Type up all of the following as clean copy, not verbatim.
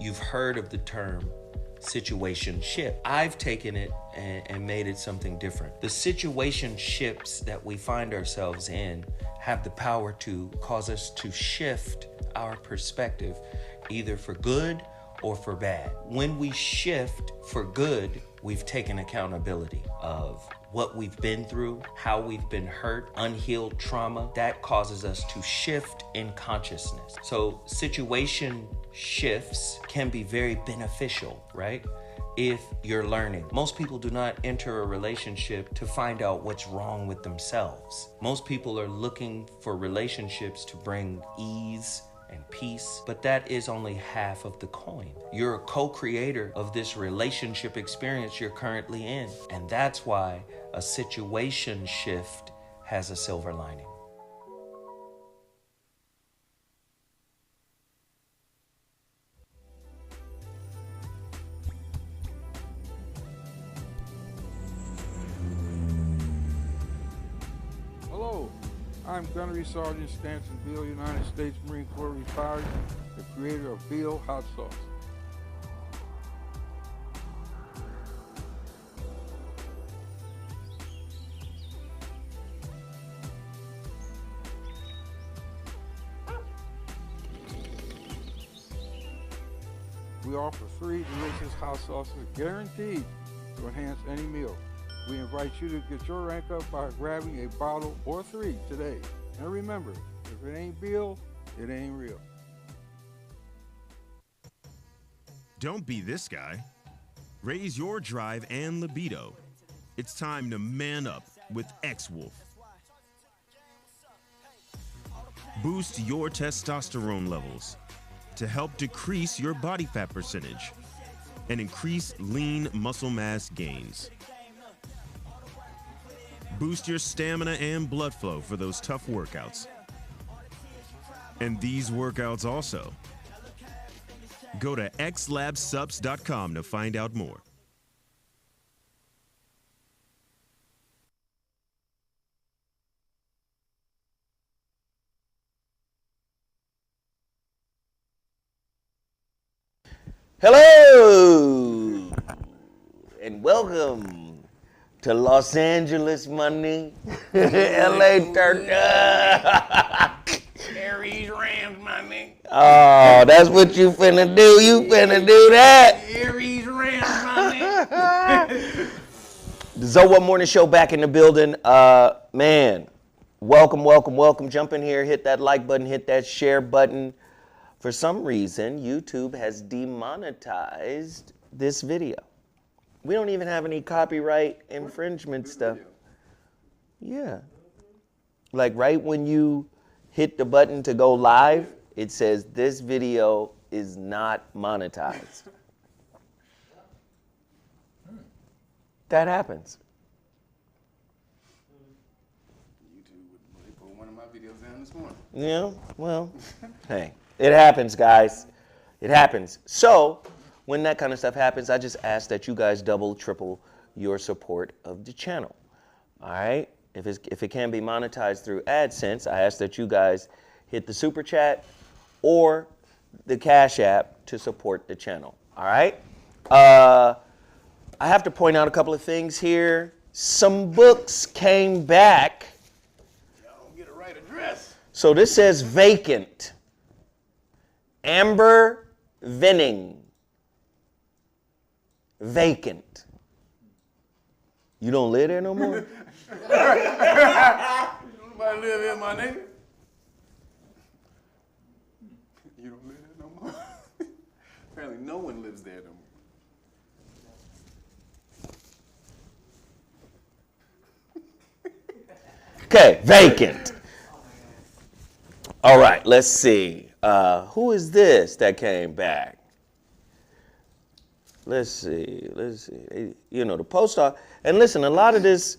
you've heard of the term situationship. I've taken it and made it something different. The situationships that we find ourselves in have the power to cause us to shift our perspective, either for good or for bad. When we shift for good, we've taken accountability of what we've been through, how we've been hurt, unhealed trauma. That causes us to shift in consciousness. So situation shifts can be very beneficial, right? If you're learning. Most people do not enter a relationship to find out what's wrong with themselves. Most people are looking for relationships to bring ease and peace, but that is only half of the coin. You're a co-creator of this relationship experience you're currently in, and that's why a situation shift has a silver lining. Hello, I'm Gunnery Sergeant Stanton Beal, United States Marine Corps retired, the creator of Beal Hot Sauce. We offer 3 delicious hot sauces guaranteed to enhance any meal. We invite you to get your rank up by grabbing a bottle or 3 today. And remember, if it ain't Beal, it ain't real. Don't be this guy. Raise your drive and libido. It's time to man up with X-Wolf. Boost your testosterone levels to help decrease your body fat percentage and increase lean muscle mass gains. Boost your stamina and blood flow for those tough workouts. And these workouts also. Go to xlabsubs.com to find out more. Hello and welcome to Los Angeles money, LA turkey. Aries Rams, my nigga. Oh, that's what you finna do. You finna do that. Aries Rams, my nigga. The ZoWhat Morning Show back in the building. Man, welcome. Jump in here, hit that like button, hit that share button. For some reason, YouTube has demonetized this video. We don't even have any copyright infringement stuff. Yeah. Like right when you hit the button to go live, it says this video is not monetized. That happens. YouTube would put one of my videos down this morning. Yeah, well, hey, it happens, guys. It happens. So, when that kind of stuff happens, I just ask that you guys double, triple your support of the channel. All right? If it can be monetized through AdSense, I ask that you guys hit the super chat or the Cashapp to support the channel. All right? I have to point out a couple of things here. Some books came back. Y'all don't get a right address. So this says vacant. Amber Venning. Vacant. You don't live there no more? Nobody live here, my nigga. You don't live there no more? Apparently no one lives there no more. Okay, vacant. All right, let's see. Who is this that came back? Let's see. You know, the post office. And listen, a lot of this,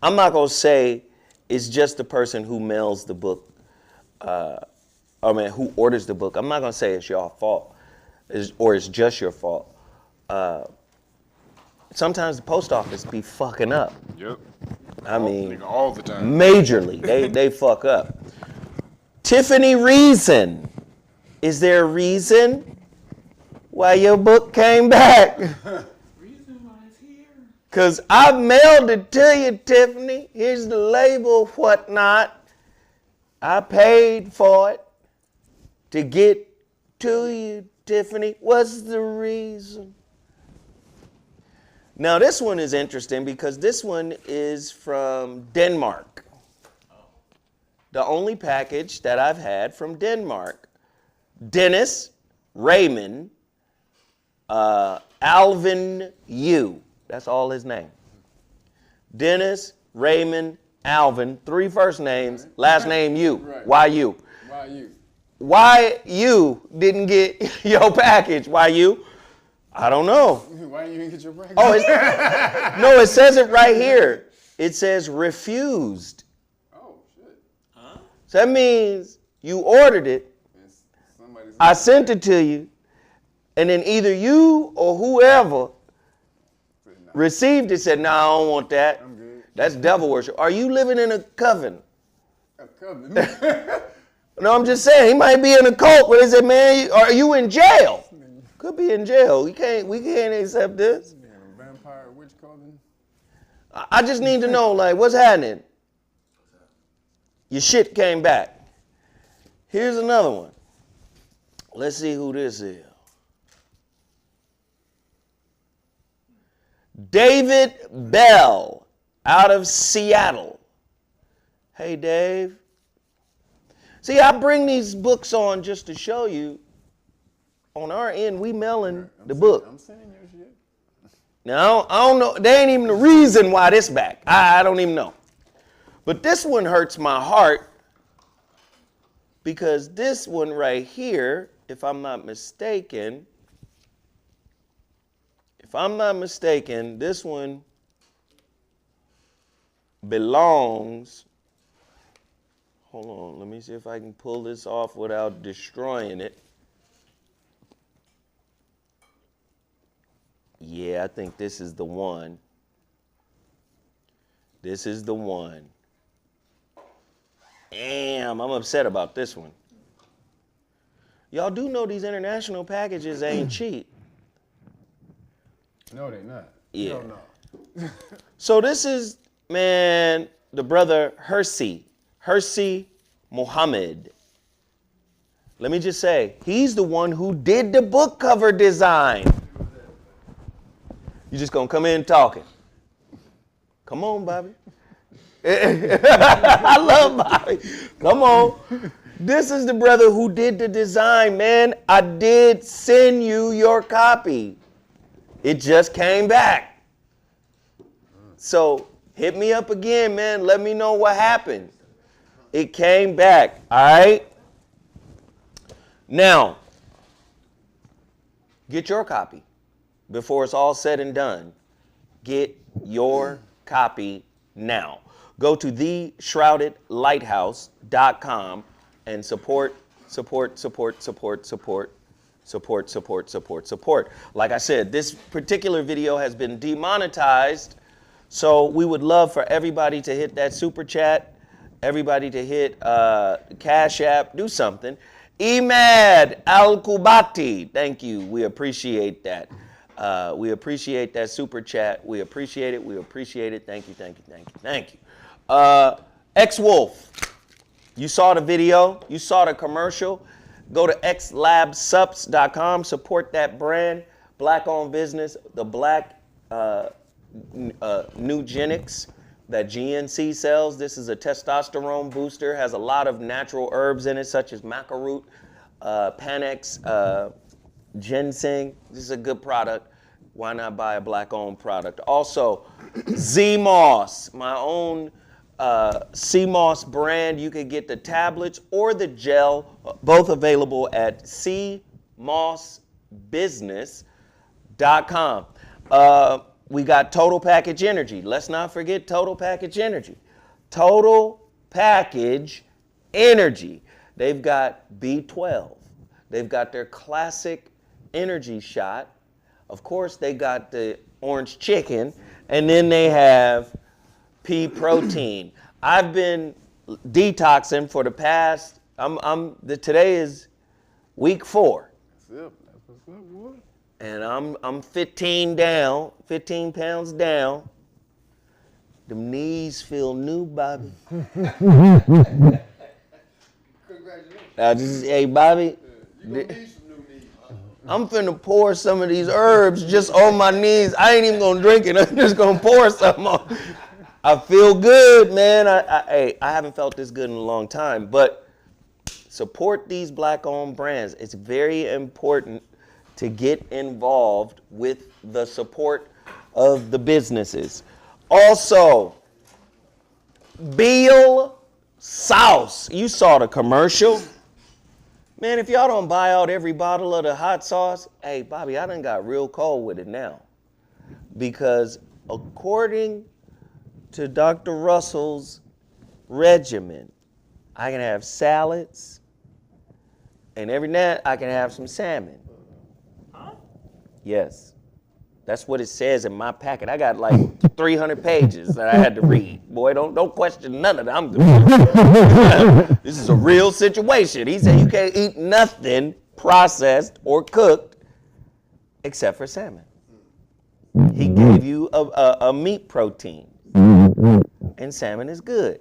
I'm not going to say it's just the person who mails the book, who orders the book. I'm not going to say it's your fault or it's just your fault. Sometimes the post office be fucking up. Yep. I mean, all the time. Majorly. They fuck up. Tiffany Reason. Is there a reason? why your book came back. Reason why it's here. Because I mailed it to you, Tiffany. Here's the label, whatnot. I paid for it to get to you, Tiffany. What's the reason? Now, this one is interesting because this one is from Denmark. The only package that I've had from Denmark. Dennis Raymond Alvin Yu. That's all his name. Dennis Raymond Alvin. 3 first names, last name Yu. Right. Why you? Why you? Why you didn't get your package? Why you? I don't know. Why you didn't get your package? Oh, no, it says it right here. It says refused. Oh, shit. So that means you ordered it. I sent it to you. And then either you or whoever received it said, no, I don't want that. I'm good. That's devil worship. Are you living in a coven? A covenant. No, I'm just saying, he might be in a cult where they say, man, are you in jail? Could be in jail. We can't accept this. A vampire witch calling. I just need to know, like, what's happening? Your shit came back. Here's another one. Let's see who this is. David Bell out of Seattle. Hey, Dave. See, I bring these books on just to show you, on our end, we mailing the book. I'm saying your shit. Now, I don't know. There ain't even the reason why this back. I don't even know. But this one hurts my heart because this one right here, if I'm not mistaken, this one belongs, hold on, let me see if I can pull this off without destroying it. Yeah, I think this is the one. This is the one. Damn, I'm upset about this one. Y'all do know these international packages ain't cheap. No, they not. Yeah. No. So this is, man, the brother Hersey Muhammad. Let me just say, he's the one who did the book cover design. You just gonna come in talking. Come on, Bobby. I love Bobby. Come on. This is the brother who did the design, man. I did send you your copy. It just came back. So hit me up again, man. Let me know what happened. It came back, all right? Now, get your copy before it's all said and done. Get your copy now. Go to theshroudedlighthouse.com and support. Like I said, this particular video has been demonetized, so we would love for everybody to hit that super chat, everybody to hit Cashapp, do something. Imad Al-Kubati, thank you. We appreciate that. We appreciate that super chat. We appreciate it. We appreciate it. Thank you, thank you, thank you, thank you. X-Wolf, you saw the video. You saw the commercial. Go to xlabsups.com. Support that brand. Black-owned business. The Black Nugenics that GNC sells. This is a testosterone booster. Has a lot of natural herbs in it, such as maca root, Panax, ginseng. This is a good product. Why not buy a black-owned product? Also, Z-Moss, my own C-Moss brand. You can get the tablets or the gel, both available at cmossbusiness.com. We got Total Package Energy. Let's not forget Total Package Energy. Total Package Energy. They've got B12. They've got their classic energy shot. Of course, they got the orange chicken. And then they have pea protein. I've been detoxing for the past, today is week 4. And I'm 15 pounds down. Them knees feel new, Bobby. Congratulations. Hey, Bobby. You gonna need some new knees. I'm finna pour some of these herbs just on my knees. I ain't even gonna drink it. I'm just gonna pour some on. I feel good, man. I haven't felt this good in a long time. But support these black-owned brands. It's very important to get involved with the support of the businesses. Also, Beal Sauce. You saw the commercial. Man, if y'all don't buy out every bottle of the hot sauce, hey, Bobby, I done got real cold with it now. Because according to Dr. Russell's regimen, I can have salads, and every night I can have some salmon. Huh? Yes. That's what it says in my packet. I got like 300 pages that I had to read. Boy, don't question none of that. I'm doing This is a real situation. He said you can't eat nothing processed or cooked except for salmon. He gave you a meat protein, and salmon is good.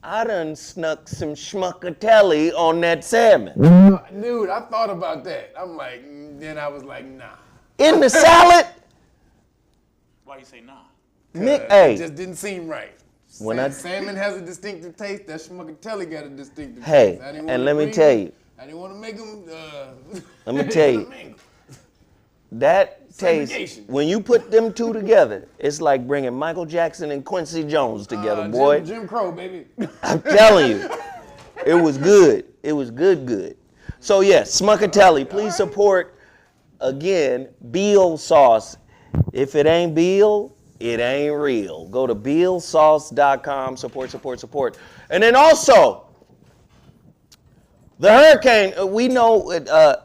I done snuck some schmuckatelli on that salmon. Dude, I thought about that. I'm like, then I was like, nah. In the salad? Why you say nah? Hey. It just didn't seem right. Salmon has a distinctive taste. That schmuckatelli got a distinctive hey, taste. and let me tell you. I didn't want to make them. Let me tell you. That taste, when you put them two together, it's like bringing Michael Jackson and Quincy Jones together, boy. Jim Crow, baby. I'm telling you. It was good. It was good. So, yes, Schmuckatelli, please support, again, Beal Sauce. If it ain't Beal, it ain't real. Go to BealSauce.com, support. And then also, the hurricane, we know,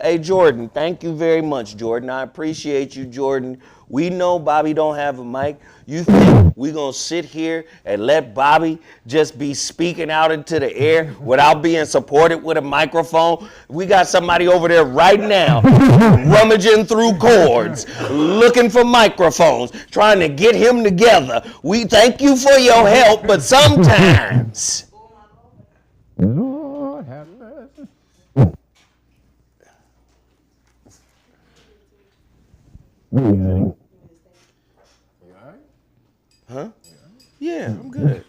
hey, Jordan, thank you very much, Jordan. I appreciate you, Jordan. We know Bobby don't have a mic. You think we gonna sit here and let Bobby just be speaking out into the air without being supported with a microphone? We got somebody over there right now rummaging through cords, looking for microphones, trying to get him together. We thank you for your help, but sometimes. Lord have mercy. You all right? Huh? Yeah, I'm good.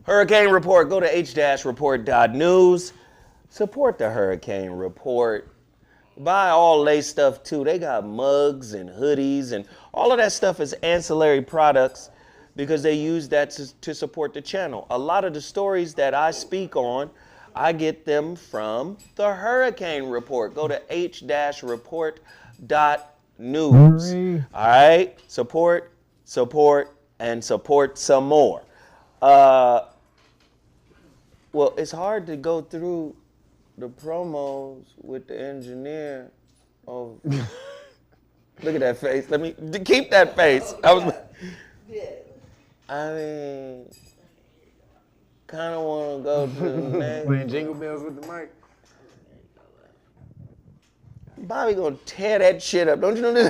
HuriKane Report. Go to H-report.news. Support the HuriKane Report. Buy all they stuff too. They got mugs and hoodies and all of that stuff is ancillary products because they use that to support the channel. A lot of the stories that I speak on, I get them from the HuriKane Report. Go to H-report.news. All right? Support, and support some more. Well, it's hard to go through the promos with the engineer. Oh, look at that face. Let me keep that face. I mean, kind of want to go to the next. Playing jingle bells with the mic. Bobby gonna tear that shit up. Don't you know this?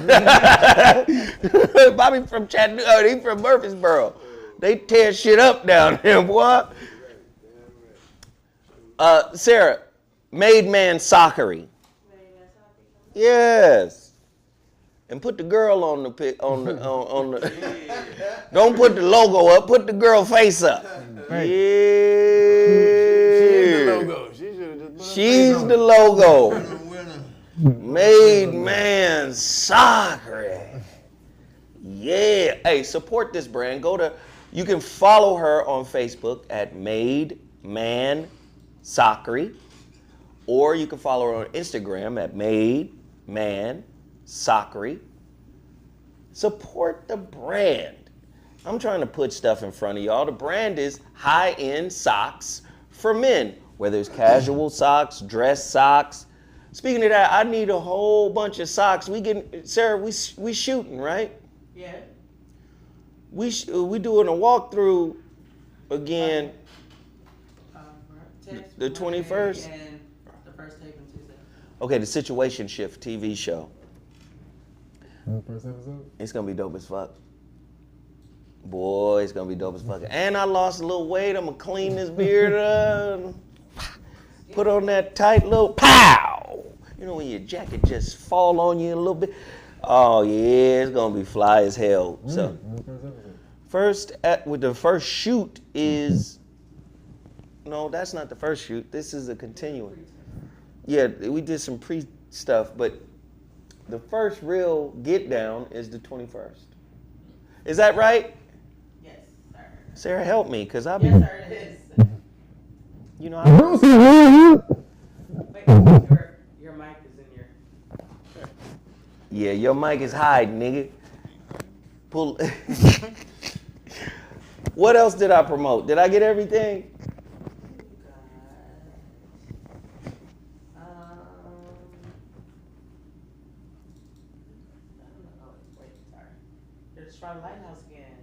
Bobby from Chattanooga. He from Murfreesboro. They tear shit up down there, boy. Sarah, Made Man Soccery. Yes. And put the girl on the pic on the. Don't put the logo up. Put the girl face up. Yeah. She's the logo. Made Man Soccery. Yeah. Hey, support this brand. You can follow her on Facebook at Made Man Soccery, or you can follow her on Instagram at Made Man Soccery. Support the brand. I'm trying to put stuff in front of y'all. The brand is high-end socks for men, whether it's casual socks, dress socks, Speaking of that, I need a whole bunch of socks. Sarah, we shooting, right? Yeah. We doing a walkthrough again. The 21st. And the first tape on Tuesday. Okay, the Situation Shift TV show. First episode? It's gonna be dope as fuck. Boy, it's gonna be dope as fuck. And I lost a little weight. I'm gonna clean this beard up. Put on that tight little pow. You know when your jacket just fall on you a little bit. Oh yeah, it's gonna be fly as hell. So the first shoot is no, that's not the first shoot. This is a continuing. Yeah, we did some pre stuff, but the first real get down is the 21st. Is that right? Yes, sir. Sarah, help me, cause I've Yes, been. sir, it is. You know. Wait, your mic is in your. Yeah, your mic is high, nigga. Pull. What else did I promote? Did I get everything? Lighthouse again.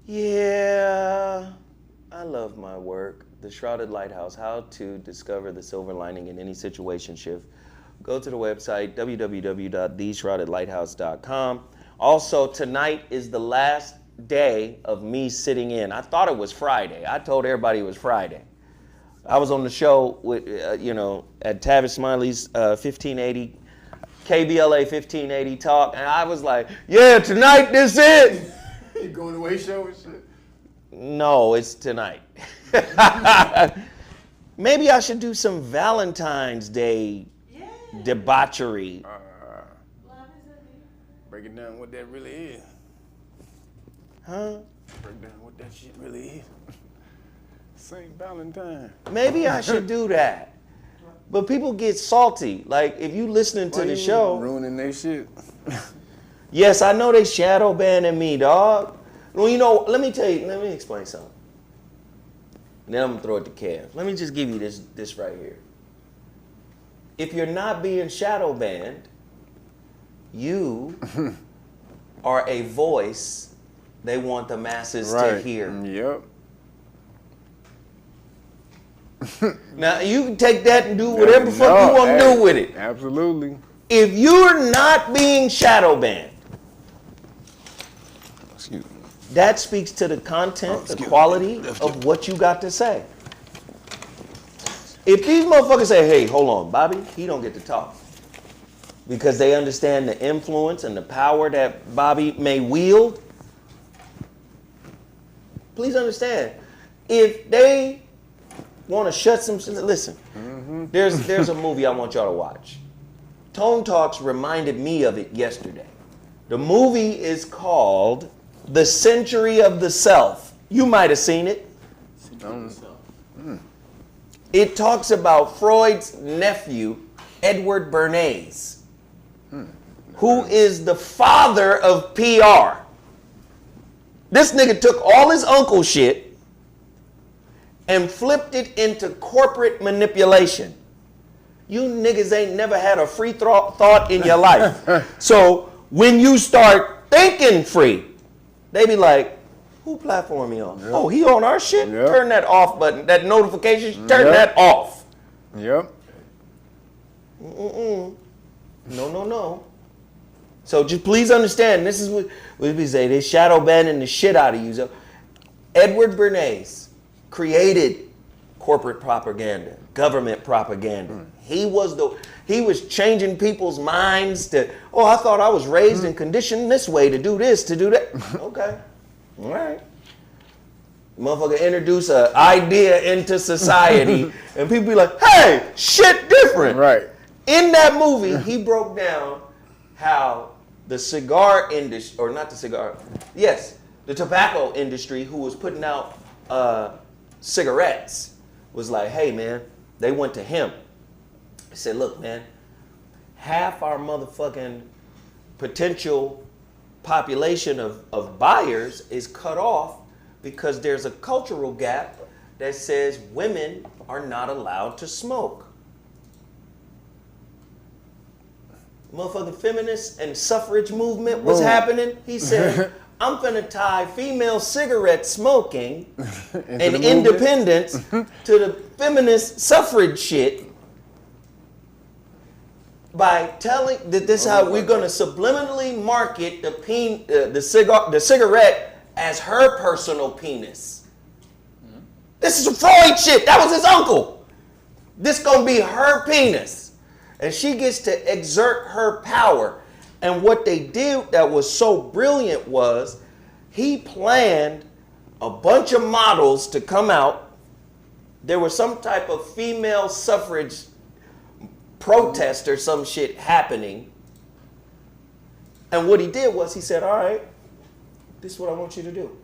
Yeah, I love my work. The Shrouded Lighthouse, how to discover the silver lining in any situation shift. Go to the website, www.theshroudedlighthouse.com. Also, tonight is the last day of me sitting in. I thought it was Friday. I told everybody it was Friday. I was on the show with, at Tavis Smiley's 1580. KBLA 1580 talk, and I was like, yeah, tonight this is. You going away show and shit? No, it's tonight. Maybe I should do some Valentine's Day debauchery. Break it down what that really is. Huh? Break down what that shit really is. St. Valentine. Maybe I should do that. But people get salty. Like, if you listening to the show. Ruining their shit. Yes, I know they shadow banning me, dog. Well, let me explain something. And then I'm gonna throw it to Kev. Let me just give you this right here. If you're not being shadow banned, you are a voice they want the masses to hear. Yep. Now, you can take that and do whatever the fuck you want to do with it. Absolutely. If you're not being shadow banned, that speaks to the content, the quality of what you got to say. If these motherfuckers say, hey, hold on, Bobby, he don't get to talk. Because they understand the influence and the power that Bobby may wield. Please understand, if they want to shut some shit, listen, there's a movie I want y'all to watch. Tone Talks reminded me of it yesterday. The movie is called The Century of the Self. You might have seen it. It talks about Freud's nephew, Edward Bernays, who is the father of PR. This nigga took all his uncle shit and flipped it into corporate manipulation. You niggas ain't never had a free thought in your life. So when you start thinking free, they be like, who platform he on? Yep. Oh, he on our shit? Yep. Turn that off button. That notification, turn that off. Yep. No. So just please understand, this is what we say, they shadow banning the shit out of you. So Edward Bernays created corporate propaganda, government propaganda. He was changing people's minds to, oh, I thought I was raised and conditioned this way to do this, to do that. Okay. All right. Motherfucker introduce an idea into society and people be like, hey, shit different. Right. In that movie, he broke down how the cigar industry, or not the cigar, yes, the tobacco industry who was putting out cigarettes was like, hey man, they went to him. They said, look man, half our motherfucking potential population of buyers is cut off because there's a cultural gap that says women are not allowed to smoke. motherfucking feminist and suffrage movement was happening, he said, I'm finna tie female cigarette smoking and independence to the feminist suffrage shit by telling that this is how we're gonna subliminally market the cigarette as her personal penis. This is Freud shit. That was his uncle. This gonna be her penis. And she gets to exert her power. And what they did that was so brilliant was he planned a bunch of models to come out. There was some type of female suffrage protest or some shit happening. And what he did was he said, all right, this is what I want you to do.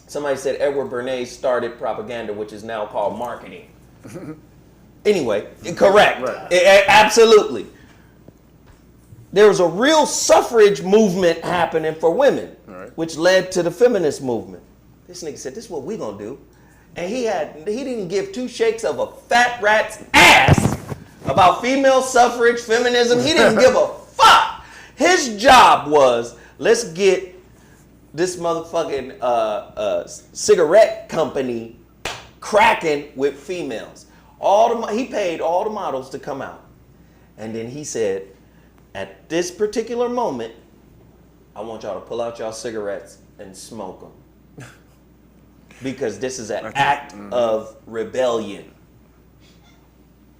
Somebody said Edward Bernays started propaganda, which is now called marketing. Anyway, correct. Right. Absolutely. There was a real suffrage movement happening for women, right, which led to the feminist movement. This nigga said, this is what we gonna do. And he didn't give two shakes of a fat rat's ass about female suffrage, feminism. He didn't give a fuck. His job was, let's get this motherfucking cigarette company cracking with females. He paid all the models to come out. And then he said, at this particular moment, I want y'all to pull out y'all cigarettes and smoke them. Because this is an act of rebellion.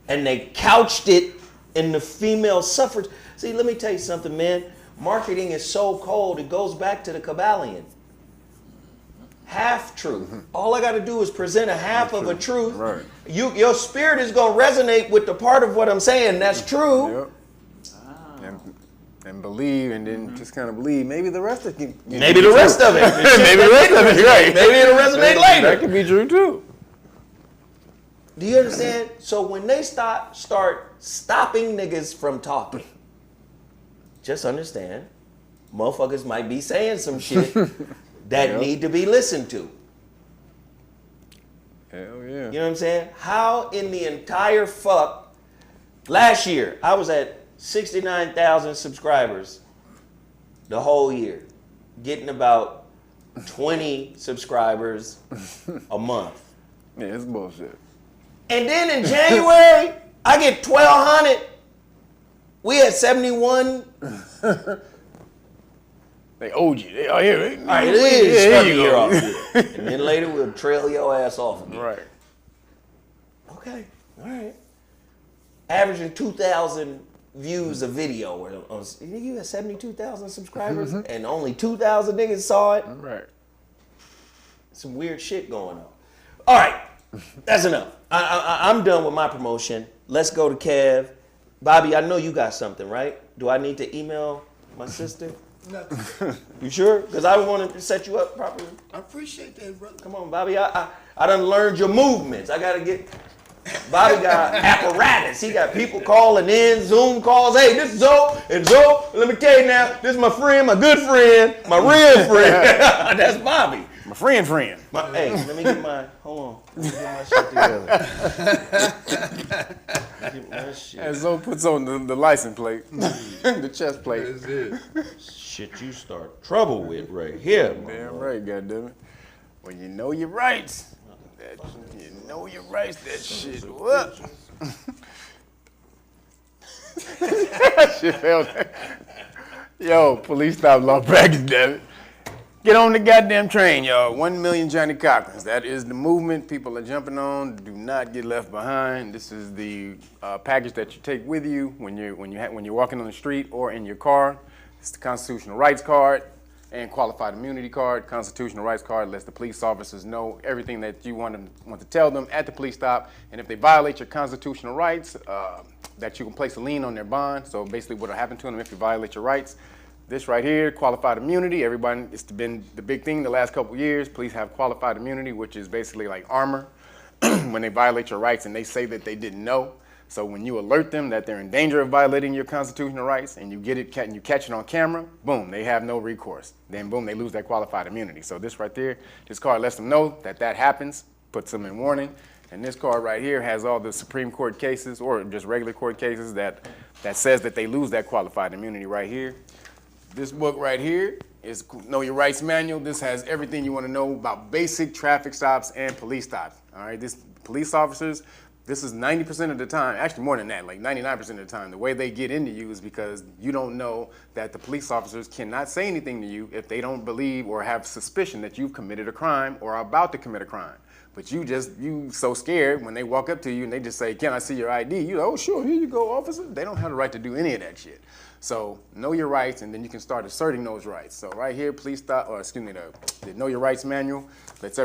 And they couched it in the female suffrage. See, let me tell you something, man. Marketing is so cold, it goes back to the Kabbalion. Half truth. All I got to do is present a half of a truth. Right. Your spirit is going to resonate with the part of what I'm saying that's true. Yep. And believe, and then just kind of believe. Maybe the rest of it. Maybe the rest of it. Maybe the rest of it, right. Maybe it'll resonate later. That could be true too. Do you understand? So when they start stopping niggas from talking, just understand, motherfuckers might be saying some shit that need to be listened to. Hell yeah. You know what I'm saying? How in the entire last year, I was at 69,000 subscribers the whole year, getting about 20 subscribers a month. Yeah, it's bullshit. And then in January, I get 1,200. We had 71. They owed you. All right, it is. Yeah, you go. Off and then later we'll trail your ass off again. Right. Okay. All right. Averaging 2,000 views a video. You had 72,000 subscribers and only 2,000 niggas saw it. Right. Some weird shit going on. All right. That's enough. I'm done with my promotion. Let's go to Kev. Bobby, I know you got something, right? Do I need to email my sister? Nothing. You sure? Because I wanted to set you up properly. I appreciate that, brother. Come on, Bobby. I done learned your movements. I got to get... Bobby got apparatus. He got people calling in, Zoom calls. Hey, this is Zo. And Zo, let me tell you now, this is my friend, my good friend, my real friend. That's Bobby. My friend. Hey, let me get my, hold on. Let me get my shit together. Get my shit. And Zo puts on the license plate, the chest plate. That's it. Shit you start trouble with right here. Damn right, goddammit. When you know your rights. You know your rights, that shit. What? Shit fell there. Yo, police stop law practice, damn it. Get on the goddamn train, y'all. 1 million Johnny Cochrans. That is the movement people are jumping on. Do not get left behind. This is the package that you take with you when you're walking on the street or in your car. It's the constitutional rights card and qualified immunity card. Constitutional rights card lets the police officers know everything that you want to tell them at the police stop. And if they violate your constitutional rights, that you can place a lien on their bond. So basically what will happen to them if you violate your rights. This right here, qualified immunity. Everybody, it's been the big thing the last couple years. Police have qualified immunity, which is basically like armor when they violate your rights and they say that they didn't know. So when you alert them that they're in danger of violating your constitutional rights and you catch it on camera, boom, they have no recourse. Then boom, they lose that qualified immunity. So this right there, this card lets them know that happens, puts them in warning, And this card right here has all the Supreme Court cases or just regular court cases that says that they lose that qualified immunity right here. This book right here is Know Your Rights Manual. This has everything you want to know about basic traffic stops and police stops. All right, this police officers, this is 90% of the time, actually more than that, like 99% of the time, the way they get into you is because you don't know that the police officers cannot say anything to you if they don't believe or have suspicion that you've committed a crime or are about to commit a crime. But you so scared when they walk up to you and they just say, "Can I see your ID?" You're like, "Oh, sure, here you go, officer." They don't have the right to do any of that shit. So know your rights, and then you can start asserting those rights. So right here, police stop, or excuse me, the Know Your Rights Manual. Tells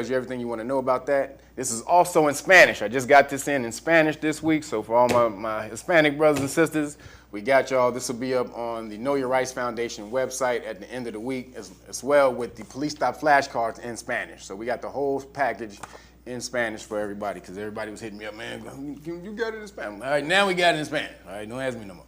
you everything you want to know about that. This is also in Spanish. I just got this in Spanish this week. So for all my Hispanic brothers and sisters, we got y'all. This will be up on the Know Your Rights Foundation website at the end of the week, as well with the police stop flashcards in Spanish. So we got the whole package in Spanish for everybody, because everybody was hitting me up, "Man, you got it in Spanish." All right, now we got it in Spanish. All right, don't ask me no more.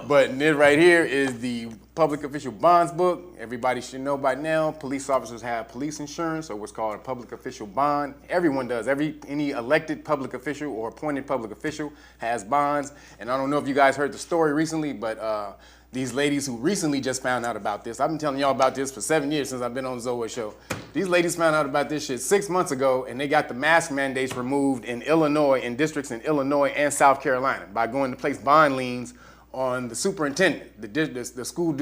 But this right here is the public official bonds book. Everybody should know by now, police officers have police insurance, or what's called a public official bond. Everyone does. Any elected public official or appointed public official has bonds. And I don't know if you guys heard the story recently, but these ladies who recently just found out about this, I've been telling y'all about this for 7 years since I've been on the ZoWhat Show. These ladies found out about this shit 6 months ago, and they got the mask mandates removed in Illinois, in districts in Illinois and South Carolina, by going to place bond liens on the superintendent, the school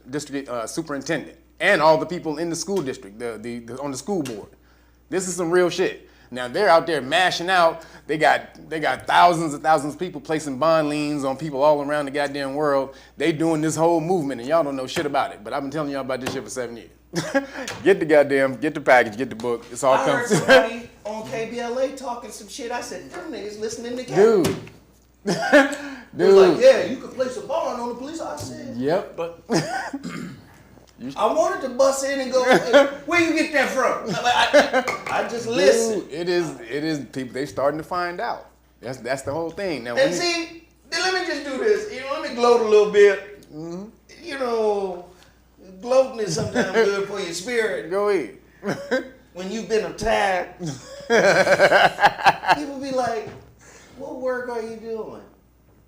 district superintendent, and all the people in the school district, on the school board. This is some real shit. Now they're out there mashing out. They got thousands and thousands of people placing bond liens on people all around the goddamn world. They doing this whole movement, and y'all don't know shit about it. But I've been telling y'all about this shit for 7 years. Get the package, get the book. It's all I heard comes. somebody on KBLA talking some shit. I said, "Them niggas listening to K." Dude. They was like, "Yeah, you could place a bond on the police." I said, Yep. But I wanted to bust in and go, "Where you get that from?" I just listen. Dude, it is people, they starting to find out. That's the whole thing. Now, And see, then let me just do this. Let me gloat a little bit. Gloating is sometimes good for your spirit. Go ahead. When you've been attacked, people be like, "What work are you doing?"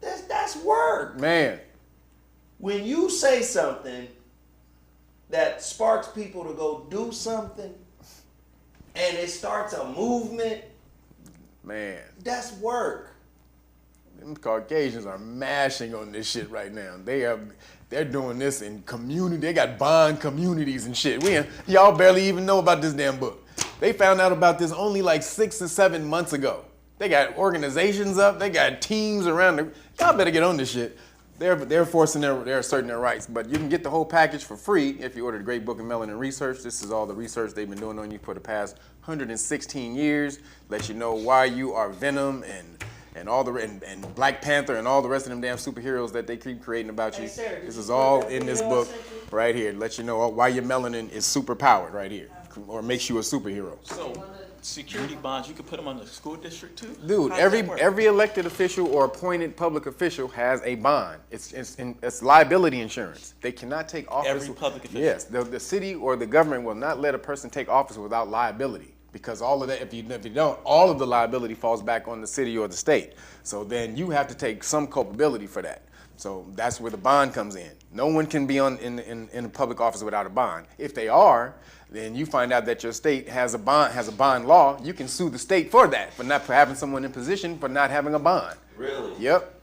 That's work. Man. When you say something that sparks people to go do something, and it starts a movement, Man. that's work. Them Caucasians are mashing on this shit right now. They're doing this in community. They got bond communities and shit. Y'all barely even know about this damn book. They found out about this only like 6 or 7 months ago. They got organizations up. They got teams around. Y'all better get on this shit. They're asserting their rights. But you can get the whole package for free if you order the Great Book of Melanin Research. This is all the research they've been doing on you for the past 116 years. Let you know why you are Venom and Black Panther and all the rest of them damn superheroes that they keep creating about you. Hey, Sarah, this is all in this book right here. Let you know why your melanin is super powered right here, or makes you a superhero. So security bonds, you could put them on the school district too? Dude, How does that work? every elected official or appointed public official has a bond. It's liability insurance. They cannot take office. Every public official? Yes, the city or the government will not let a person take office without liability, because all of that, if you don't, all of the liability falls back on the city or the state. So then you have to take some culpability for that. So that's where the bond comes in. No one can be in a public office without a bond. If they are, then you find out that your state has a bond law. You can sue the state for that, for having someone in position for not having a bond. Really? Yep.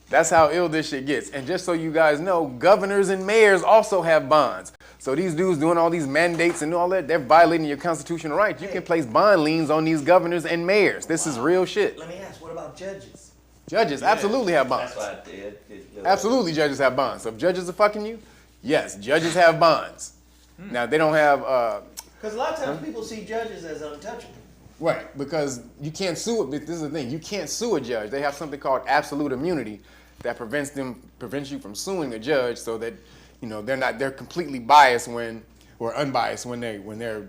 That's how ill this shit gets. And just so you guys know, governors and mayors also have bonds. So these dudes doing all these mandates and all that, they're violating your constitutional rights. You can place bond liens on these governors and mayors. This is real shit. Let me ask, what about judges? Judges absolutely have bonds. That's why I did. Absolutely, judges have bonds. So if judges are fucking you, yes, judges have bonds. Now, they don't have... Because a lot of times people see judges as untouchable. Right, because you can't sue it. This is the thing. You can't sue a judge. They have something called absolute immunity that prevents you from suing a judge, so that they're completely biased or unbiased when they're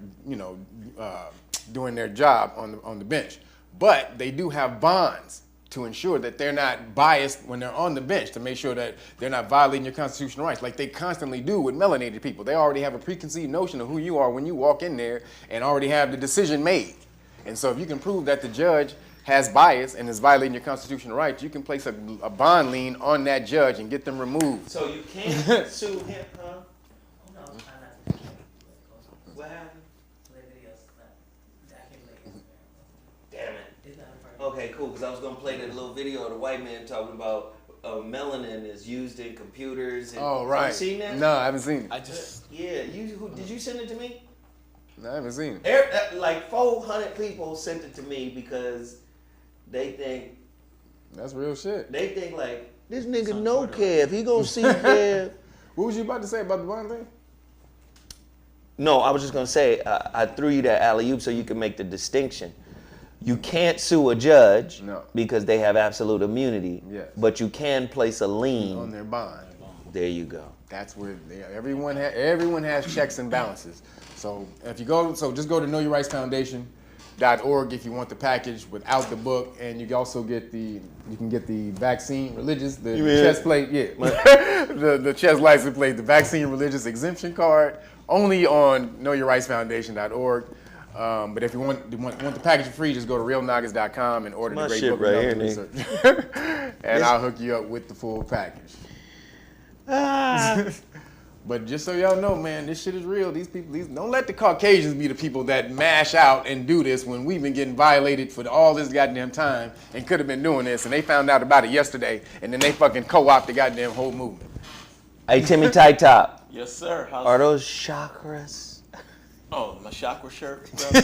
doing their job on the bench. But they do have bonds to ensure that they're not biased when they're on the bench, to make sure that they're not violating your constitutional rights like they constantly do with melanated people. They already have a preconceived notion of who you are when you walk in there and already have the decision made. And so if you can prove that the judge has bias and is violating your constitutional rights, you can place a bond lien on that judge and get them removed. So you can't sue him, huh? Who knows? Try not to check What happened? play videos. I can't play it. Damn it. It's not a part. Okay, cool, because I was going to play that little video of the white man talking about melanin is used in computers. And, Oh, right. Have you seen that? No, I haven't seen it. I just Yeah, did you send it to me? No, I haven't seen it. Like 400 people sent it to me because they think That's real shit. like, this nigga no Kev, he gonna see Kev. What was you about to say about the bond thing? No, I was just gonna say, I threw you that alley-oop so you can make the distinction. You can't sue a judge because they have absolute immunity, but you can place a lien On their bond. There you go. That's where everyone has checks and balances. So if you just go to knowyourrightsfoundation.org if you want the package without the book, and you can also get the vaccine religious, the chest plate, the chest license plate, the vaccine religious exemption card, only on knowyourrightsfoundation.org. But if you want the package for free, just go to realnoggins.com and order the great book right here, research. And I'll hook you up with the full package. But just so y'all know, man, this shit is real. These people, don't let the Caucasians be the people that mash out and do this when we've been getting violated for all this goddamn time and could have been doing this, and they found out about it yesterday, and then they fucking co-opt the goddamn whole movement. Hey, Timmy Tight Top. yes, sir. Are those chakras? Oh, my chakra shirt, bro.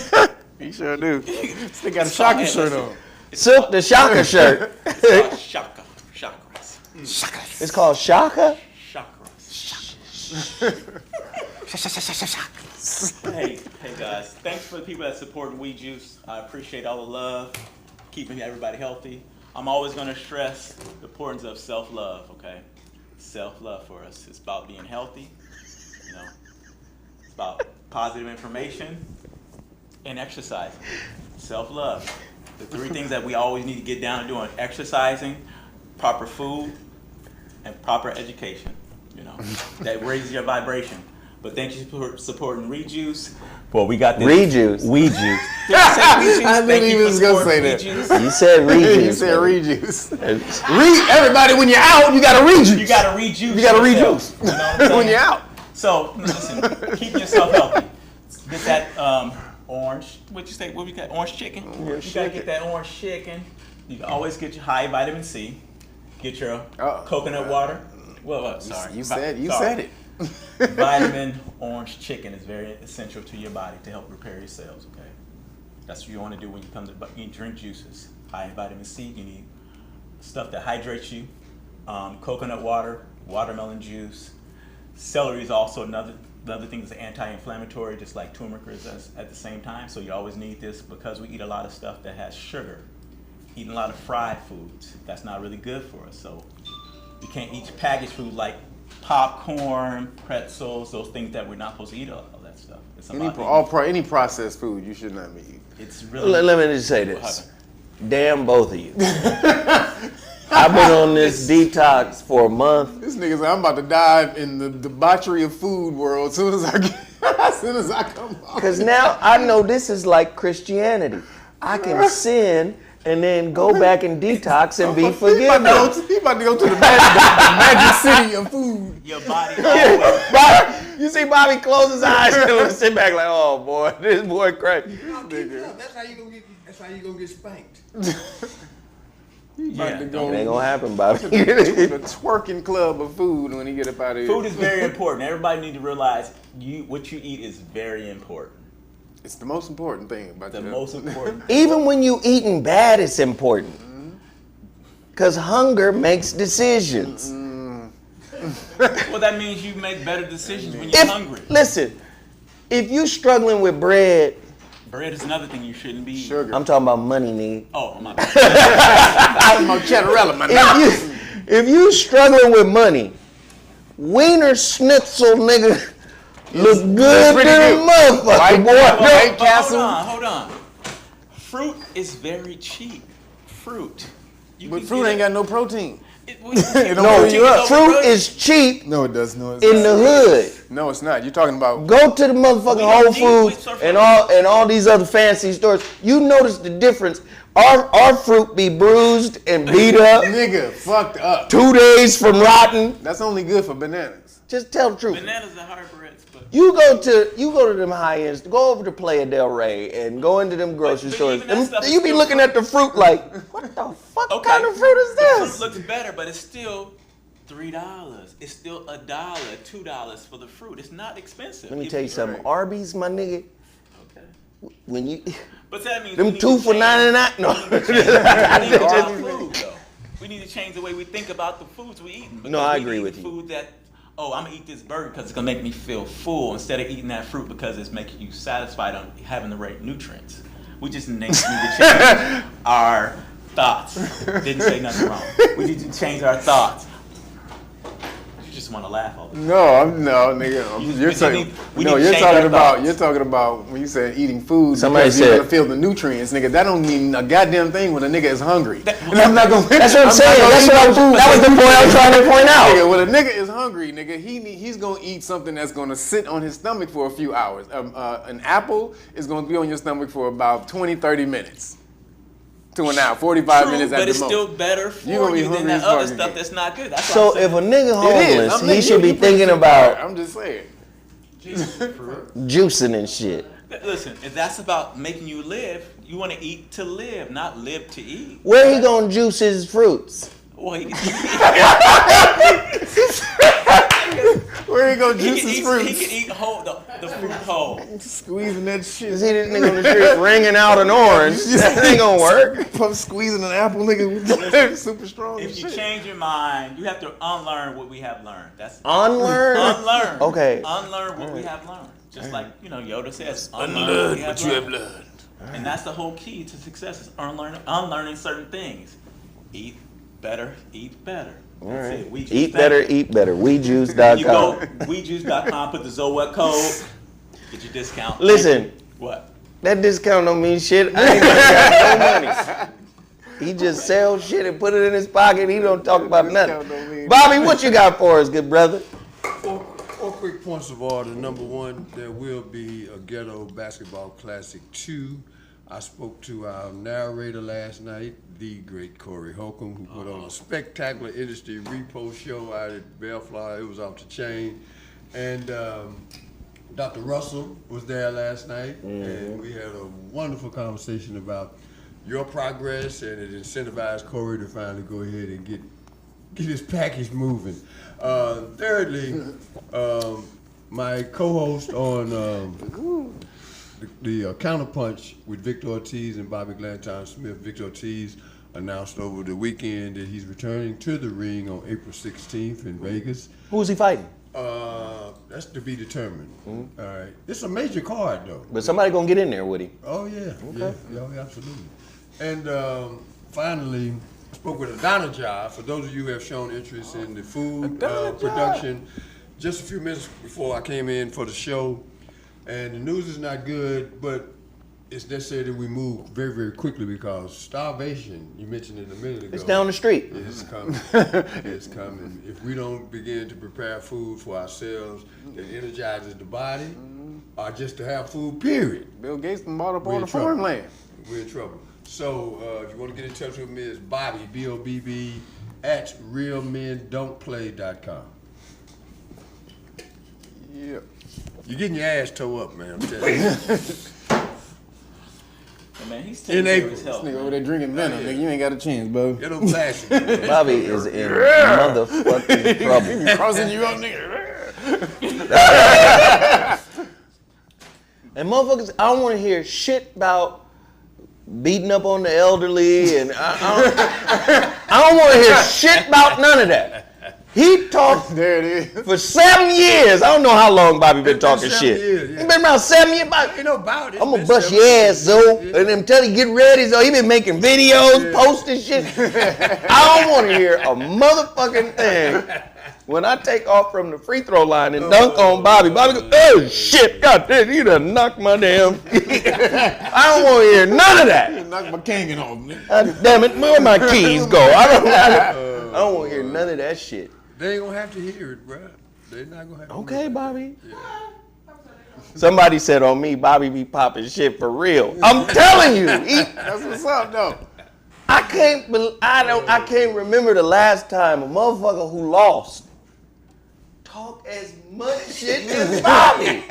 He sure do. They got a chakra shirt on. Silk the Shaka shirt. It's called chakras. It's called Shaka? Hey guys, thanks for the people that support We Juice. I appreciate all the love, keeping everybody healthy. I'm always going to stress the importance of self-love, okay? Self-love for us. It's about being healthy, you know. It's about positive information and exercising. Self-love. The three things that we always need to get down to doing: exercising, proper food, and proper education. You know, that raises your vibration. But thank you for supporting Rejuice. Well, we got this. Rejuice. Wejuice. I knew he was going to say that. You said rejuice. He said rejuice. Everybody, when you're out, you got to rejuice. You got to rejuice. You got to rejuice. You know what I'm saying? When you're out. So, listen, keep yourself healthy. Get that orange, what you say, what we got, orange chicken? You got to get that orange chicken. You can always get your high vitamin C. Get your coconut water. Well, sorry. You said it. Vitamin orange chicken is very essential to your body to help repair your cells, okay? That's what you want to do when you come to you drink juices. High in vitamin C, you need stuff that hydrates you. Coconut water, watermelon juice. Celery is also another thing that's anti-inflammatory, just like turmeric is at the same time. So you always need this because we eat a lot of stuff that has sugar. Eating a lot of fried foods, that's not really good for us. So you can't eat packaged food like popcorn, pretzels, those things that we're not supposed to eat, all that stuff. Any processed food you should not be eating. It's really. Let me just say this. Damn both of you. I've been on this detox for a month. This nigga said, I'm about to dive in the debauchery of food world as soon as I come home. Because now I know this is like Christianity. I can sin and then go back and detox and be forgiven. He about to go to the magic city of food. Your body. You see Bobby close his eyes and sit back like, oh boy, this boy crazy. That's how you gonna get spanked. Yeah, It ain't gonna happen, Bobby. The twerking club of food when he get up out of here. Food is very important. Everybody need to realize what you eat is very important. It's the most important thing about The most important. Even when you eating bad, it's important. Because hunger makes decisions. Well, that means you make better decisions when you're hungry. Listen, if you struggling with bread, bread is another thing you shouldn't be eating. Sugar. I'm talking about money, nigga. Oh, my bad. I'm talking about Chattarella, man. If you struggling with money, Wiener Schnitzel, nigga, look good to the motherfucker, boy. White Castle. Hold on. Fruit is very cheap. Fruit. But fruit ain't got no protein. No, fruit is cheap. No, it does. No, it's in the hood. No, it's not. You're talking about. Go to the motherfucking Whole Foods and all these other fancy stores. You notice the difference. Our fruit be bruised and beat up. Nigga, fucked up. 2 days from rotten. That's only good for bananas. Just tell the truth. Bananas are hybrids, but you go to them high ends. Go over to Playa del Rey and go into them grocery stores. You be looking at the fruit like, what the fuck kind of fruit is this? The fruit looks better, but it's still $3. It's still $1, $2 for the fruit. It's not expensive. Let me tell you something. Arby's, my nigga. Okay. When you. But that means them 2 for $99. No. We need to change the way we think about the foods we eat. No, I agree with you. Food that, I'm gonna eat this burger because it's gonna make me feel full instead of eating that fruit because it's making you satisfied on having the right nutrients. We just need to change our thoughts. Didn't say nothing wrong. We need to change our thoughts. You just want to laugh all the time. No, nigga. You're talking about when you say eating food. Somebody said you're gonna feel the nutrients, nigga. That don't mean a goddamn thing when a nigga is hungry. And I'm not gonna. That's what I'm saying. That was the point I was trying to point out. Nigga, when a nigga is hungry, nigga, he's gonna eat something that's gonna sit on his stomach for a few hours. An apple is gonna be on your stomach for about 20-30 minutes. To an hour, 45 minutes at the most. But it's still better for you than that other stuff that's not good. That's so if a nigga homeless, he should be thinking about. I'm just saying. Juicing and shit. Listen, if that's about making you live, you want to eat to live, not live to eat. Where he gonna juice his fruits? Well, where he gonna juice his fruits? He can eat whole, the fruit whole. Squeezing that shit. See this nigga on the street wringing out an orange. That ain't gonna work. Pump squeezing an apple, nigga. Super strong. If you change your mind, you have to unlearn what we have learned. That's unlearn. Unlearn. Okay. Unlearn what we have learned. Just like Yoda says, unlearn what you have learned. And that's the whole key to success: is unlearning certain things. Eat better, eat better. All right. Eat better, eat better. WeJuice.com. You go WeJuice.com, put the ZoWhat code, get your discount. Listen. What? That discount don't mean shit. I ain't got no money. He just sells shit and put it in his pocket. He don't talk about nothing. Bobby, what you got for us, good brother? Four quick points of order. Number one, there will be a Ghetto Basketball Classic 2. I spoke to our narrator last night, the great Corey Holcomb, who put on a spectacular industry repost show out at Bellflower. It was off the chain. And Dr. Russell was there last night, and we had a wonderful conversation about your progress, and it incentivized Corey to finally go ahead and get his package moving. Thirdly, my co-host on the Counterpunch with Victor Ortiz and Bobby Glanton Smith. Victor Ortiz announced over the weekend that he's returning to the ring on April 16th in Vegas. Who's he fighting? That's to be determined. All right. It's a major card, though. But somebody gonna get in there with him. Oh, yeah. Okay. Yeah, absolutely. And finally, I spoke with Adonijah. For those of you who have shown interest in the food production, just a few minutes before I came in for the show, and the news is not good, but it's necessary that we move very, very quickly because starvation, you mentioned it a minute ago. It's down the street. It's coming. It's coming. If we don't begin to prepare food for ourselves that energizes the body, or just to have food, period. Bill Gates bought up all the farmland. We're in trouble. So if you want to get in touch with me, it's Bobby, B-O-B-B, at realmendon'tplay.com. Yeah. You're getting your ass towed up, man. I'm telling you. Man, he's taking care of his health. This nigga over there drinking venom, nigga. You ain't got a chance, bro. Get no plastic. Bobby is in motherfucking trouble. Crossing you up, nigga. And motherfuckers, I don't want to hear shit about beating up on the elderly, and I don't want to hear shit about none of that. He talked there it is. For 7 years. I don't know how long Bobby been talking shit. Years, yeah. He been around 7 years. You know about it. I'm gonna bust your ass, Zo. And then tell you get ready, Zo. He been making videos, posting shit. I don't want to hear a motherfucking thing when I take off from the free throw line and dunk on Bobby. Bobby goes, oh shit, God damn, you done knocked my damn. I don't want to hear none of that. knock my Kangen off, nigga. Damn it, where my keys go? I don't want to hear none of that shit. They ain't gonna have to hear it, bro. They're not gonna have to Okay, hear it. Bobby. Yeah. Somebody said on me, Bobby be popping shit for real. I'm telling you. That's what's up, though. I can't remember the last time a motherfucker who lost talk as much shit as Bobby.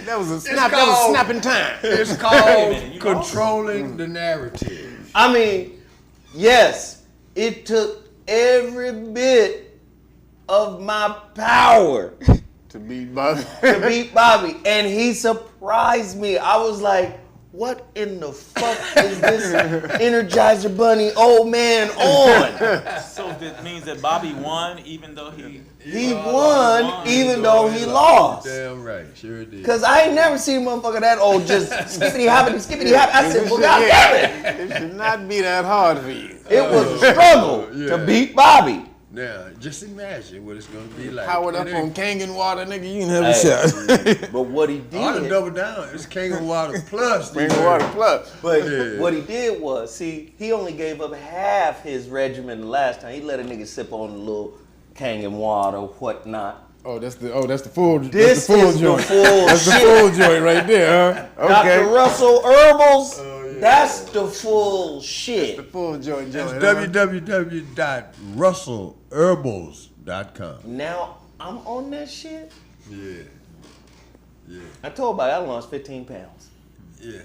That was a snap. That was snapping time. It's called controlling the narrative. I mean, yes, it took every bit of my power to beat Bobby. And he surprised me. I was like, what in the fuck is this Energizer Bunny old man on? So that means that Bobby won even though he won even though he lost. Damn right, sure did. Cause I ain't never seen a motherfucker that old just skippity hoppity. I said, well, God damn it. It should not be that hard for you. It was a struggle to beat Bobby. Now, just imagine what it's gonna be like. Powered up on Kangen water, nigga, you can have a shot. But what he did, I done double down. It's Kangen water plus. Kangen water plus. But what he did was, see, he only gave up half his regimen the last time. He let a nigga sip on a little Kangen water, whatnot. Oh, that's the full. This that's the full is joint. the full That's shit. the full joint right there, huh? Okay. Dr. Russell Herbals, that's the full shit. The full joint. That's www.russellherbals.com. Now I'm on that shit. Yeah. I told Bobby I lost 15 pounds. Yeah.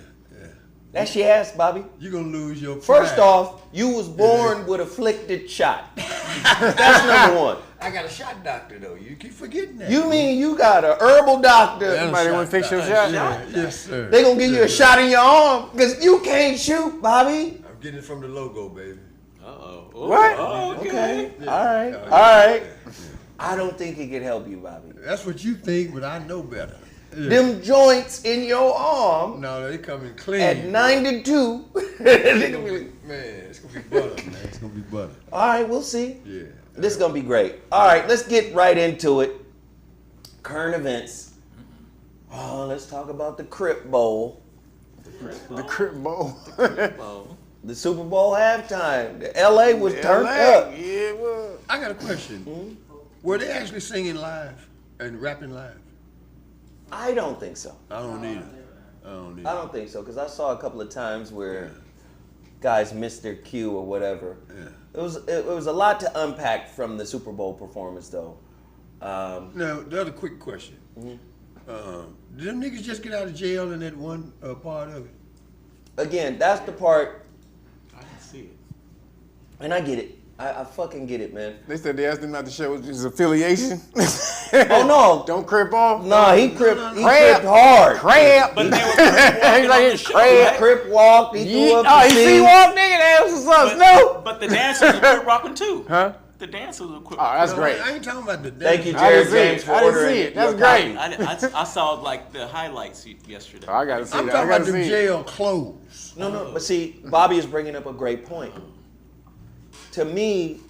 That's your ass, Bobby. You're gonna lose your pride. First off, you was born with afflicted shot. That's number one. I got a shot doctor though. You keep forgetting that. You mean you got a herbal doctor? Somebody want to fix your shot? Yes, sir. They gonna give you a shot in your arm because you can't shoot, Bobby. I'm getting it from the logo, baby. What? Okay. All right. I don't think it can help you, Bobby. That's what you think, but I know better. Yeah. Them joints in your arm No, they coming clean. at 92. Man, it's gonna be butter, man. It's gonna be butter. All right, we'll see. Yeah. This is gonna be great. All right, let's get right into it. Current events. Oh, let's talk about the Crip Bowl. The Crip Bowl. The Super Bowl halftime. The LA was turned up. Yeah, it was. I got a question. Were they actually singing live and rapping live? I don't think so. I don't either. I don't think so, because I saw a couple of times where guys missed their cue or whatever. Yeah. It was a lot to unpack from the Super Bowl performance, though. Now, the other quick question. Did them niggas just get out of jail in that one part of it? Again, that's the part, I didn't see it. and I get it. I fucking get it, man. They said they asked him not to show his affiliation. Oh, no. Don't crip off. No, he cripped hard. Crap. But they were walking on the show, He right? crip walked, he threw up the he seat. see walk, nigga. That's what's up, Snoop. But the dancers were quit rocking too. Huh? The dancers were quit. Oh, that's No, great. I ain't talking about the Thank you, I Jared didn't see James, it. for I didn't ordering see it. That's your great. copy. I saw like the highlights yesterday. Oh, I gotta see I'm that. talking I about gotta the see it. jail clothes. No, but see, Bobby is bringing up a great point. To me,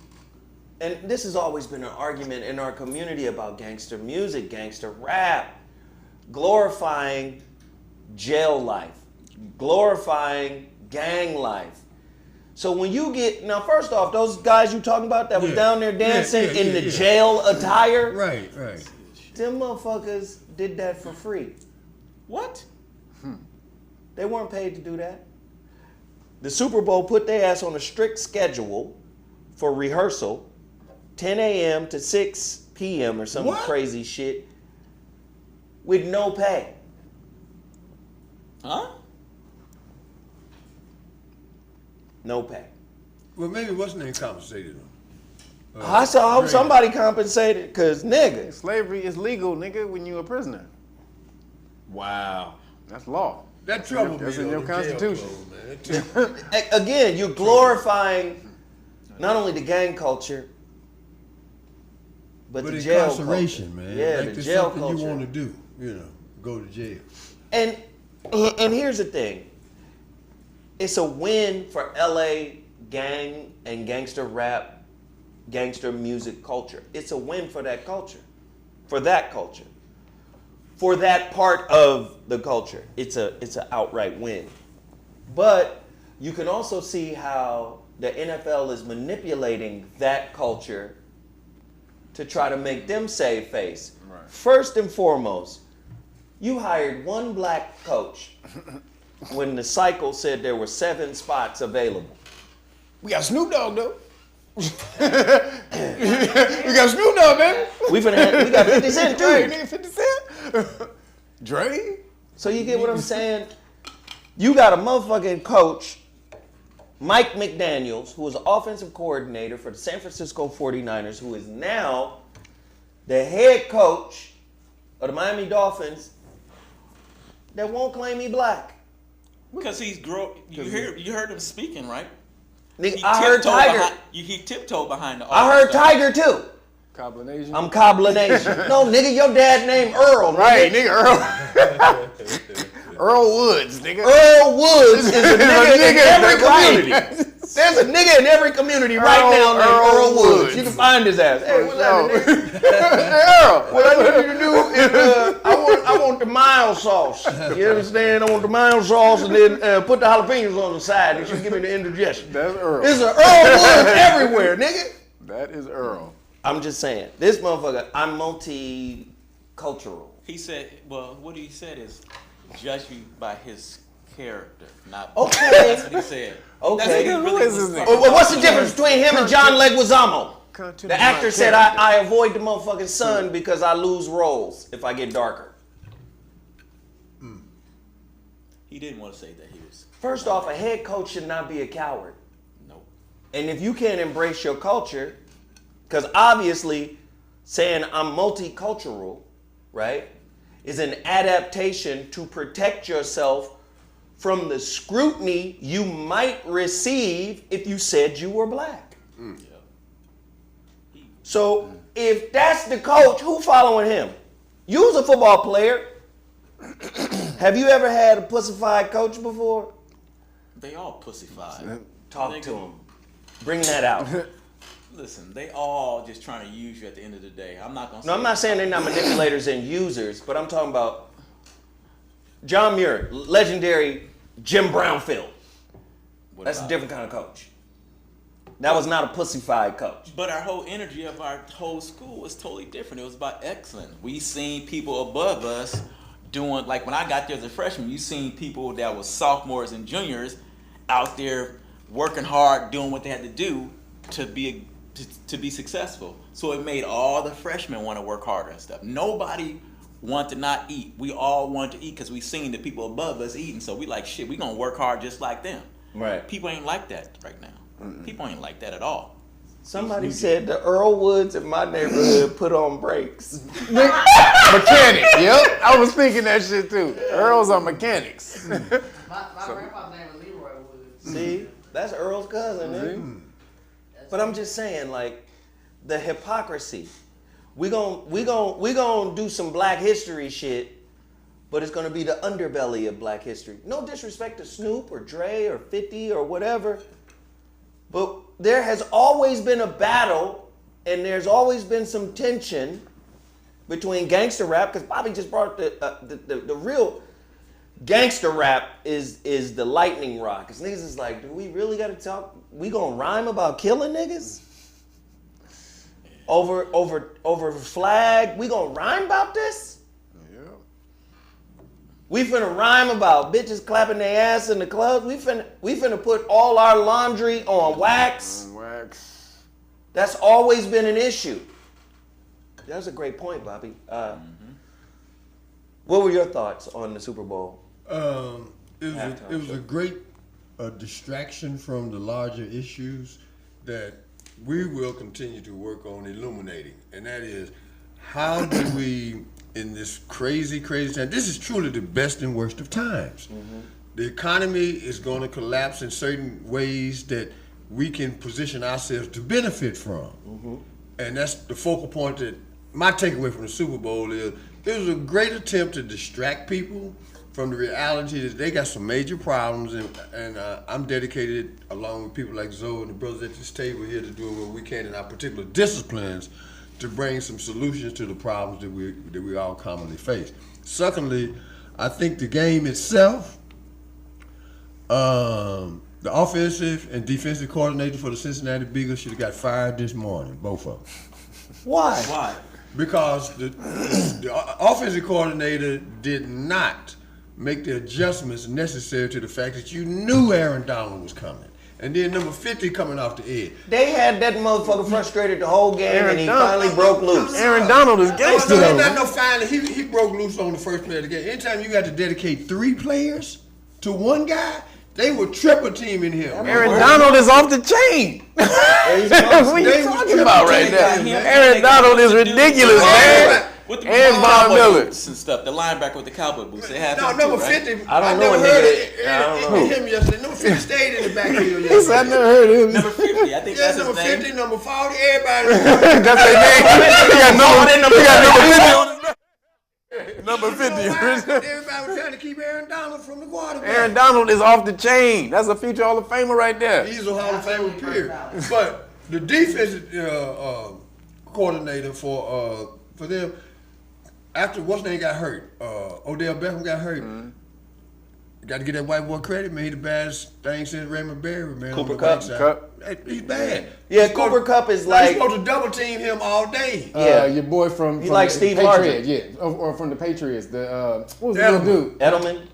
and this has always been an argument in our community about gangster music, gangster rap, glorifying jail life, glorifying gang life. So when you get, now first off, those guys you talking about that was down there dancing in the jail attire, Right. them motherfuckers did that for free. What? They weren't paid to do that. The Super Bowl put their ass on a strict schedule for rehearsal, 10 a.m. to 6 p.m. or some crazy shit, with no pay. Huh? No pay. Well, maybe what's name compensated them. I saw somebody compensated, because nigga. Slavery is legal, nigga, when you a prisoner. Wow. That's law. That troubled me. That's in your though, the jail Constitution. clothes, man. Again, you're glorifying not only the gang culture, but the jail incarceration, culture. man. Yeah, like the there's jail something culture. you want to do, go to jail. And here's the thing. It's a win for LA gang and gangster rap, gangster music culture. It's a win for that culture. For that culture. For that part of the culture. It's an outright win. But you can also see how the NFL is manipulating that culture to try to make them save face. Right. First and foremost, you hired one black coach when the cycle said there were 7 spots available. We got Snoop Dogg though. We got Snoop Dogg, baby. We got 50 Cent too. Hey, nigga, 50 Cent. Dre. So you get what I'm saying? You got a motherfucking coach, Mike McDaniels, who was the offensive coordinator for the San Francisco 49ers, who is now the head coach of the Miami Dolphins, that won't claim he black. Because he's you heard him speaking, right? Nigga, I heard Tiger. He tiptoed behind the I heard Tiger too. Cobblination. I'm Cobblination. No, nigga, your dad named Earl. Right, nigga, Earl. Earl Woods, nigga. Earl Woods is a nigga in every community. There's a nigga in every community right now named Earl Woods. You can find his ass. Hey, what's that, nigga? Hey, Earl. What I need you to do is I want the mild sauce. You understand? I want the mild sauce and then put the jalapenos on the side and you give me the indigestion. That's Earl. There's an Earl Woods everywhere, nigga. That is Earl. I'm just saying, this motherfucker, I'm multicultural. He said, well, what he said is judge you by his character, not Okay. That's what he said. Okay. That's what he really Who is was this talking Well, what's the about. difference between him and John Leguizamo? Continue The actor my said, character. I avoid the motherfucking sun because I lose roles if I get darker. He didn't want to say that he was. First off, a head coach should not be a coward. Nope. And if you can't embrace your culture, because obviously saying I'm multicultural, right, is an adaptation to protect yourself from the scrutiny you might receive if you said you were black. So if that's the coach, who following him? You was a football player. Have you ever had a pussified coach before? They all pussified. Talk to him. Bring that out. Listen, they all just trying to use you at the end of the day. I'm not gonna. No, I'm not saying they're not manipulators and users, but I'm talking about John Muir, legendary Jim Brownfield. That's a different kind of coach. That was not a pussified coach. But our whole energy of our whole school was totally different. It was about excellence. We seen people above us doing, like when I got there as a freshman, you seen people that was sophomores and juniors out there working hard, doing what they had to do to be successful. So it made all the freshmen want to work harder and stuff. Nobody wanted to not eat. We all wanted to eat because we seen the people above us eating. So we like, shit, we gonna work hard just like them. Right. People ain't like that right now. People ain't like that at all. Somebody said the Earl Woods in my neighborhood put on brakes. Mechanic, yep. I was thinking that shit too. Earls are mechanics. My grandpa's name was Leroy Woods. See, that's Earl's cousin, man. But I'm just saying, like, the hypocrisy. We gon' do some Black History shit, but it's gonna be the underbelly of Black History. No disrespect to Snoop or Dre or 50 or whatever, but there has always been a battle, and there's always been some tension between gangster rap, because Bobby just brought the real gangster rap is the lightning rod. Because niggas is like, do we really gotta talk? We gonna rhyme about killing niggas? Over flag? We gonna rhyme about this? Yeah. We finna rhyme about bitches clapping their ass in the clubs. We finna put all our laundry on wax. Wax. That's always been an issue. That's a great point, Bobby. What were your thoughts on the Super Bowl? It was a great distraction from the larger issues that we will continue to work on illuminating, and that is, how do we, in this crazy time, this is truly the best and worst of times. The economy is going to collapse in certain ways that we can position ourselves to benefit from. And that's the focal point that my takeaway from the Super Bowl is, it was a great attempt to distract people from the reality that they got some major problems, and I'm dedicated, along with people like Zoe and the brothers at this table here, to doing what we can in our particular disciplines to bring some solutions to the problems that we all commonly face. Secondly, I think the game itself The offensive and defensive coordinator for the Cincinnati Bengals should have got fired this morning, both of them. Why? Because the offensive coordinator did not make the adjustments necessary to the fact that you knew Aaron Donald was coming. And then number 50 coming off the edge. They had that motherfucker frustrated the whole game, and he finally broke loose. Aaron Donald is gangster though. No, finally, he broke loose on the first play of the game. Anytime you got to dedicate 3 players to one guy, they were triple teaming him. Aaron Donald is off the chain. What are you talking about right now? Aaron Donald is ridiculous, man. With the And Von Miller boots and stuff, the linebacker with the cowboy boots. They have number too, right? 50. I don't know never a heard nigga. I don't know. him yesterday. Number 50 stayed in the backfield He said, I yesterday. never heard of him. Number 50, I think Yeah, that's his number name. 50, number 40, everybody. That's their name. He got number 50. Everybody was trying to keep Aaron Donald from the quarterback. Aaron Donald is off the chain. That's a future Hall of Famer right there. He's a Hall of Famer, period. But the defensive coordinator for them, after what's name got hurt, Odell Beckham got hurt. Got to get that white boy credit, man. He the baddest thing since Raymond Berry, man. Cooper on the Kupp? backside. Kupp. He's bad. Yeah, He's Cooper Kupp is He's like supposed to double team him all day. Yeah. Your boy from like the Steve Patriots, Largent. yeah, or from the Patriots. The what was the little dude? Edelman.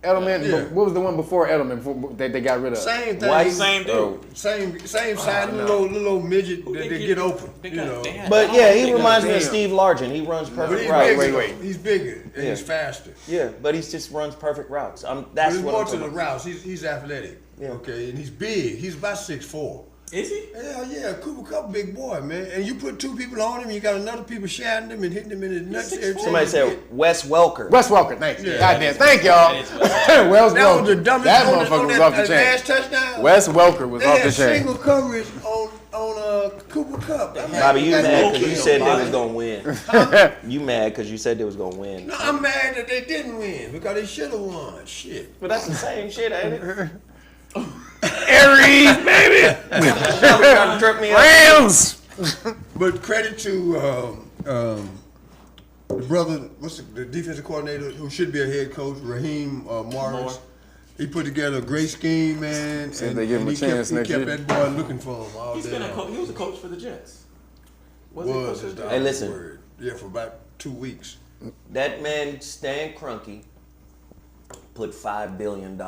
Edelman. Yeah. What was the one before Edelman that they got rid of? Same thing. White. Same dude. Same size, little midget that they get open. They You got know. damn. But yeah, he They got reminds me of damn. Steve Largent. He runs But perfect he's routes. bigger. He's bigger and Yeah. he's faster. Yeah, but he just runs perfect routes. But That's it's what more I'm to talking the about. routes. He's athletic. Yeah. Okay, and he's big. He's about 6'4". Is he? Hell yeah, Cooper Kupp, big boy, man. And you put 2 people on him, you got another people shouting him and hitting him in his nuts. every time Somebody he said hit. Wes Welker. Wes Welker, thanks. Yeah. Goddamn, thank y'all. Wells That was the Welker. dumbest That on motherfucker was that off the last chain. touchdown. Wes Welker was They off had the chain. single coverage on Cooper Kupp. Bobby, you mad because you That's said they okay. was gonna win. You mad because you said they was gonna win. No, I'm mad that they didn't win because they should have won. Shit. But that's the same shit, ain't it? Aries, baby. Trying to trip me up. Rams. But credit to the brother, the defensive coordinator who should be a head coach, Raheem Morris. He put together a great scheme, man. See if they give him a chance he next kept year. that boy looking for him all He's day been a long. coach. He was a coach for the Jets. Was he a coach Was for is the the Jets? Hey, listen. word. Yeah, for about 2 weeks. That man, Stan Kroenke, put $5 billion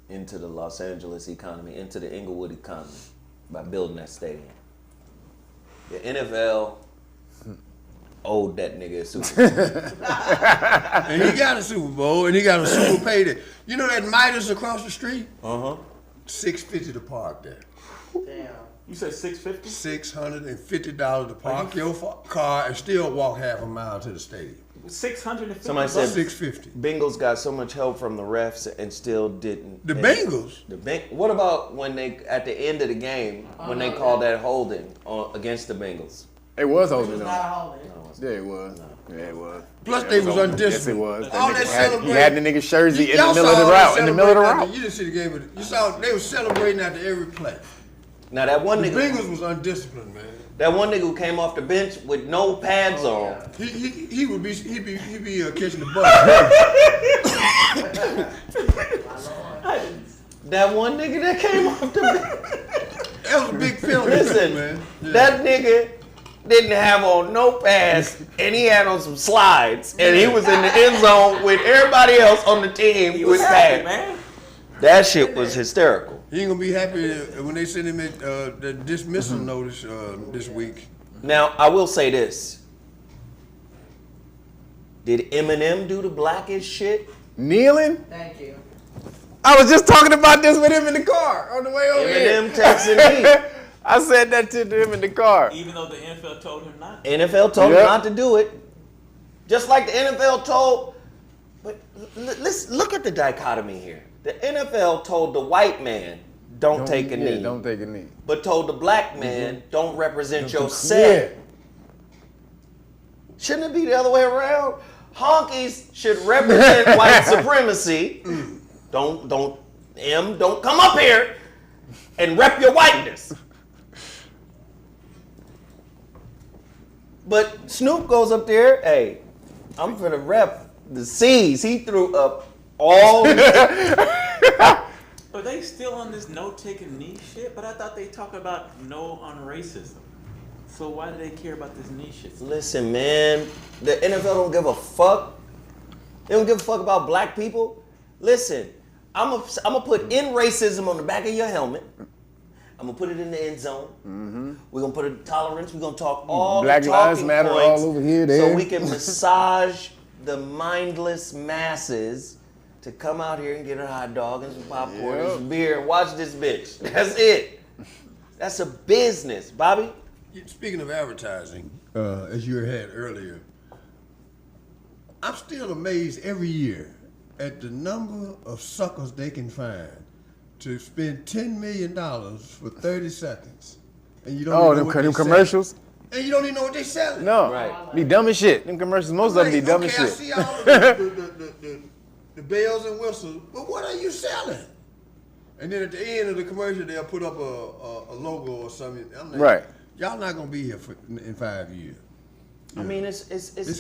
into the Los Angeles economy, into the Inglewood economy, by building that stadium. The NFL owed that nigga a Super Bowl. And he got a Super Bowl, and he got a Super payday. You know that Midas across the street? Uh-huh. $650 to park there. Damn. You said 650? $650 to park your car and still walk half a mile to the stadium. 650. Somebody said $650. Bengals got so much help from the refs and still didn't. The and Bengals? What about when they, at the end of the game, when they called that holding against the Bengals? It was It holding was on. not a holding. Yeah, it was. Yeah, it was. Plus Yeah, they was Yes, it undisciplined. was. All That that nigga had, he celebrating. had the nigga jersey in the Y'all middle of saw the all route. that In the middle of the celebrating route. after- You didn't see the game, but you saw they were celebrating after every play. Now that one The nigga, Bengals was undisciplined, man. that one nigga who came off the bench with no pads on. He would be catching the ball. That one nigga that came off the bench. That was a big penalty, Listen, man. Yeah. that nigga didn't have on no pads, and he had on some slides, and he was in the end zone with everybody else on the team with happy, pads. man. That shit was hysterical. He ain't gonna be happy when they send him the dismissal notice this week. Now, I will say this. Did Eminem do the blackest shit? Kneeling? Thank you. I was just talking about this with him in the car on the way over here. Eminem texting me. I said that to him in the car. Even though the NFL told him not. NFL told him Yep. not to do it. Just like the NFL told, but let's look at the dichotomy here. The NFL told the white man, don't take a knee. Don't take a knee. But told the black man, don't represent your set. Yeah. Shouldn't it be the other way around? Honkies should represent white supremacy. Don't come up here and rep your whiteness. But Snoop goes up there, hey, I'm finna rep the C's. He threw up all. But they still on this no taking knee shit? But I thought they talk about no on racism. So why do they care about this knee shit? Listen, man, the NFL don't give a fuck. They don't give a fuck about black people. Listen, I'm gonna put in racism on the back of your helmet. I'm gonna put it in the end zone. Mm-hmm. We're gonna put a tolerance. We're gonna talk all Black the Lives talking Matter points all over here, so there. we can massage the mindless masses to come out here and get a hot dog and some popcorn and some beer and watch this bitch. That's it. That's a business, Bobby. Speaking of advertising, as you had earlier, I'm still amazed every year at the number of suckers they can find to spend $10 million for 30 seconds. And you don't even know what them commercials? And you don't even know what they're selling. No. Right. Be dumb as shit. Them commercials, most of them be dumb as I shit. see all of the bells and whistles, but what are you selling? And then at the end of the commercial, they'll put up a logo or something. I'm like, Right. Y'all not gonna be here in 5 years. I mean, it's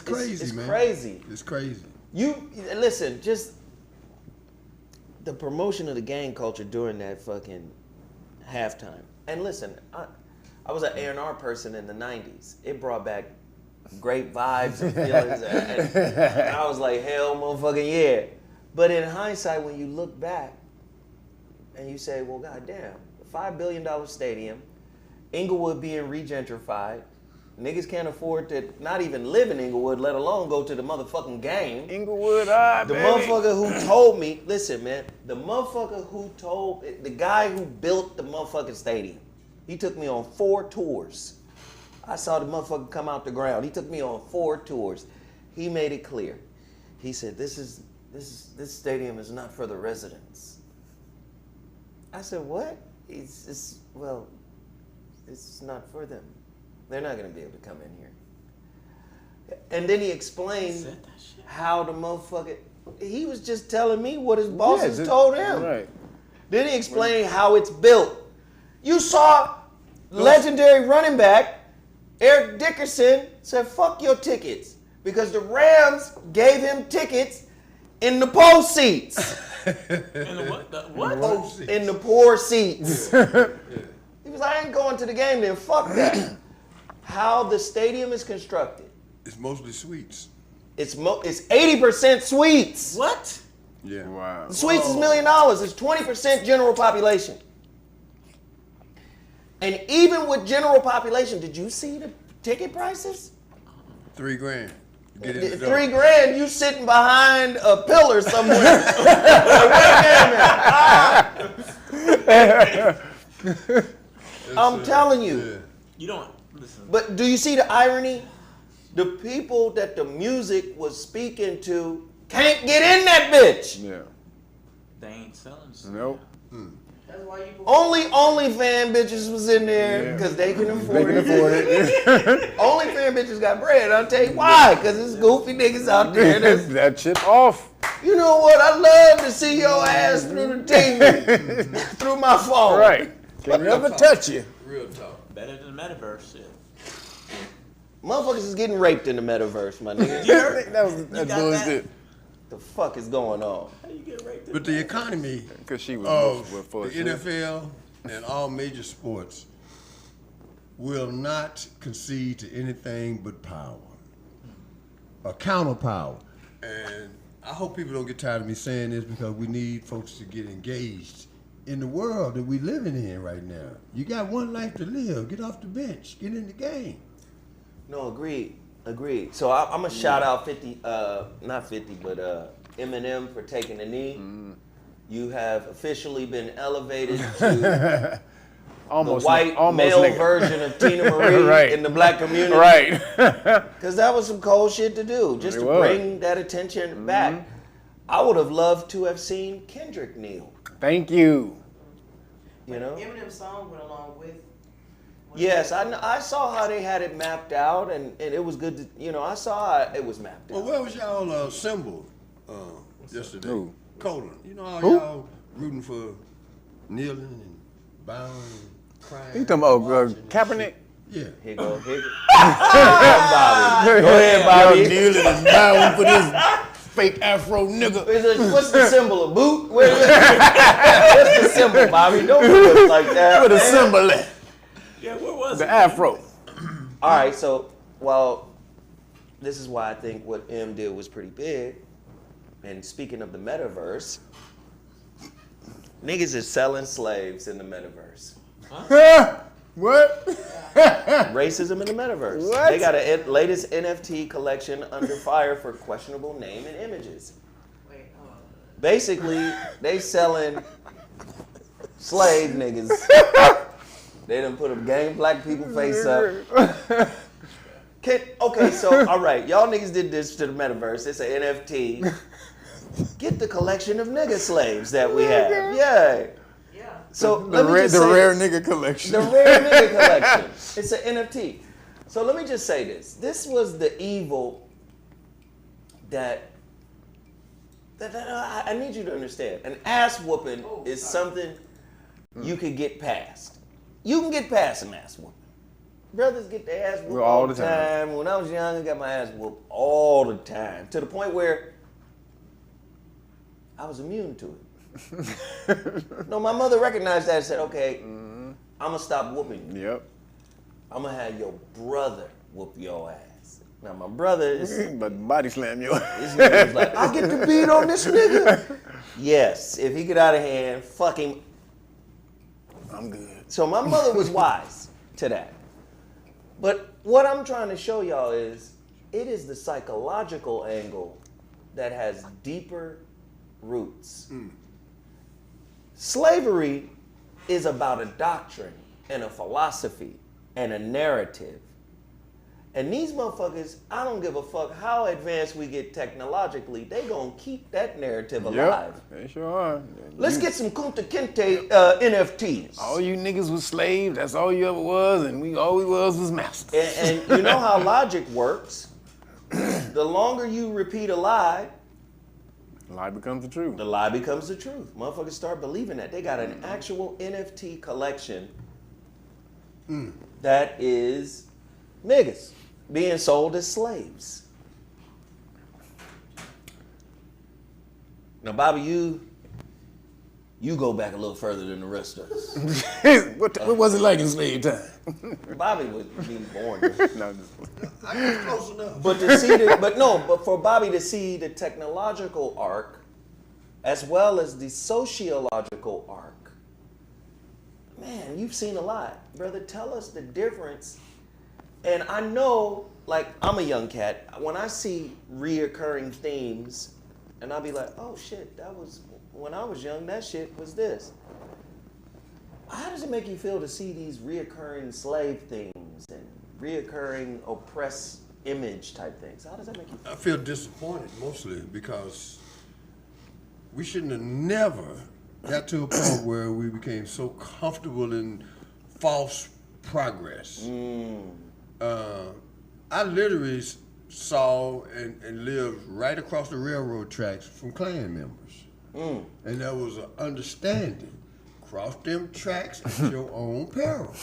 crazy, it's man. crazy. It's crazy. You listen, just the promotion of the gang culture during that fucking halftime. And listen, I was an A&R person in the 90s. It brought back great vibes and feelings. and I was like, hell motherfucking yeah. But in hindsight, when you look back and you say, well, goddamn, a $5 billion stadium, Inglewood being regentrified, niggas can't afford to not even live in Inglewood, let alone go to the motherfucking game. Inglewood, The motherfucker who told me, listen, man, the guy who built the motherfucking stadium, he took me on 4 tours. I saw the motherfucker come out the ground. He took me on 4 tours. He made it clear. He said, this stadium is not for the residents. I said, what? It's not for them. They're not going to be able to come in here. And then he explained how the motherfucker, he was just telling me what his bosses told him. Right. Then he explained how it's built. You saw legendary running back Eric Dickerson said, fuck your tickets, because the Rams gave him tickets in the post seats. In the what? In the poor seats. He was like, I ain't going to the game then, fuck that. How the stadium is constructed. It's mostly suites. It's 80% suites. What? Yeah. Wow. The suites is $1 million. It's 20% general population. And even with general population, did you see the ticket prices? $3,000. Get in the door. $3,000, you sitting behind a pillar somewhere. I'm telling you. Yeah. You don't listen. But do you see the irony? The people that the music was speaking to can't get in that bitch. Yeah. They ain't selling shit. Nope. That's why you Only OnlyFans bitches was in there because they can afford it. OnlyFans bitches got bread. I'll tell you why. Because it's goofy niggas out there. That shit off. You know what? I love to see your ass through the TV, through my phone. Right. Can never touch you. Real talk. Better than the metaverse shit. Motherfuckers is getting raped in the metaverse, my nigga. That's bullshit. The fuck is going on? How you get raped? But the economy Because she was of full the of shit. NFL and all major sports will not concede to anything but power. A counter power. And I hope people don't get tired of me saying this, because we need folks to get engaged in the world that we living in right now. You got one life to live. Get off the bench. Get in the game. No, agreed. So I'm gonna shout out 50, not 50, but Eminem for taking the knee. You have officially been elevated to the white male version of Tina Marie Right. in the black community. Right. Because that was some cold shit to do, just It to was. bring that attention back. I would have loved to have seen Kendrick kneel. Thank you. You know? Eminem's song went along with. Yes, I saw how they had it mapped out, and it was good to, you know, I saw it was mapped out. Well, where was y'all symbol yesterday? Who? Colin. You know how Who? y'all rooting for kneeling and bowing and crying? You talking about watching and Kaepernick? shit? Yeah. Here you go, Bobby. Go ahead, Bobby. Y'all kneeling and bowing for this fake afro nigga. What's the symbol? A boot? What's the symbol, Bobby? Don't do it like that. Where the symbol at? Yeah, where was The afro. All right, so, well, this is why I think what M did was pretty big. And speaking of the metaverse, niggas is selling slaves in the metaverse. Huh? What? Racism in the metaverse. What? They got a latest NFT collection under fire for questionable name and images. Wait, hold on. Basically, they selling slave niggas. They done put a gang black people face up. Okay, so all right, y'all niggas did this to the metaverse. It's an NFT. Get the collection of nigga slaves that we have. Yeah. Yeah. So The rare nigga collection. The rare nigga collection. It's an NFT. So let me just say this. This was the evil that I need you to understand. An ass whooping is something you can get past. You can get past an ass whooping. Brothers get their ass whooped all the time. When I was young, I got my ass whooped all the time. To the point where I was immune to it. No, my mother recognized that and said, okay, I'm going to stop whooping you. Yep. I'm going to have your brother whoop your ass. Now, my brother is... But body slam your ass. This nigga was like, I get to beat on this nigga. Yes, if he get out of hand, fuck him. I'm good. So my mother was wise to that. But what I'm trying to show y'all is, it is the psychological angle that has deeper roots. Slavery is about a doctrine and a philosophy and a narrative. And these motherfuckers, I don't give a fuck how advanced we get technologically, they gonna keep that narrative alive. Yep, they sure are. Let's get some Kunta Kinte NFTs. All you niggas was slaves, that's all you ever was, and all we was masters. And you know how logic works. The longer you repeat a lie, the lie becomes the truth. The lie becomes the truth. Motherfuckers start believing that. They got an actual NFT collection that is niggas being sold as slaves. Now, Bobby, you go back a little further than the rest of us. What was it like in slave time? Bobby was being born. No, I get close enough. But for Bobby to see the technological arc as well as the sociological arc, man, you've seen a lot. Brother, tell us the difference. And I know, like, I'm a young cat. When I see reoccurring themes, and I'll be like, oh shit, that was, when I was young, that shit was this. How does it make you feel to see these reoccurring slave themes and reoccurring oppressed image type things? How does that make you feel? I feel disappointed mostly because we shouldn't have never got to a point where we became so comfortable in false progress. I literally saw and lived right across the railroad tracks from Klan members. And there was an understanding. Cross them tracks at your own peril.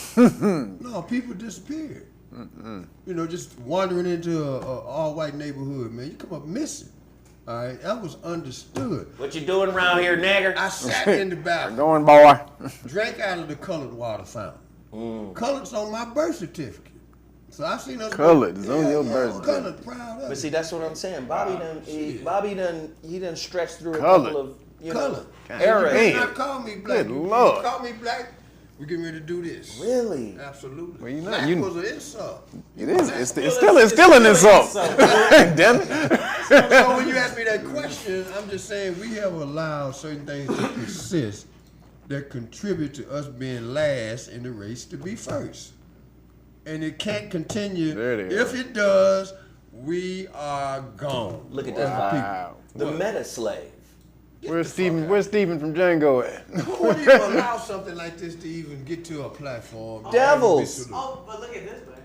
No, people disappeared. You know, just wandering into a all-white neighborhood, man, you come up missing. All right, that was understood. What you doing around here, nigger? I sat in the back. Going, boy. Drank out of the colored water fountain. Colored's on my birth certificate. So I seen us. Colored is on your birth certificate. Colored, proud of But it. see, that's what I'm saying. Bobby done stretched through a Colored. couple of Colored. eras. You cannot call me black. Good You Lord. call me black, we're getting ready to do this. Really? Absolutely. Well, you know, Black you- was an insult. It is. It's still an insult. Damn it. So when you ask me that question, I'm just saying we have allowed certain things to persist that contribute to us being last in the race to be first. And it can't continue. There it is. If it does, we are gone. Look at this. Wow. The meta slave. Where's Steven from Django at? Who would even allow something like this to even get to a platform? Devils. Oh, but look at this way.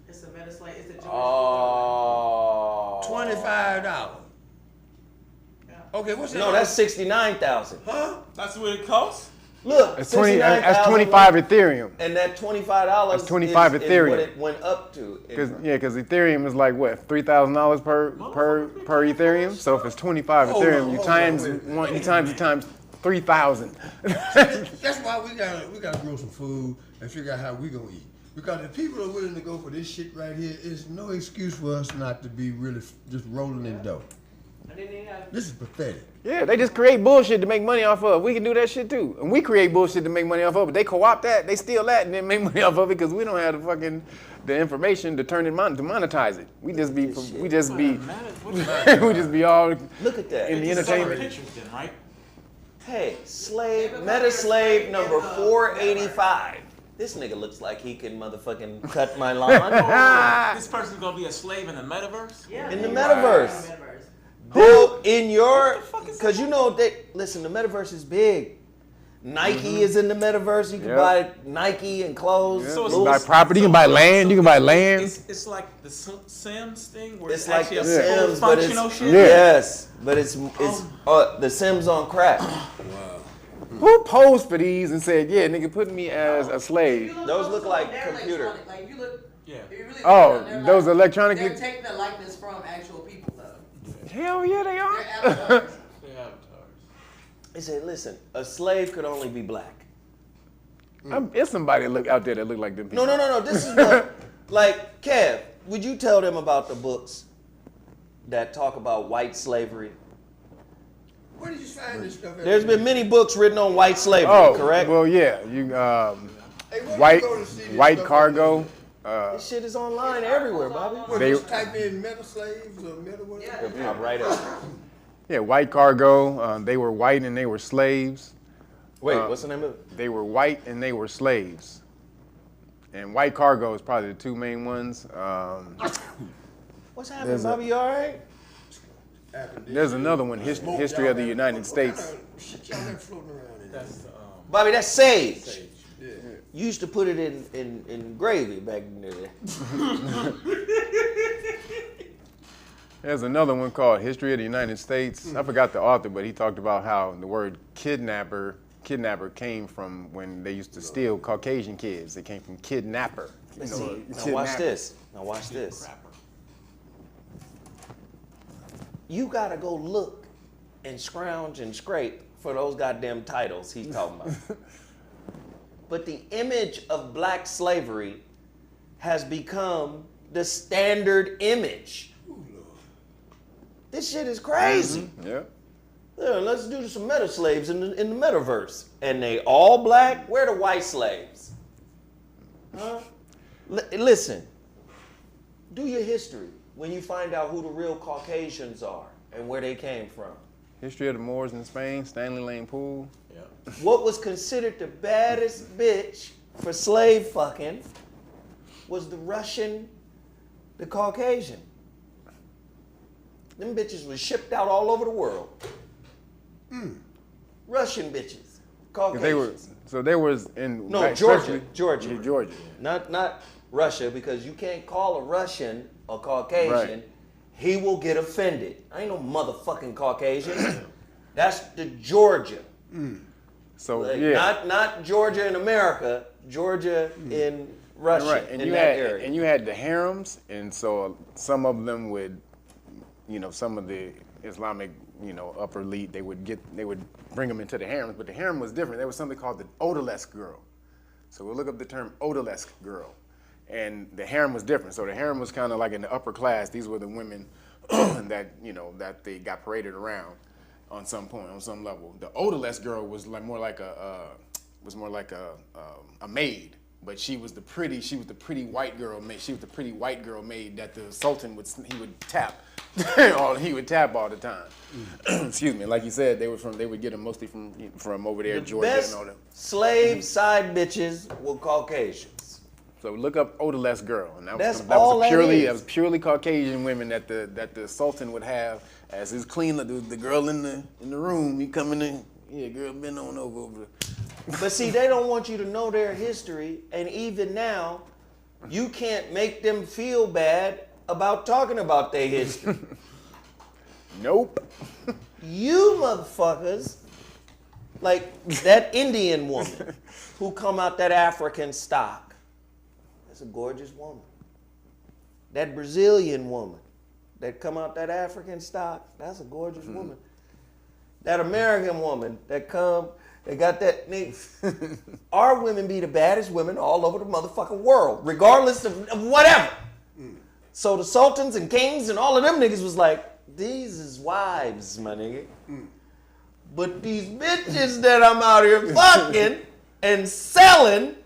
It's a meta slate. It's a Jewish. Oh. $25. Okay, what's that? No, that's $69,000. Huh? That's what it costs? Look, That's 25 Ethereum. And that $25 That's 25 is Ethereum. what it went up to. Because Ethereum is like what, $3,000 per Ethereum. So if it's 25 Ethereum, you times it times 3,000. That's why we gotta grow some food and figure out how we gonna eat. Because if people are willing to go for this shit right here, it's no excuse for us not to be really just rolling in dough. This is pathetic. Yeah, they just create bullshit to make money off of. We can do that shit too. And we create bullshit to make money off of, but they co-opt that, they steal that, and then make money off of it because we don't have the information to turn it to monetize it. We just be all look at that in the entertainment. Pictures then, right? Hey, meta slave number 485. This nigga looks like he can motherfucking cut my lawn. This person's gonna be a slave in the metaverse? Yeah. In the metaverse. Who in your, because you know, listen, the metaverse is big. Nike is in the metaverse. You can buy Nike and clothes. Yeah. So You can buy property, you can buy land, you can buy land. It's like the Sims thing where It's it's like actually the a full Sims, but functional it's, shit? yes, but it's the Sims on crack. Who posed for these and said, yeah, nigga, put me as a slave? Those look like computer. Like if you look, Yeah. if you really Oh, look, they're those like, electronically. They're taking the likeness from actual people though. Hell yeah, they They're are. avatars. They're avatars. They said, listen, a slave could only be black. It's somebody out there that look like them people. No. This is what, like, Kev, would you tell them about the books that talk about white slavery? Where did you find this stuff at? There's been many books written on white slavery, correct? Well, yeah. You Hey, where white you go to see this white stuff cargo. This shit is online everywhere, Bobby. What, They- just type in metal slaves or metal whatever? It'll pop right up. Yeah, white cargo. They were white and they were slaves. Wait, what's the name of it? They were white and they were slaves. And white cargo is probably the two main ones. What's happening, Bobby? You all right? There's another one, History of the United States. Shit y'all got floating around in there. Bobby, that's sage. Yeah. You used to put it in gravy back in the day. There's another one called History of the United States. I forgot the author, but he talked about how the word kidnapper came from when they used to steal Caucasian kids. It came from kidnapper. Now watch this. You gotta go look and scrounge and scrape for those goddamn titles he's talking about. But the image of black slavery has become the standard image. This shit is crazy. Yeah. Yeah, let's do some meta slaves in the metaverse. And they all black? Where are the white slaves? Huh? Listen, do your history when you find out who the real Caucasians are and where they came from. History of the Moors in Spain, Stanley Lane Poole. Yeah. What was considered the baddest bitch for slave fucking was the Caucasian. Them bitches was shipped out all over the world. Russian bitches, Caucasians. They was in Georgia. Yeah, Georgia. Not Russia, because you can't call a Russian a Caucasian. Right. He will get offended. I ain't no motherfucking Caucasian. That's the Georgia. So Like, yeah. not Georgia in America, Georgia in Russia. Right. And in you that had area. and you had the harems, and so some of them would, some of the Islamic, upper elite, they would bring them into the harems, but the harem was different. There was something called the odalisque girl. So we'll look up the term odalisque girl. And the harem was different. So the harem was kind of like in the upper class. These were the women that they got paraded around on some point, on some level. The odalisque girl was more like a maid, but she was the pretty white girl maid. She was the pretty white girl maid that the Sultan would tap. He would tap all the time. Excuse me. Like you said, they would get them mostly from over there, Georgia best and all that. slave side bitches were Caucasians. So look up odalisque girl, and that That's was all that is. That was purely Caucasian women that the Sultan would have as his cleaner. The girl in the room, he coming in, yeah, girl, bend on over. But see, they don't want you to know their history, and even now, you can't make them feel bad about talking about their history. Nope. You motherfuckers Like that Indian woman who come out that African stock. That's a gorgeous woman. That Brazilian woman that come out that African stock. That's a gorgeous woman. That American woman that come, they got that. Our women be the baddest women all over the motherfucking world, regardless of whatever. So the sultans and kings and all of them niggas was like, these is wives, my nigga. But these bitches that I'm out here fucking and selling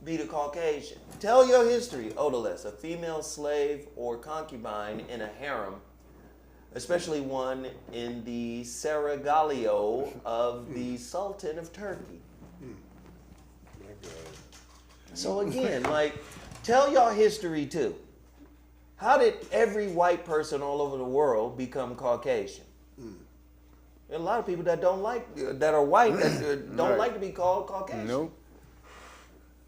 be the Caucasian. Tell your history, odorless, a female slave or concubine in a harem, especially one in the Seraglio of the Sultan of Turkey. So again, like, tell your history too. How did every white person all over the world become Caucasian? There are a lot of people that don't like, that are white, that don't like to be called Caucasian. Nope.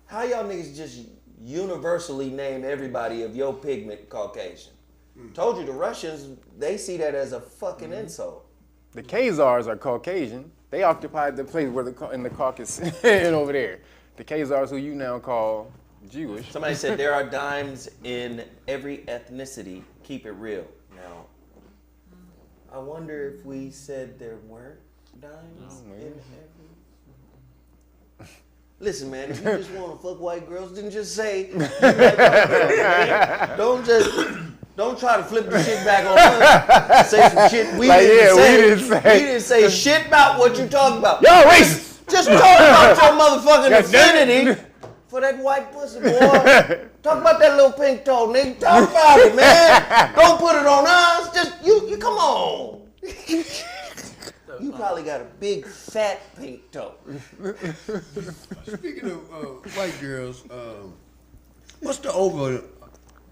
How y'all niggas just universally name everybody of your pigment Caucasian? Told you the Russians, they see that as a fucking insult. The Khazars are Caucasian. They occupied the place where in the Caucasus and over there. The Khazars, who you now call Jewish. Somebody said there are dimes in every ethnicity. Keep it real. Now, I wonder if we said there weren't dimes in every. Listen, man, if you just want to fuck white girls, then just say you like white girls, man. Don't try to flip the shit back on us. Say some shit we didn't say. We didn't say shit about what you talking about. Y'all racist. Just talk about your motherfucking affinity for that white pussy, boy. Talk about that little pink toe, nigga. Talk about it, man. Don't put it on us. Just you come on. You probably got a big fat pink toe. Speaking of white girls, what's the over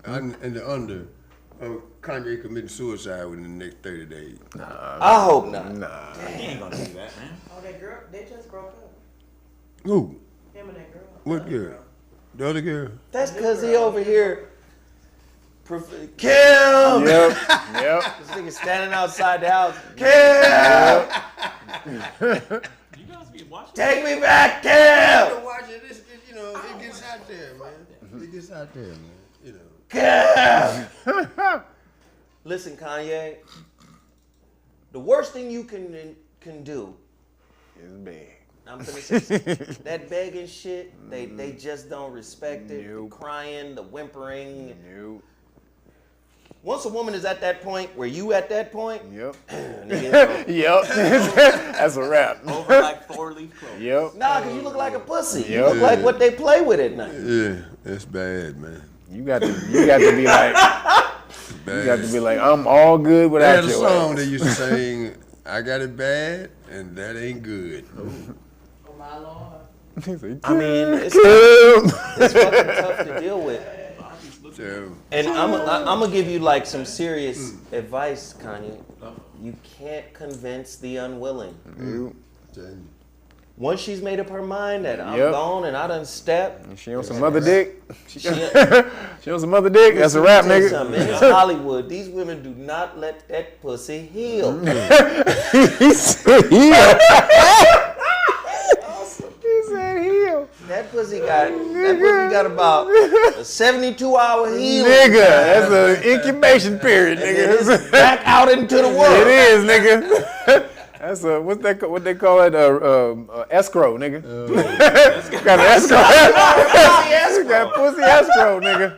and the under of Kanye committing suicide within the next 30 days? I hope not. Nah. He ain't gonna do that, man. Oh, that girl, they just broke up. Who? Him and that girl. What girl? The other girl? That's because he over here. Kim! Yep. This nigga standing outside the house. Kim! You guys be watching? Take me back, Kim! Watch it. It gets out there, man. It gets out there, man. You know. Kim! Listen, Kanye. The worst thing you can do Is big. I'm gonna say that begging shit, they just don't respect it. Nope. The crying, the whimpering. Nope. Once a woman is at that point where you at that point, Yep. nigga, Yep. That's a wrap. Over like 4-leaf clover. Yep. nah, cause you look like a pussy. You Yep. look like what they play with at night. Yeah, that's bad, man. You got to be like, I'm all good They without had a your song ass. they used to sing, I got it bad, and that ain't good. Oh my Lord. I mean, it's fucking tough to deal with. So, And I'm gonna give you like some serious advice, Kanye. You can't convince the unwilling. Once she's made up her mind that I'm gone and I done stepped. She on some other dick. She She- on some other dick. That's a wrap, Let me tell you nigga. something, man. It's Hollywood. These women do not let that pussy heal. He said heel. He said heel. That pussy got about a 72-hour healing. Nigga, that's an incubation period, nigga. It's back out into the world. It is, nigga. That's what they call it, escrow, nigga. Got an escrow. Got pussy escrow, nigga.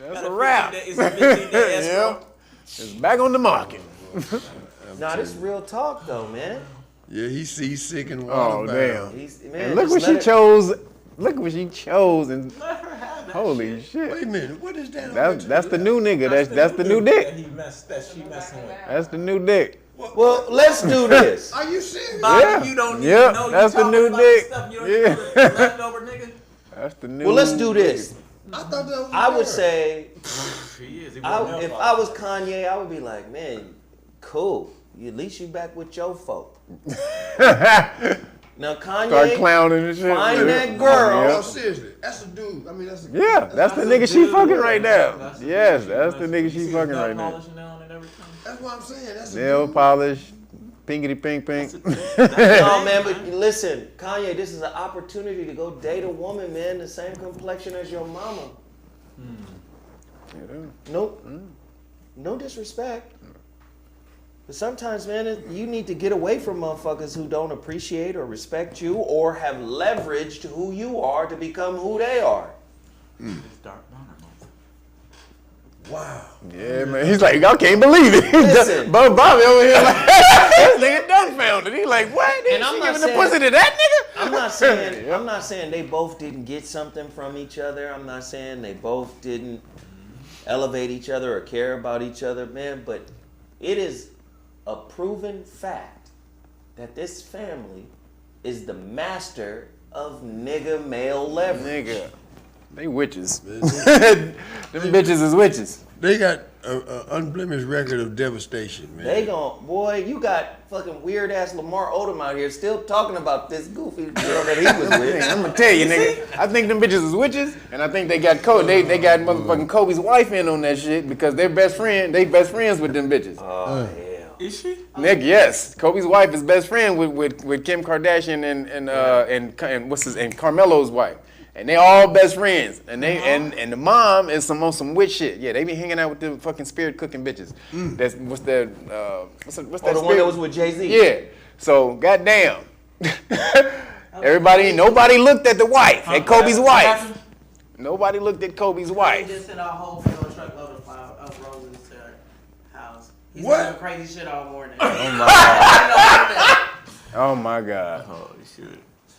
That's a wrap. It's a 15-day escrow. Yeah. It's back on the market. Nah, this is real talk though, man. yeah, he's seasick and Oh, water damn. Man, And look what just she let it- chose. Look what she chose, and holy shit. Wait a minute, what is that? That's the new nigga. That's the new dick. That she messing with. That's the new dick. Well, let's do this. Are you serious? Bobby, you don't need Yeah, to know. that's you the new talking about dick. Stuff you don't Yeah. need to know the leftover nigga. That's the new. Well, let's do this. I thought that was I would say, He is. He if I was Kanye, I would be like, man, cool. At least you back with your folk. Now Start Kanye, clowning and shit. find that girl. No, seriously, that's a dude. I mean, that's a Yeah, that's the nigga she fucking right now. Yes, that's the nigga she fucking right now. Polishing down and everything. That's what I'm saying. That's a Nail dude. polish, Pingity ping ping. No, man, but listen, Kanye, this is an opportunity to go date a woman, man, the same complexion as your mama. Nope. No disrespect. But sometimes, man, you need to get away from motherfuckers who don't appreciate or respect you or have leverage to who you are to become who they are. Wow. Yeah, man. He's like, I can't believe it. Listen. But Bobby over here like, this nigga dumbfounded. He like, what? And I'm not giving the saying- pussy to that nigga? I'm not saying they both didn't get something from each other. I'm not saying they both didn't elevate each other or care about each other, man. But it is a proven fact that this family is the master of nigga male leverage. Nigga. They witches. Them bitches is witches. They got an unblemished record of devastation, man. They boy, you got fucking weird ass Lamar Odom out here still talking about this goofy girl that he was with. I'm gonna tell you, nigga. I think them bitches is witches, and I think they got they got motherfucking Kobe's wife in on that shit because they best friends with them bitches. Oh hell. Is she? Nick, yes. Kobe's wife is best friend with Kim Kardashian and what's his and Carmelo's wife. And they all best friends. And they and the mom is on some witch shit. Yeah, they be hanging out with the fucking spirit cooking bitches. That's what's that The one that was with Jay-Z. Yeah. So goddamn. Nobody looked at the wife, at Kobe's wife. Nobody looked at Kobe's He wife. just sent a whole full truckload of roses to her house. He's What? doing crazy shit all morning. Oh my God. Oh, shit.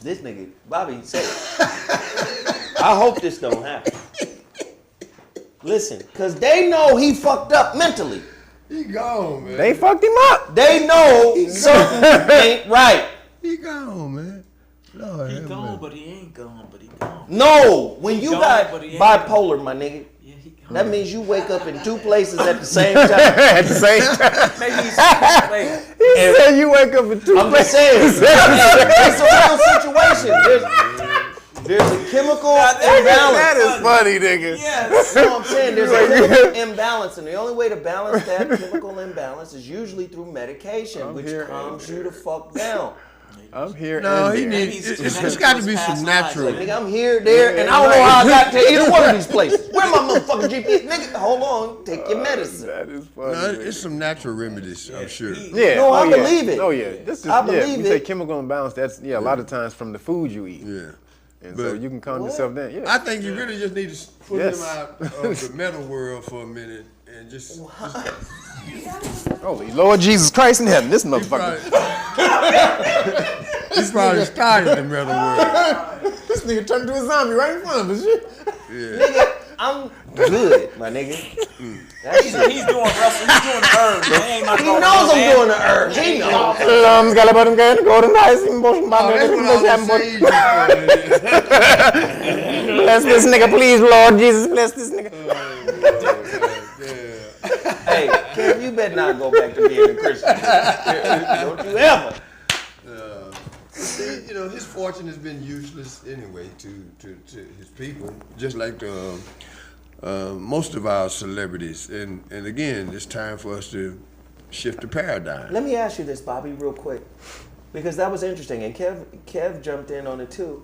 This nigga, Bobby, say it. I hope this don't happen. Listen, cause they know he fucked up mentally. He gone, man. They fucked him up. They know something ain't right. He gone, man. Lord, He have gone, mercy. but he ain't gone, but he gone. No, when you gone, got but he ain't bipolar, my nigga, Yeah, he gone. that means you wake up in two places at the same time. At the same time. Maybe he's like, He said you wake up in two I'm just places. saying, it's a real situation. There's a chemical imbalance. That is funny, nigga. yes. You know what I'm saying? There's a chemical imbalance, and the only way to balance that chemical imbalance is usually through medication, which calms you the fuck down. I'm here. No, and he there. needs. It's got to be some natural. Like, nigga, I'm here, there, and I don't know how I got to either one of these places. Where my motherfucking GPS? Nigga, hold on, take your medicine. That is funny. No, nigga. it's some natural remedies, I'm sure. Yeah. No, I yeah. believe it. Oh yeah. This is, I believe you say it. chemical imbalance. That's a lot of times from the food you eat. Yeah. And so But- you can calm yourself down. Yeah. I think you really just need to pull Yes. him out of the metal world for a minute and just Holy Lord Jesus Christ in heaven, this motherfucker. He probably started the metal world. This nigga turned into a zombie right in front of us. Nigga, I'm good, my nigga. He's doing Russell. He's doing the herbs. They ain't my He knows I'm doing the herbs. He knows. Golden eyes, motion Bless this nigga, please, Lord Jesus. Bless this nigga. Hey, Kev, you better not go back to being a Christian. Don't you ever. You know, his fortune has been useless anyway to his people, just like most of our celebrities. And again, it's time for us to shift the paradigm. Let me ask you this, Bobby, real quick, because that was interesting, and Kev jumped in on it too.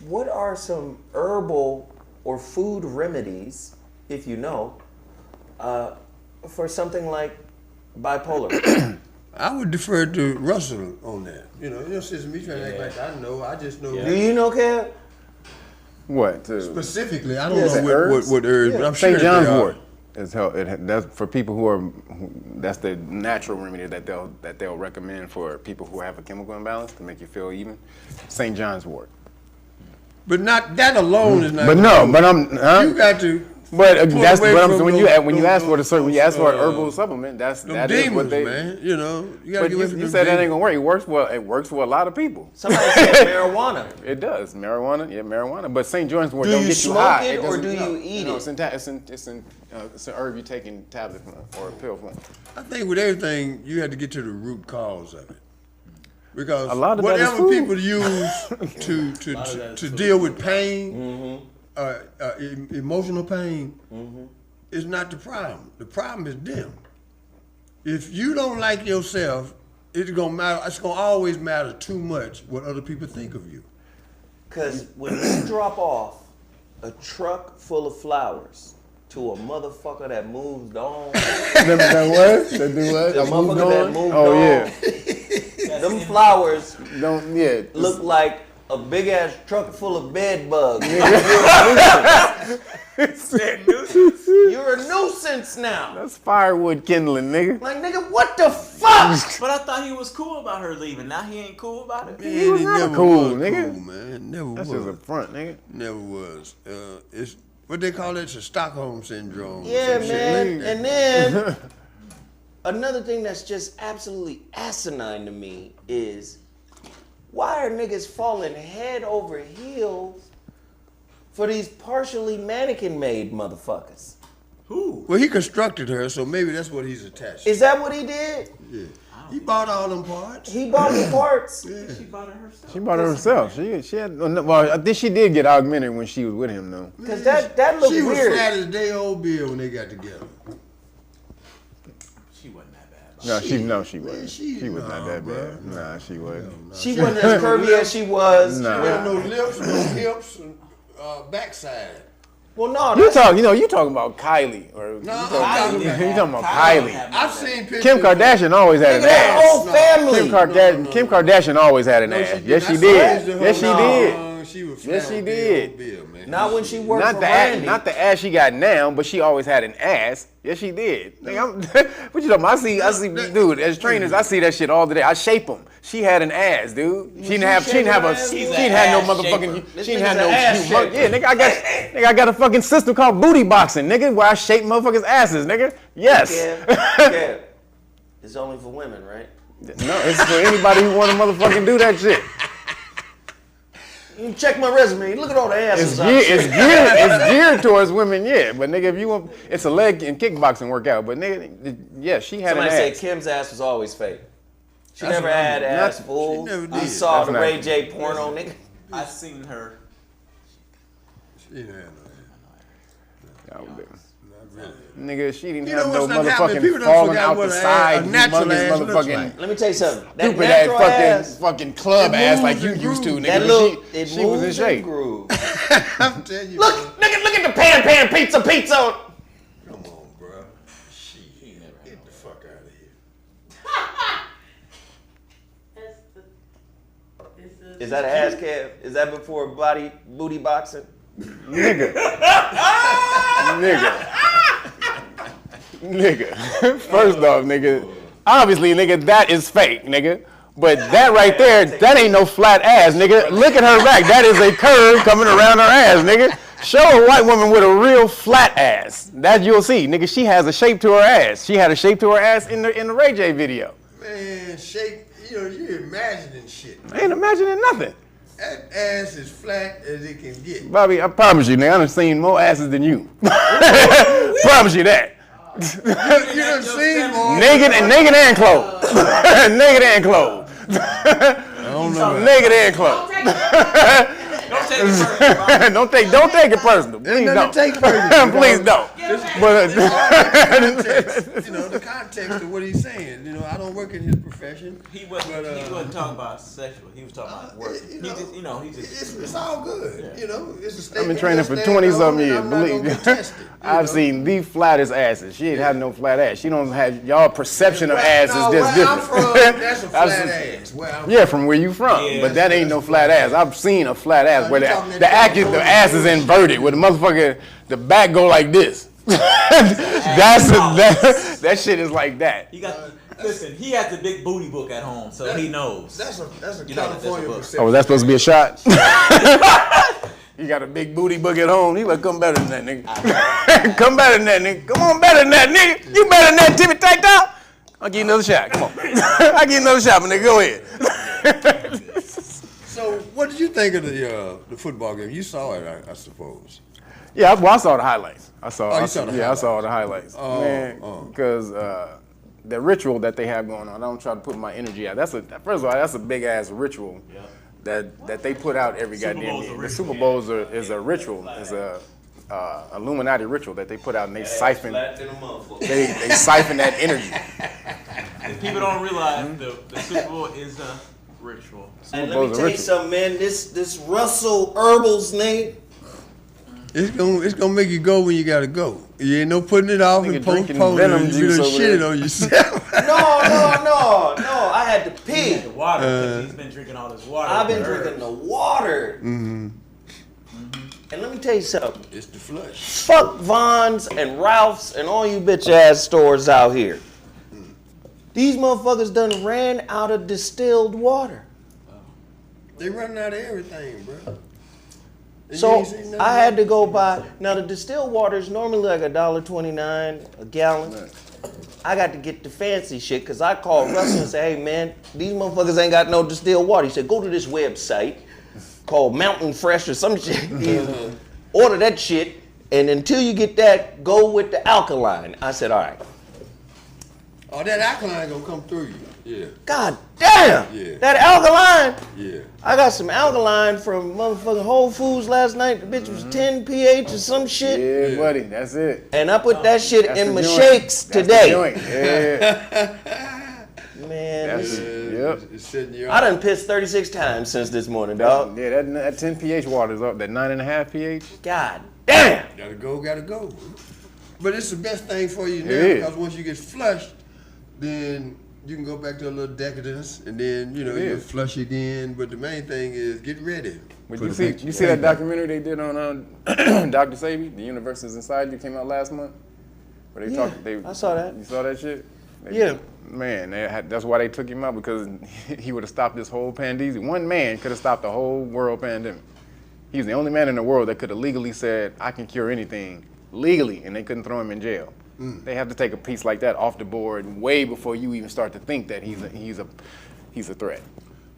What are some herbal or food remedies, if you know, for something like bipolar? I would defer to Russell on that. You know, since me trying to act like I know, I just know. Do you know, Kev? What? Specifically, I don't Yes, know what herbs, but I'm sure St. John's they are. wort is that's for people that's the natural remedy that they'll recommend for people who have a chemical imbalance to make you feel even. St. John's wort. But not that alone is not. But no, but I'm. You got to. But pull that's away what I'm from when you ask for when you ask for an those, herbal supplement, that Them is demons, what they. man. You know, you gotta But get away from you them said that ain't demons. gonna work. It works for a lot of people. Somebody said marijuana. It does marijuana, yeah, marijuana. But St. John's wort Do don't you get you smoke high. it or doesn't- do no, you eat no, it? It's an herb you take in tablet form or a pill form. I think with everything, you have to get to the root cause of it. Because A lot of that is whatever food. people use to deal with pain, emotional pain, is not the problem. The problem is them. if you don't like yourself, it's gonna matter. It's gonna always matter too much what other people think of you. Cause when you drop off a truck full of flowers to a motherfucker that moves on, that what? That do what? The motherfucker that moved oh on. yeah. Them flowers Don't yeah. look like a big ass truck full of bed bugs. You're a nuisance now. That's firewood kindling, nigga. Like, nigga, what the fuck? But I thought he was cool about her leaving. Now he ain't cool about it. Man, He was never cool, nigga. Cool, man. Never That's was. just a front, nigga. Never was. It's what they call it. It's a Stockholm syndrome. Yeah, Some shit man. like that. And then another thing that's just absolutely asinine to me is why are niggas falling head over heels for these partially mannequin-made motherfuckers? Who? Well, he constructed her, so maybe that's what he's attached to. Is that what he did? Yeah. He bought all them parts. He bought the parts. She bought it herself. She bought it herself. She had well, I think she did get augmented when she was with him though. Cause that looked She was weird. flat as day old Bill when they got together. She wasn't that bad. No, she wasn't. She was not that bro. bad. Nah, she wasn't. She wasn't as curvy as she was. Nah. With no lips, no hips, and backside. Well, no, You that's talking about Kylie or you No, talking about Kylie. Kylie. I've seen pictures. Kim Kardashian always had an that ass. whole family. Kim Kardashian always had an ass. Yes, she did. Yes, she did. She was Yes, flat she as did. day old Bill, man. Not when she worked Not for the Randy. not the ass she got now, but she always had an ass. Yes, she did. Nigga, what you talking about? I see, dude. As trainers, I see that shit all the day. I shape them. She had an ass, dude. She didn't have no motherfucking. She didn't have no. Yeah, nigga, I got a fucking system called booty boxing, nigga, where I shape motherfuckers' asses, nigga. Yes. Yeah. It's only for women, right? No, it's for anybody who want to motherfucking do that shit. You check my resume. Look at all the asses. It's geared towards women, yeah. But nigga, if you want, it's a leg and kickboxing workout. But nigga, yeah, she had Somebody an said ass. Kim's ass was always fake. She That's never what had I'm- ass, not- fool. she never You did. saw the That's Ray not- J porno, nigga. I seen her. She didn't have no ass. Not really. Nigga, she didn't You have know no what's not happening? People motherfucking don't falling forget out what the a side, natural ass humongous looks motherfucking like. Let me tell you something. That stupid natural ass ass, fucking club it ass like moves you and used to, grooves. nigga. that But look, it she was in moves and shape. grooves. I'm telling you. Look at the pan pizza. Come on, bro. Shit. Get the fuck out of here. Is that an ass calf? Is that before booty boxing? Nigga. First off, nigga, obviously, nigga, that is fake, nigga. But that right there, that ain't no flat ass, nigga. Look at her back. That is a curve coming around her ass, nigga. Show a white woman with a real flat ass. That you'll see, nigga. She has a shape to her ass. She had a shape to her ass in the Ray J video. Man, shape, you're imagining shit. I ain't imagining nothing. That ass is flat as it can get. Bobby, I promise you, nigga, I done seen more asses than you. Promise you that. You done seen more. Naked and clothed. Naked and clothed. I don't know. Naked and clothed. Don't take it personal. Don't take it personal. Please nothing don't. to take personal. Please don't. But The context of what he's saying. I don't work in his profession. He wasn't talking about sexual. He was talking about work. It's all good. It's a statement. I've been training for Stand 20 something on, years. I'm not Believe gonna me. contest it, I've seen the flattest asses. She ain't had no flat ass. She don't have y'all perception of ass is just where different. I'm from, that's a flat I've ass. Where I'm Yeah, from where you from, Yeah, but that ain't no flat ass. I've seen a flat ass where you talking the that ass is inverted, where the motherfucker, the back go like this. That shit is like that. Listen, he has the big booty book at home, so he knows. That's a You know, California that's perception. Oh, was that supposed to be a shot? You got a big booty book at home. He like, come better than that, nigga. Come better than that, nigga. Come on, better than that, nigga. You better than that, Timmy Tight Top. I'll give you another shot. Come on. I'll give you another shot, my nigga. Go ahead. So, what did you think of the football game? You saw it, I suppose. Yeah, I saw the highlights. I saw the I highlights. saw the highlights. Because the ritual that they have going on, I don't try to put my energy out. First of all, that's a big ass ritual that they put out every goddamn year. The Super Bowls is a ritual, is a Illuminati ritual that they put out, and they siphon that energy. People don't realize the Super Bowl is a ritual. And let me tell you something, man. This Russell Herbal's name. It's gonna make you go when you gotta go. You ain't no putting it off and postponing it. You done shit it on yourself. No. I had to pee. The water. 'Cause he's been drinking all this water. I've been drinking the water. Mm-hmm. And let me tell you something. It's the flush. Fuck Vons and Ralph's and all you bitch ass stores out here. These motherfuckers done ran out of distilled water. They running out of everything, bro. So I had to go buy. Now the distilled water is normally like $1.29 a gallon. I got to get the fancy shit because I called Russell and said, hey man, these motherfuckers ain't got no distilled water. He said, go to this website called Mountain Fresh or some shit. Order that shit, and until you get that, go with the alkaline. I said, all right. Oh, that alkaline gonna come through you. Yeah. God damn! Yeah. That alkaline! Yeah. I got some alkaline from motherfucking Whole Foods last night. The bitch was 10 pH or some shit. Yeah, buddy, that's it. And I put that shit That's in the my joint. shakes That's today. the joint. Yeah. Man, That's it. Yep. It's setting you I done pissed 36 times since this morning, dog. Yeah, that 10 pH water is up. That 9.5 pH. God damn! Gotta go. But it's the best thing for you now It is. because once you get flushed, then you can go back to a little decadence and then, you flush again. But the main thing is get ready. But you see that documentary they did on Dr. Sebi, The Universe is Inside You, came out last month? Where they I saw that. You saw that shit? Yeah. Man, that's why they took him out, because he would have stopped this whole pandemic. One man could have stopped the whole world pandemic. He's the only man in the world that could have legally said, I can cure anything, legally, and they couldn't throw him in jail. They have to take a piece like that off the board way before you even start to think that he's a threat.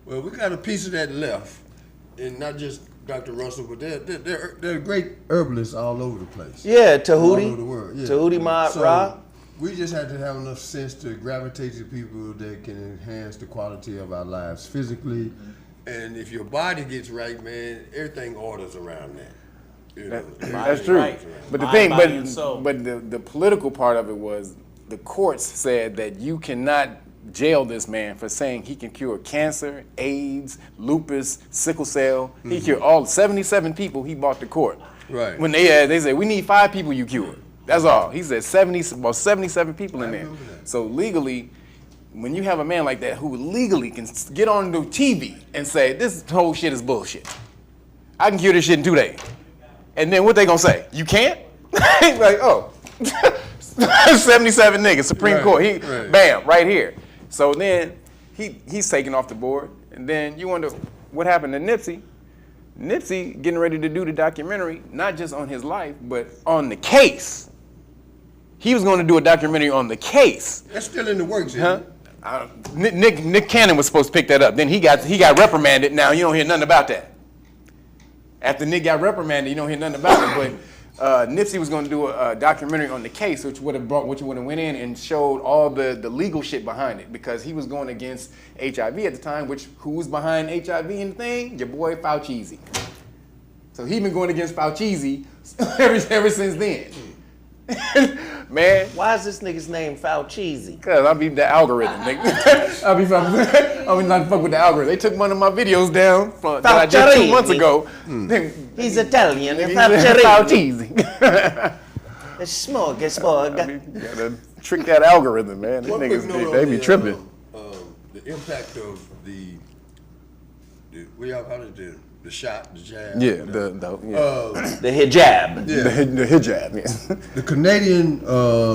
Well, we got a piece of that left, and not just Dr. Russell, but they're great herbalists all over the place. Yeah, Tahuti. All over the world. Yeah. Tahuti Ma'at Ra. We just have to have enough sense to gravitate to people that can enhance the quality of our lives physically. And if your body gets right, man, everything orders around that. That's true. Right. But the Mind, thing, body, and soul. but the political part of it was the courts said that you cannot jail this man for saying he can cure cancer, AIDS, lupus, sickle cell. He cured all 77 people he brought to court. Right. When they said, we need 5 people you cured. That's all. He said about 77 people in there. So legally, when you have a man like that who legally can get on the TV and say, this whole shit is bullshit. I can cure this shit in 2 days. And then what they gonna say? You can't? Like, oh, 77 niggas, Supreme Court. Bam, right here. So then he's taken off the board. And then you wonder what happened to Nipsey. Nipsey getting ready to do the documentary, not just on his life, but on the case. He was going to do a documentary on the case. That's still in the works, isn't it? Nick Cannon was supposed to pick that up. Then he got reprimanded. Now you don't hear nothing about that. After Nick got reprimanded, you don't hear nothing about it. But Nipsey was going to do a documentary on the case, which would have went in and showed all the legal shit behind it, because he was going against HIV at the time. Who was behind HIV and the thing? Your boy Fauci. So he been going against Fauci ever since then. Man, why is this nigga's name Fauci? Cause I be the algorithm, nigga. I be not fuck with the algorithm. They took one of my videos down that I did 2 months ago. He's Italian. Fauci. The smorgasbord. Gotta trick that algorithm, man. These One quick note niggas, they be tripping. The impact of the what y'all call it, the shot, the jab. Yeah, the hijab. Yeah. The hijab, yeah. The Canadian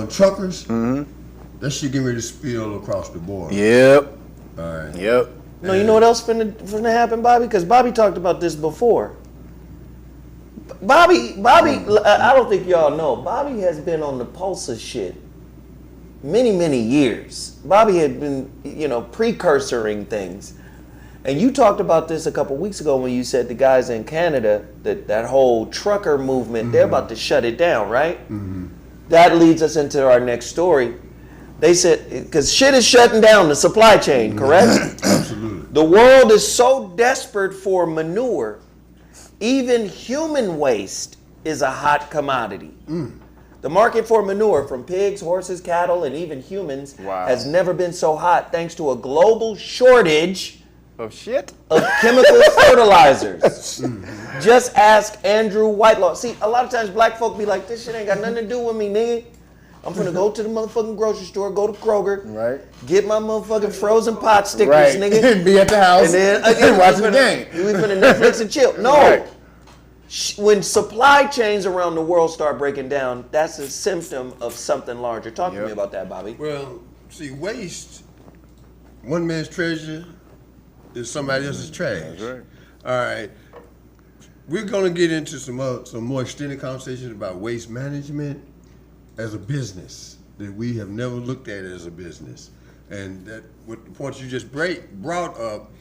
truckers, that shit getting ready to spill across the border. Yep. All right. Yep. No, you know what else finna happen, Bobby? Because Bobby talked about this before. Bobby, I don't think y'all know, Bobby has been on the pulse of shit many years. Bobby had been, precursoring things. And you talked about this a couple weeks ago when you said the guys in Canada, that whole trucker movement, they're about to shut it down, right? That leads us into our next story. They said, because shit is shutting down the supply chain, correct? Absolutely. The world is so desperate for manure, even human waste is a hot commodity. The market for manure from pigs, horses, cattle, and even humans has never been so hot thanks to a global shortage of shit? Of chemical fertilizers. Just ask Andrew Whitelaw. See, a lot of times black folk be like, this shit ain't got nothing to do with me, nigga. I'm finna go to the motherfucking grocery store, go to Kroger, get my motherfucking frozen pot stickers, nigga. Be at the house and then watch the game. We finna Netflix and chill. No. When supply chains around the world start breaking down, that's a symptom of something larger. Talk to me about that, Bobby. Well, see, waste, one man's treasure is somebody else's trash. That's right. All right. We're going to get into some more extended conversations about waste management as a business that we have never looked at as a business. And that what the points you just brought up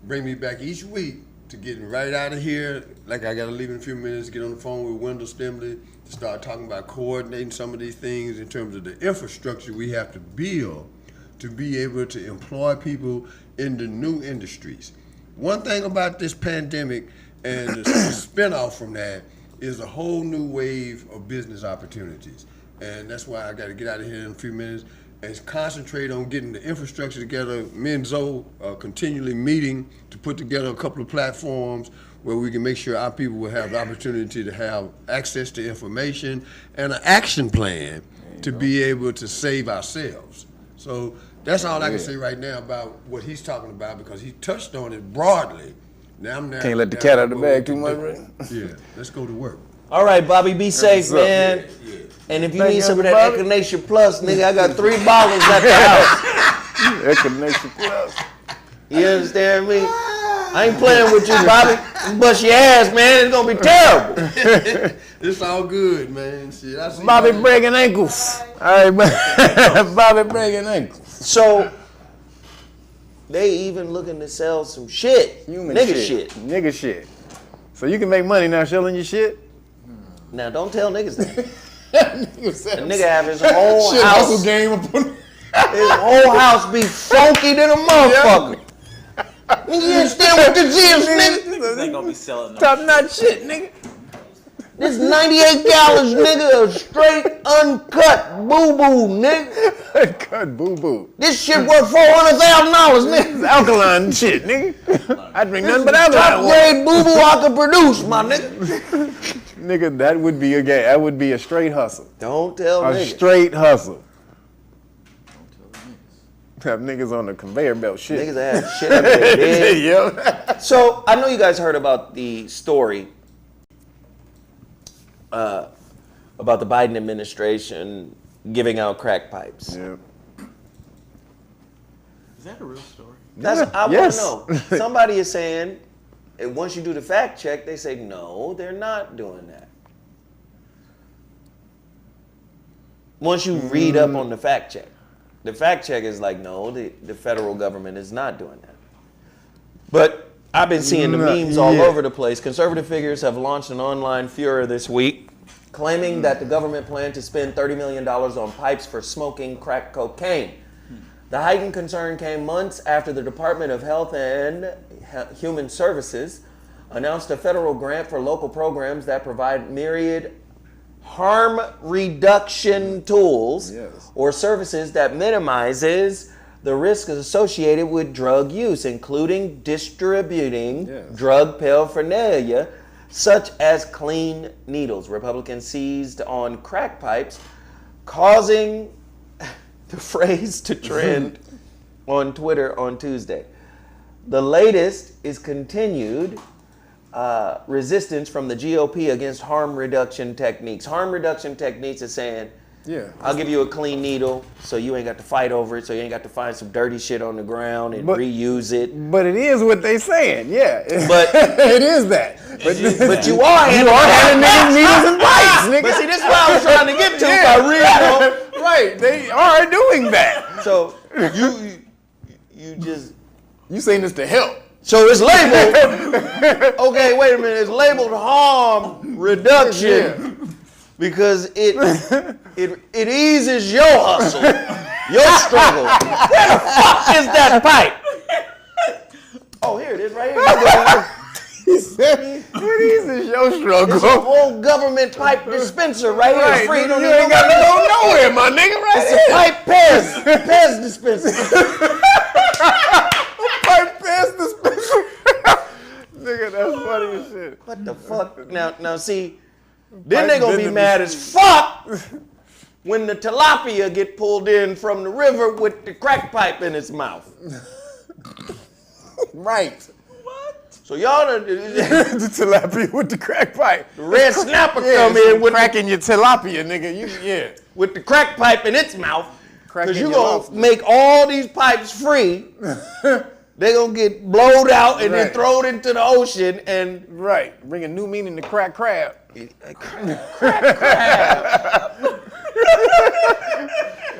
bring me back each week to getting right out of here. Like I got to leave in a few minutes, get on the phone with Wendell Stimley to start talking about coordinating some of these things in terms of the infrastructure we have to build to be able to employ people in the new industries. One thing about this pandemic and the spinoff from that is a whole new wave of business opportunities. And that's why I got to get out of here in a few minutes and concentrate on getting the infrastructure together. Me and Zoe are continually meeting to put together a couple of platforms where we can make sure our people will have the opportunity to have access to information and an action plan to be able to save ourselves. So that's all I can say right now about what he's talking about, because he touched on it broadly. Now I'm can't let the cat out of the bag too much, right? Yeah, let's go to work. All right, Bobby, be safe, man. Yeah. And if you need some of that Echinacea Plus, nigga, I got 3 bottles at the house. Echinacea Plus. You understand me? I ain't playing with you, Bobby. Bust your ass, man. It's gonna be terrible. It's all good, man. Shit, I see Bobby breaking ankles. All right, Bobby breaking ankles. So they even looking to sell some shit. Nigga shit. Nigga shit. So you can make money now selling your shit? Now don't tell niggas that. The nigga have his whole house. His whole house be funky than a motherfucker. Nigga, you understand what this is, nigga? This ain't gonna be selling no Top notch shit, nigga. This 98 gallons, nigga, of straight uncut boo-boo, nigga. Uncut boo-boo. This shit worth $400,000, nigga. It's alkaline shit, nigga. I drink nothing but alkaline Top grade boo-boo I can produce, my nigga. Nigga, that would be a game. That would be a straight hustle. Don't tell A niggas. straight hustle. Have niggas on the conveyor belt shit. Niggas that have shit under their bed. Yep. So I know you guys heard about the story about the Biden administration giving out crack pipes. Yep. Is that a real story? I want to know. Somebody is saying, and once you do the fact check, they say, no, they're not doing that. Once you read up on the fact check is like, no, the federal government is not doing that. But I've been seeing the memes all over the place. Conservative figures have launched an online furor this week, claiming that the government planned to spend $30 million on pipes for smoking crack cocaine. The heightened concern came months after the Department of Health and Human Services announced a federal grant for local programs that provide myriad harm reduction tools or services that minimizes the risks associated with drug use, including distributing drug paraphernalia such as clean needles. Republicans seized on crack pipes, causing the phrase to trend on Twitter on Tuesday. The latest is continued resistance from the GOP against harm reduction techniques. Harm reduction techniques is saying, I'll give you a clean needle so you ain't got to fight over it, so you ain't got to find some dirty shit on the ground and reuse it. But it is what they saying, But it is that. But you are handing niggas needles and pipes, nigga. But see, this is what I was trying to get to by reading. Right, they are doing that. So you just you saying this to help. So it's labeled. Okay, wait a minute. It's labeled harm reduction because it eases your hustle, your struggle. Where the fuck is that pipe? Oh, here it is, right here. He said, what is this, your struggle? It's a whole government pipe dispenser right here. It's free. You ain't got to go nowhere, my nigga. Right It's a pipe Pez dispenser. pipe Pez dispenser. Nigga, that's funny as shit. What the fuck? Now see, then they gonna be mad as fuck when the tilapia get pulled in from the river with the crack pipe in its mouth. Right. So y'all The tilapia with the crack pipe. the red snapper come in with cracking your tilapia, nigga. with the crack pipe in its mouth. Cracking Cause you your gonna lobster. make all these pipes free. They gonna get blowed out and then Right. thrown into the ocean and Right. Bring a new meaning to crack crab.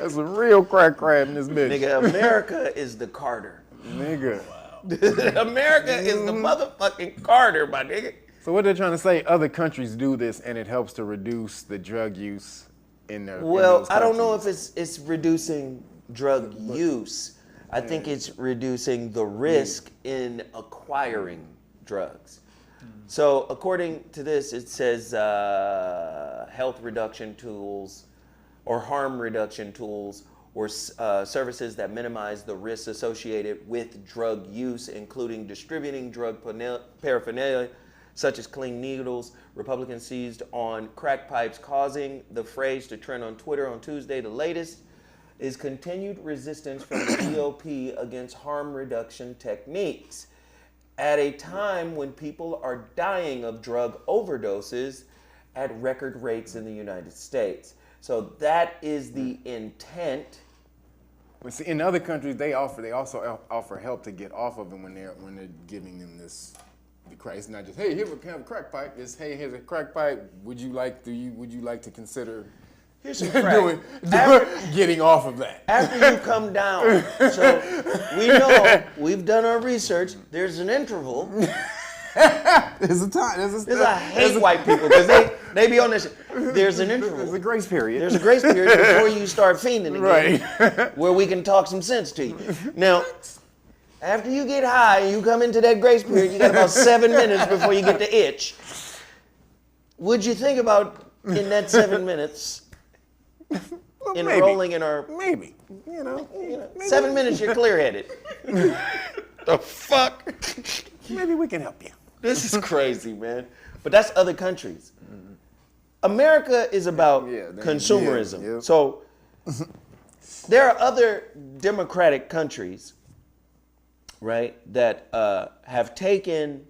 That's a real crack crab in this bitch. nigga, America is the Carter. Nigga. America is the motherfucking Carter, my nigga. So what they're trying to say, other countries do this and it helps to reduce the drug use in their Well, those I don't know if countries. it's reducing drug use. I think it's reducing the risk in acquiring drugs. So according to this, it says health reduction tools or harm reduction tools or services that minimize the risks associated with drug use, including distributing drug paraphernalia, such as clean needles. Republicans seized on crack pipes, causing the phrase to trend on Twitter on Tuesday. The latest is continued resistance from the GOP against harm reduction techniques at a time when people are dying of drug overdoses at record rates in the United States. So that is the intent. But see, in other countries, they also offer help to get off of it when they're giving them this. It's not just, hey, here's a crack pipe. It's, hey, here's a crack pipe. Would you like to consider Here's some crack. getting off of that? After you come down, so we know, we've done our research, there's an interval. There's a time. I hate white people because they be on this. There's an interval. There's a grace period. There's a grace period before you start fiending again, Right. where we can talk some sense to you. Now, after you get high and you come into that grace period, you got about 7 minutes before you get the itch. Would you think about in that 7 minutes enrolling in our Maybe. You know, 7 minutes? You're clear-headed. The fuck? maybe we can help you. This is crazy, man. But that's other countries. America is about consumerism. yeah. So there are other democratic countries, right, that have taken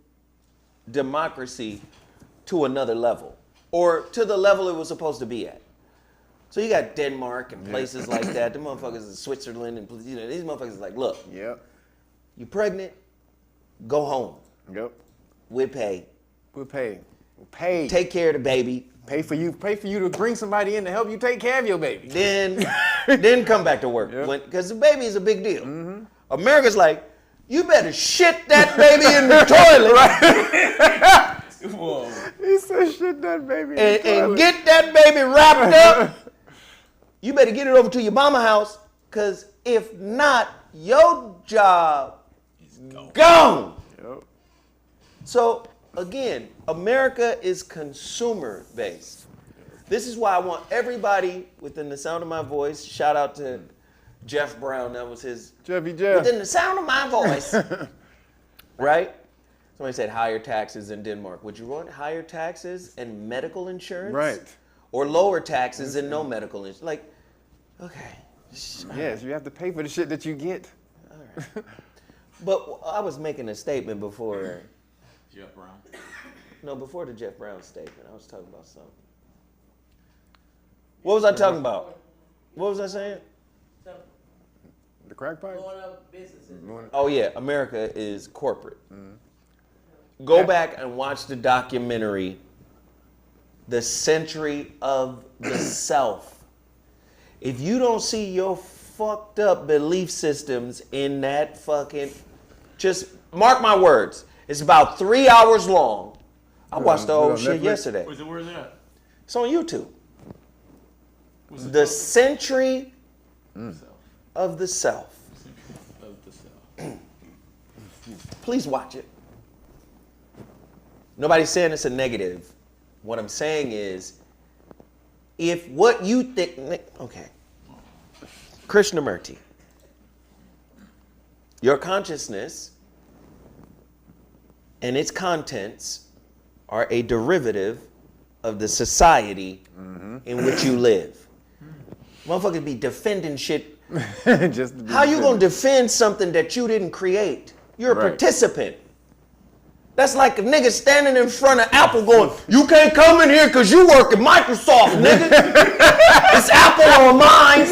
democracy to another level, or to the level it was supposed to be at. So you got Denmark and places like that. The motherfuckers in Switzerland and these motherfuckers are like, look, you pregnant, go home. Yep. We'll pay. We'll pay. Take care of the baby. Pay for you to bring somebody in to help you take care of your baby. Then come back to work. Because the baby is a big deal. Mm-hmm. America's like, you better shit that baby in the toilet. Whoa. He said shit that baby in the toilet. And get that baby wrapped up. You better get it over to your mama house. Because if not, your job is gone. Yep. So again, America is consumer based. This is why I want everybody within the sound of my voice, shout out to Jeff Brown, that was his. Jeffy Jeff. Within the sound of my voice, right? Somebody said higher taxes in Denmark. Would you want higher taxes and medical insurance? Right. Or lower taxes and no medical insurance? Like, okay. Yes, you have to pay for the shit that you get. All right. But I was making a statement before. Jeff Brown. No, before the Jeff Brown statement, I was talking about something. What was I talking about? What was I saying? The crack pipe? Going up businesses. Oh yeah, America is corporate. Go back and watch the documentary, The Century of the Self. If you don't see your fucked up belief systems in that fucking, just mark my words. It's about 3 hours long. I watched the whole shit yesterday. Where's it at? It's on YouTube. The Century of the Self. Please watch it. Nobody's saying it's a negative. What I'm saying is, if what you think, okay, Krishnamurti, your consciousness and its contents are a derivative of the society in which you live. Motherfuckers be defending shit. How you gonna defend something that you didn't create? You're a participant. That's like a nigga standing in front of Apple going, you can't come in here because you work at Microsoft, nigga. It's Apple on mine.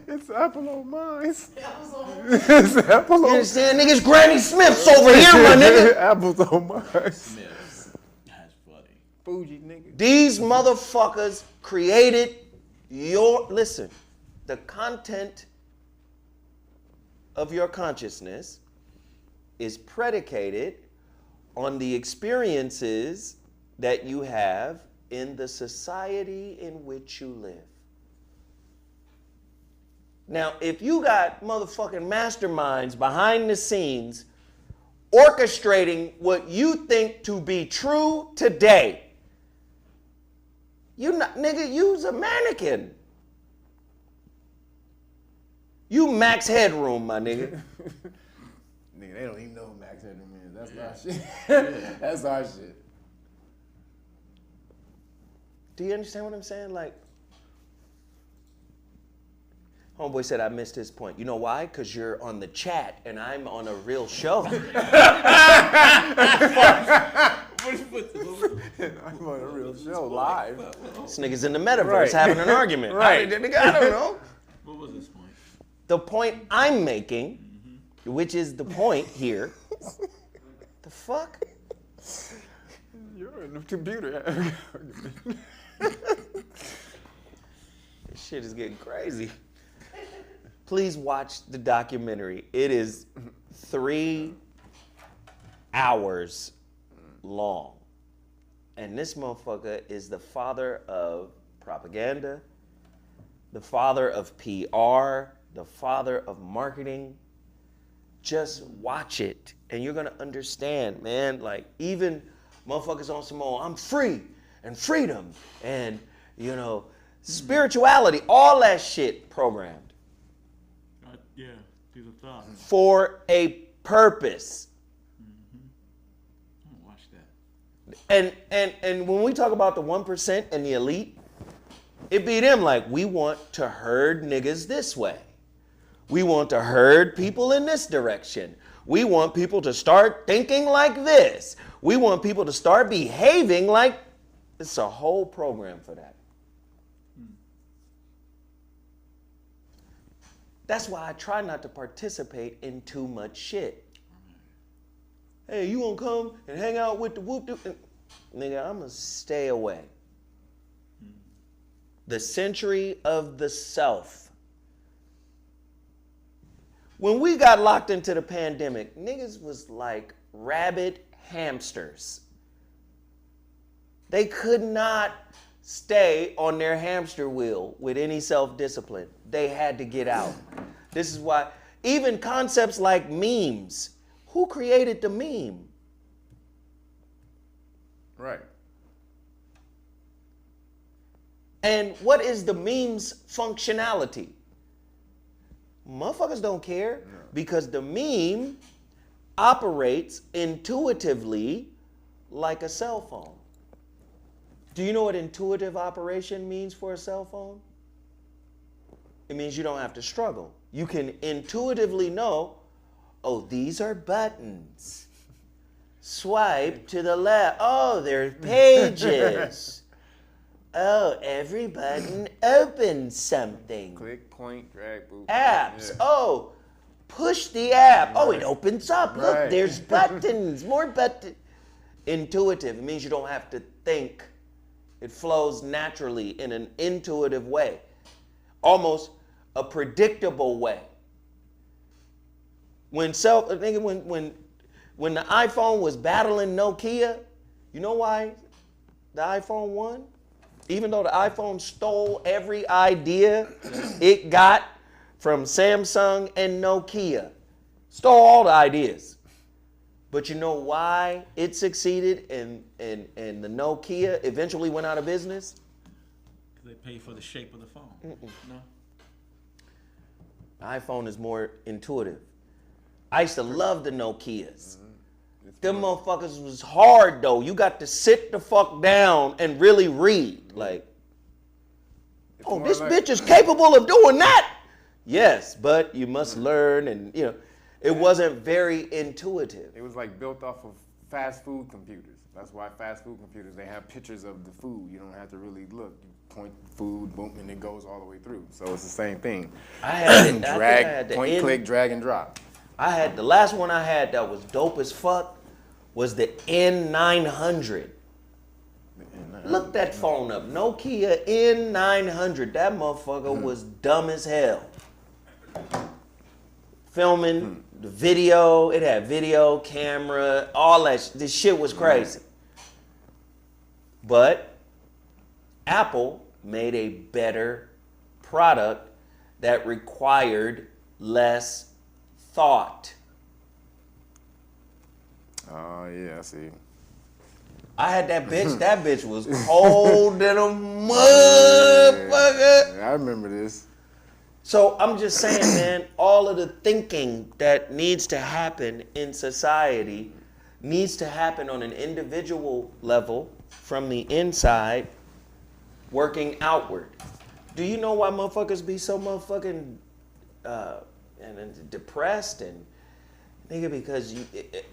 It's Apple on mine. It's Apple on mine. You understand, nigga? It's Granny Smith's over here, my nigga. Apple's on mine. Smith's. That's funny. Fuji, nigga. These motherfuckers created listen, the content of your consciousness is predicated on the experiences that you have in the society in which you live. Now, if you got motherfucking masterminds behind the scenes orchestrating what you think to be true today, you not, nigga, you's a mannequin. You Max Headroom, my nigga. Nigga, they don't even know who Max Headroom is. That's our shit. That's our shit. Do you understand what I'm saying? Like, homeboy said I missed his point. You know why? Because you're on the chat and I'm on a real show. I'm on a real show live. This nigga's in the metaverse having an argument. Right. I don't know. What was his point? The point I'm making, which is the point here. The fuck? You're in the computer. This shit is getting crazy. Please watch the documentary. It is 3 hours long. And this motherfucker is the father of propaganda, the father of PR, the father of marketing. Just watch it and you're gonna understand, man. Like, even motherfuckers on some old, I'm free and freedom and, you know, spirituality, all that shit programmed. Yeah, these are thoughts. For a purpose. I'm gonna watch that. And when we talk about the 1% and the elite, it be them like, we want to herd niggas this way. We want to herd people in this direction. We want people to start thinking like this. We want people to start behaving like, it's a whole program for that. That's why I try not to participate in too much shit. Hey, you gonna come and hang out with the whoop-de-whoop? Nigga, I'm gonna stay away. The century of the self. When we got locked into the pandemic, niggas was like rabid hamsters. They could not stay on their hamster wheel with any self-discipline. They had to get out. This is why even concepts like memes, who created the meme? Right. And what is the meme's functionality? Motherfuckers don't care because the meme operates intuitively like a cell phone. Do you know what intuitive operation means for a cell phone? It means you don't have to struggle. You can intuitively know, oh, these are buttons. Swipe to the left. Oh, there's pages. Oh, every button opens something. Click, point, drag, boop. Apps. Yeah. Oh, push the app. Right. Oh, it opens up. Look, Right. there's buttons, more buttons. Intuitive. It means you don't have to think. It flows naturally in an intuitive way, almost a predictable way. When the iPhone was battling Nokia, you know why the iPhone won? Even though the iPhone stole every idea it got from Samsung and Nokia, stole all the ideas. But you know why it succeeded and the Nokia eventually went out of business? They pay for the shape of the phone. No. iPhone is more intuitive. I used to love the Nokias. Them motherfuckers was hard though. You got to sit the fuck down and really read. Like, oh, this bitch is capable of doing that. Yes, but you must learn, and you know, it wasn't very intuitive. It was like built off of fast food computers. That's why fast food computers, they have pictures of the food. You don't have to really look. You point food, boom, and it goes all the way through. So it's the same thing. I had Point, click, drag, and drop. I had the last one I had that was dope as fuck was the N900. Look that phone up. Nokia N900. That motherfucker was dumb as hell. Filming the video, it had video, camera, all that. This shit was crazy. But Apple made a better product that required less thought. Oh, yeah, I see. I had that bitch. That bitch was cold than a motherfucker. Yeah, I remember this. So I'm just saying, man, all of the thinking that needs to happen in society needs to happen on an individual level from the inside, working outward. Do you know why motherfuckers be so motherfucking and depressed and nigga? Because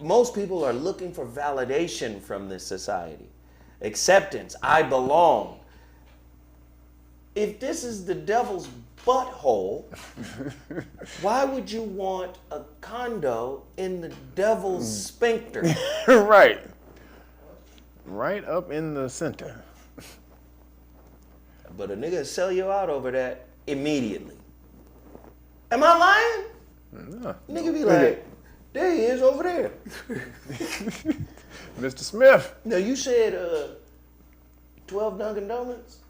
most people are looking for validation from this society, acceptance. I belong. If this is the devil's butthole, why would you want a condo in the devil's sphincter? Right. Right up in the center. But a nigga sell you out over that immediately. Am I lying? No. Nigga be like, there he is over there. Mr. Smith. No, you said 12 Dunkin' Donuts?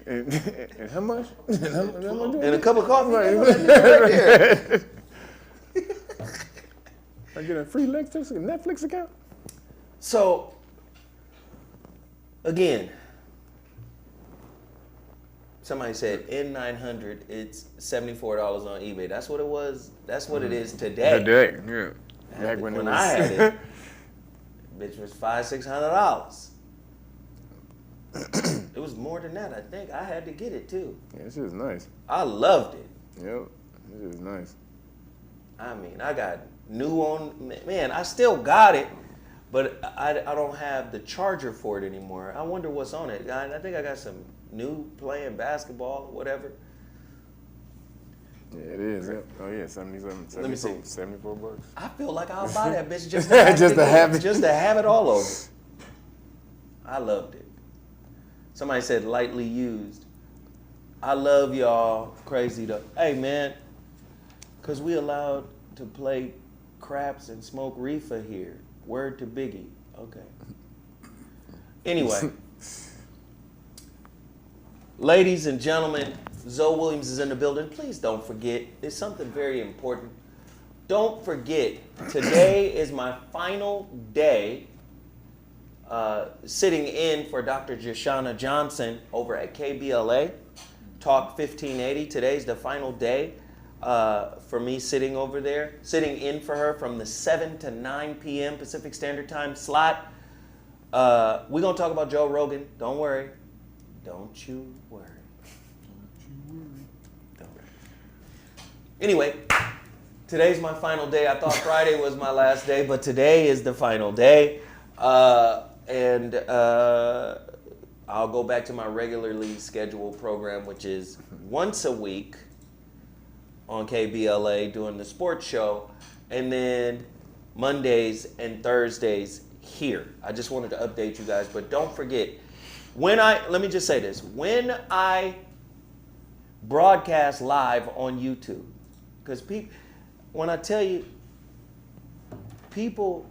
And how much? And a cup of coffee? Right there. I get a free Netflix account? So, again, somebody said N900, it's $74 on eBay. That's what it was. That's what it is today. Today, yeah. Back when I had it, bitch was $500-600. It was more than that, I think. I had to get it too. Yeah, this is nice. I loved it. Yep, this is nice. I mean, I got new on, man, I still got it, but I don't have the charger for it anymore. I wonder what's on it. I think I got some new playing basketball or whatever. Yeah, it is. Yep. Oh yeah, 77. Let me see. $74. I feel like I'll buy that bitch just to have, just to have it all over. I loved it. Somebody said lightly used. I love y'all crazy though. Hey man, cause we allowed to play craps and smoke reefer here. Word to Biggie. Okay. Anyway. Ladies and gentlemen, Zoe Williams is in the building. Please don't forget, there's something very important. Don't forget, today is my final day sitting in for Dr. Jashana Johnson over at KBLA, Talk 1580. Today's the final day for me sitting over there, sitting in for her from the 7 to 9 p.m. Pacific Standard Time slot. We're going to talk about Joe Rogan. Don't worry. Don't you worry. Anyway, today's my final day. I thought Friday was my last day, but today is the final day. And I'll go back to my regularly scheduled program, which is once a week on KBLA doing the sports show, and then Mondays and Thursdays here. I just wanted to update you guys, but don't forget, let me just say this, when I broadcast live on YouTube, because when I tell you, people,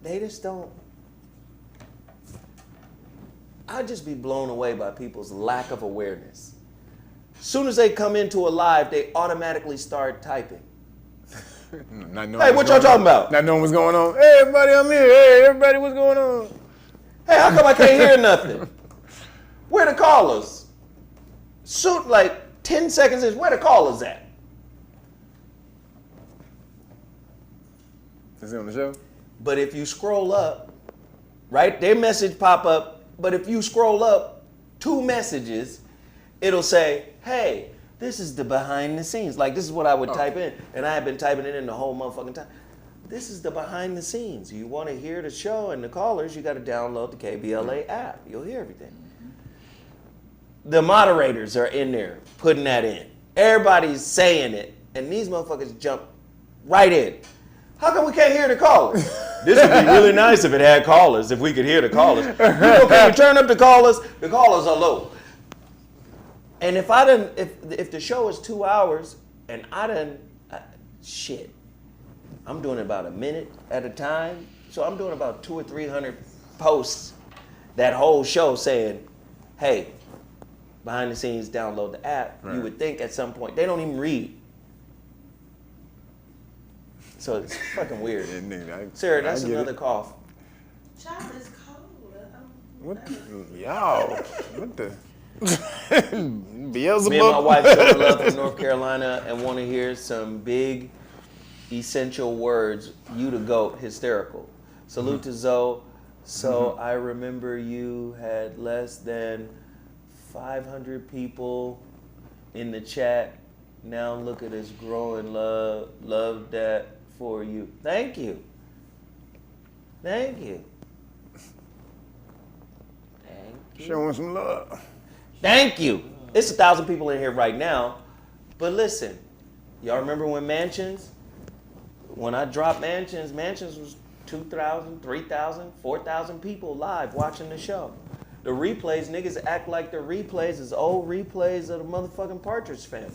they just don't, I just be blown away by people's lack of awareness. As soon as they come into a live, they automatically start typing. Hey, what y'all talking about? Not knowing what's going on. Hey, everybody, I'm here. Hey, everybody, what's going on? Hey, how come I can't hear nothing? Where the callers? Soon, like 10 seconds is where the callers at? Is he on the show? But if you scroll up, right, their message pop up, but if you scroll up 2 messages, it'll say, hey, this is the behind the scenes. Like, this is what I would type in, and I have been typing it in the whole motherfucking time. This is the behind the scenes. You want to hear the show and the callers, you got to download the KBLA app. You'll hear everything. The moderators are in there putting that in. Everybody's saying it, and these motherfuckers jump right in. How come we can't hear the callers? This would be really nice if it had callers, if we could hear the callers. Can you turn up the callers? The callers are low. And if the show is 2 hours and shit, I'm doing about a minute at a time. So I'm doing about 200 or 300 posts that whole show saying, hey, behind the scenes, download the app. Right. You would think at some point, they don't even read. So it's fucking weird. Sarah, that's another cough. Child is cold. What the? Beelzebub? Me and my wife go to love from North Carolina and want to hear some big, essential words. You the GOAT, hysterical. Salute to Zo. So I remember you had less than 500 people in the chat. Now look at us growing. Love that for you. Thank you. Thank you. Thank you. Showing some love. Thank you. It's 1,000 people in here right now. But listen, y'all remember when when I dropped Mansions was 2,000, 3,000, 4,000 people live watching the show. The replays, niggas act like the replays is old replays of the motherfucking Partridge Family.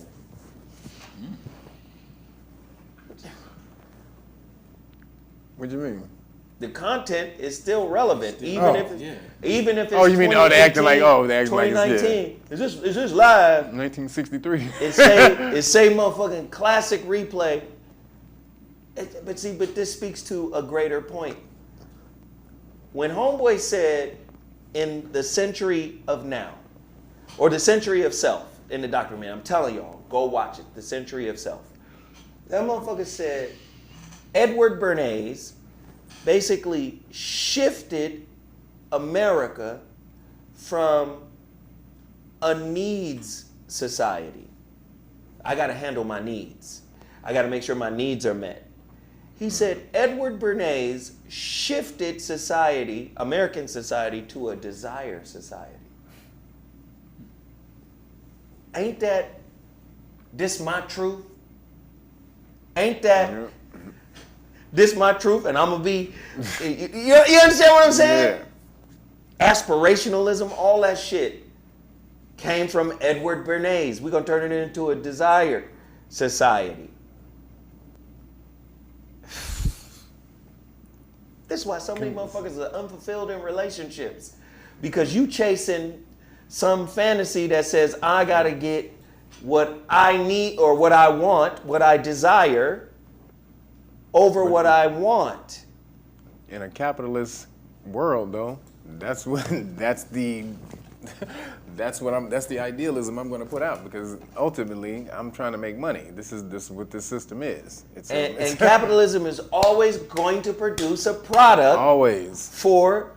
What do you mean? The content is still relevant, even if it's oh, you mean they acting like they acting like it's 2019. Is this live? 1963. It say motherfucking classic replay. But this speaks to a greater point. When Homeboy said in the century of now, or the century of self in the documentary, I'm telling y'all, go watch it, the century of self. That motherfucker said Edward Bernays basically shifted America from a needs society. I got to handle my needs. I got to make sure my needs are met. He said Edward Bernays shifted society, American society, to a desire society. Ain't that this my truth? Ain't that this my truth? And I'm gonna be, you understand what I'm saying? Yeah. Aspirationalism, all that shit came from Edward Bernays. We're gonna turn it into a desire society. This is why so many motherfuckers are unfulfilled in relationships. Because you chasing some fantasy that says, I gotta get what I need or what I want, what I desire, over what I want. In a capitalist world, though, that's the idealism I'm going to put out, because ultimately I'm trying to make money. This is what this system is. And capitalism is always going to produce a product. Always. For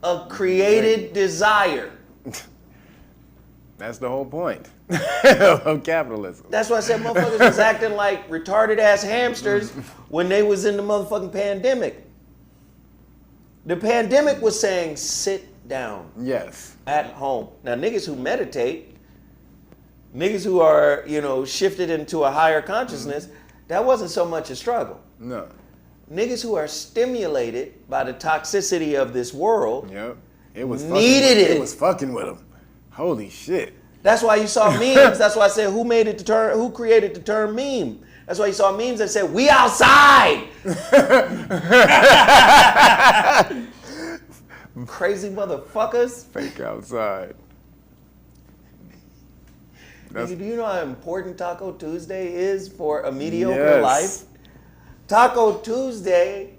a created desire. That's the whole point of capitalism. That's why I said motherfuckers was acting like retarded ass hamsters when they was in the motherfucking pandemic. The pandemic was saying sit down. Yes. At home. Now niggas who meditate, niggas who are, shifted into a higher consciousness, that wasn't so much a struggle. No. Niggas who are stimulated by the toxicity of this world, yep. It was fucking with them. Holy shit. That's why you saw memes. That's why I said who created the term meme? That's why you saw memes that said, we outside. Crazy motherfuckers. Fake outside. Do you know how important Taco Tuesday is for a mediocre life? Taco Tuesday.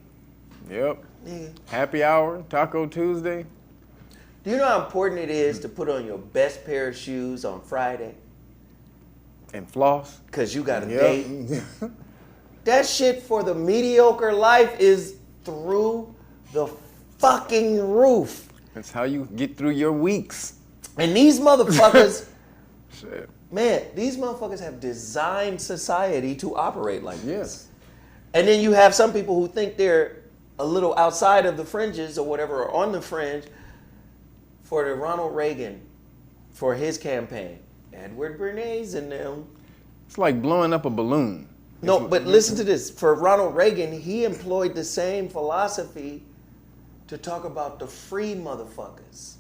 Yep. Nigga. Happy hour, Taco Tuesday. Do you know how important it is to put on your best pair of shoes on Friday? And floss. Because you got a date. That shit for the mediocre life is through the fucking roof. That's how you get through your weeks. And these motherfuckers, Shit. man, these motherfuckers have designed society to operate like this. Yes. And then you have some people who think they're a little outside of the fringes or whatever, or on the fringe, for the Ronald Reagan, for his campaign. Edward Bernays and them. It's like blowing up a balloon. No, but listen to this. For Ronald Reagan, he employed the same philosophy to talk about the free motherfuckers.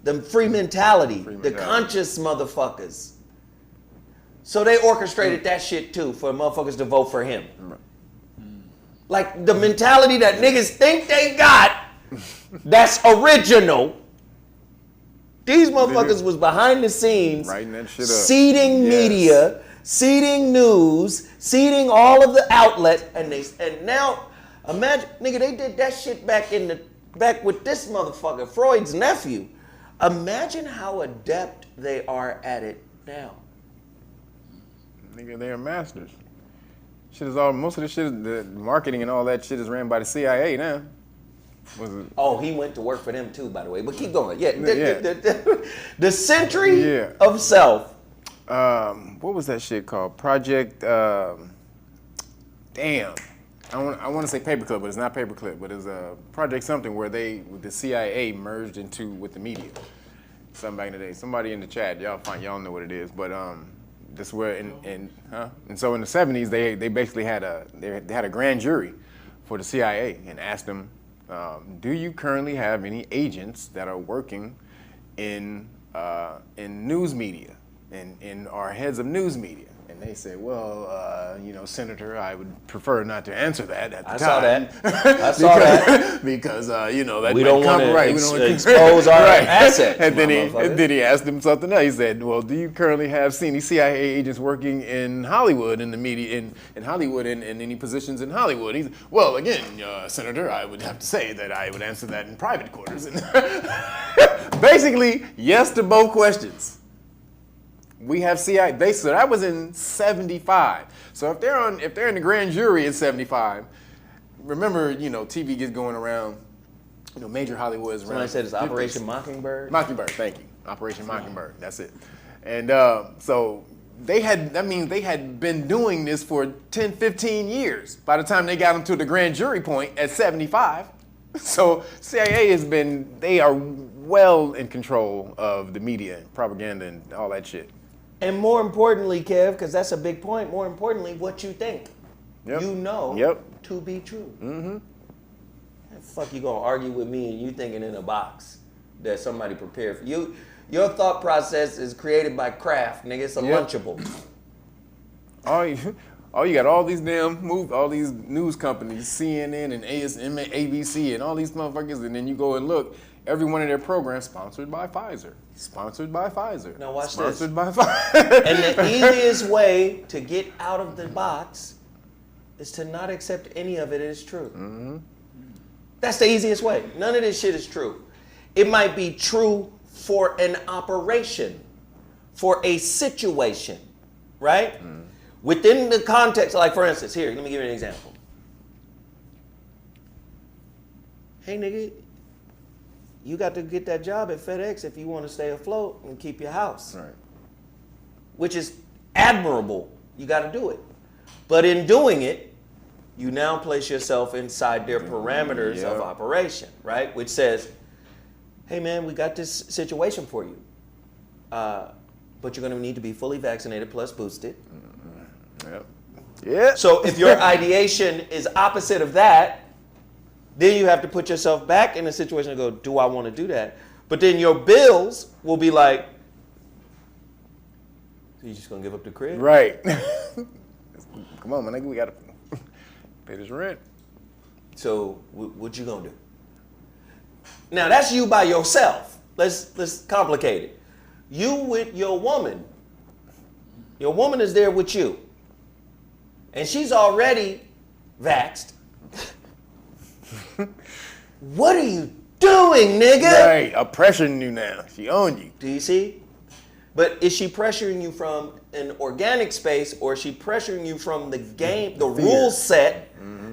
The free mentality, the conscious motherfuckers. So they orchestrated that shit too for motherfuckers to vote for him. Like the mentality that niggas think they got, that's original. These motherfuckers was behind the scenes, writing that shit up, seeding media, seeding news, seeding all of the outlets, and now imagine, nigga, they did that shit back with this motherfucker, Freud's nephew. Imagine how adept they are at it now. Nigga, they are masters. Shit is all, most of the shit, the marketing and all that shit is ran by the CIA now. Oh, he went to work for them too, by the way. But keep going. Yeah, the century of self. What was that shit called? Project. Damn. I want to say Paperclip, but it's not Paperclip. But it's a Project something where the CIA merged with the media. Something back in the day. Somebody in the chat, y'all know what it is. But this where and so in the 70s they basically had a grand jury for the CIA and asked them, do you currently have any agents that are working in news media and are heads of news media? And they said, well, Senator, I would prefer not to answer that at the time. I saw that. Because, that we don't want to expose our assets. And then he asked him something else. He said, well, do you currently have any CIA agents working in Hollywood, in the media, in Hollywood, in any positions in Hollywood? He said, well, again, Senator, I would have to say that I would answer that in private quarters. Basically, yes to both questions. We have CIA. So that was in 75. So if they're in the grand jury in 75, remember, TV gets going around. Major Hollywood's around. Somebody said it's Operation Mockingbird. Mockingbird, thank you. Operation Mockingbird. That's it. And so they had been doing this for 10, 15 years. By the time they got them to the grand jury point at 75, so CIA they are well in control of the media, and propaganda, and all that shit. And more importantly, Kev, because that's a big point, more importantly, what you think. Yep. You know to be true. Mm-hmm. And fuck you gonna argue with me and you thinking in a box that somebody prepared for you. Your thought process is created by Kraft, nigga. It's a Lunchable. You got all these all these news companies, CNN and ABC and all these motherfuckers, and then you go and look. Every one of their programs sponsored by Pfizer. Sponsored by Pfizer. Now watch sponsored this. By Pfizer. And the easiest way to get out of the box is to not accept any of it as true. Mm-hmm. That's the easiest way. None of this shit is true. It might be true for an operation, for a situation, right? Mm. Within the context, like for instance, here, let me give you an example. Hey nigga, you got to get that job at FedEx if you want to stay afloat and keep your house. Right. Which is admirable. You got to do it. But in doing it, you now place yourself inside their parameters of operation, right? Which says, hey man, we got this situation for you. But you're going to need to be fully vaccinated plus boosted. Yep. Yeah. So if your ideation is opposite of that, then you have to put yourself back in a situation and go, do I want to do that? But then your bills will be like, so you just going to give up the crib? Right. Come on, man. We got to pay this rent. So what you going to do? Now, that's you by yourself. Let's complicate it. You with your woman. Your woman is there with you. And she's already vaxxed. What are you doing, nigga? Right, I'm pressuring you now. She owned you. Do you see? But is she pressuring you from an organic space, or is she pressuring you from the game, the rule set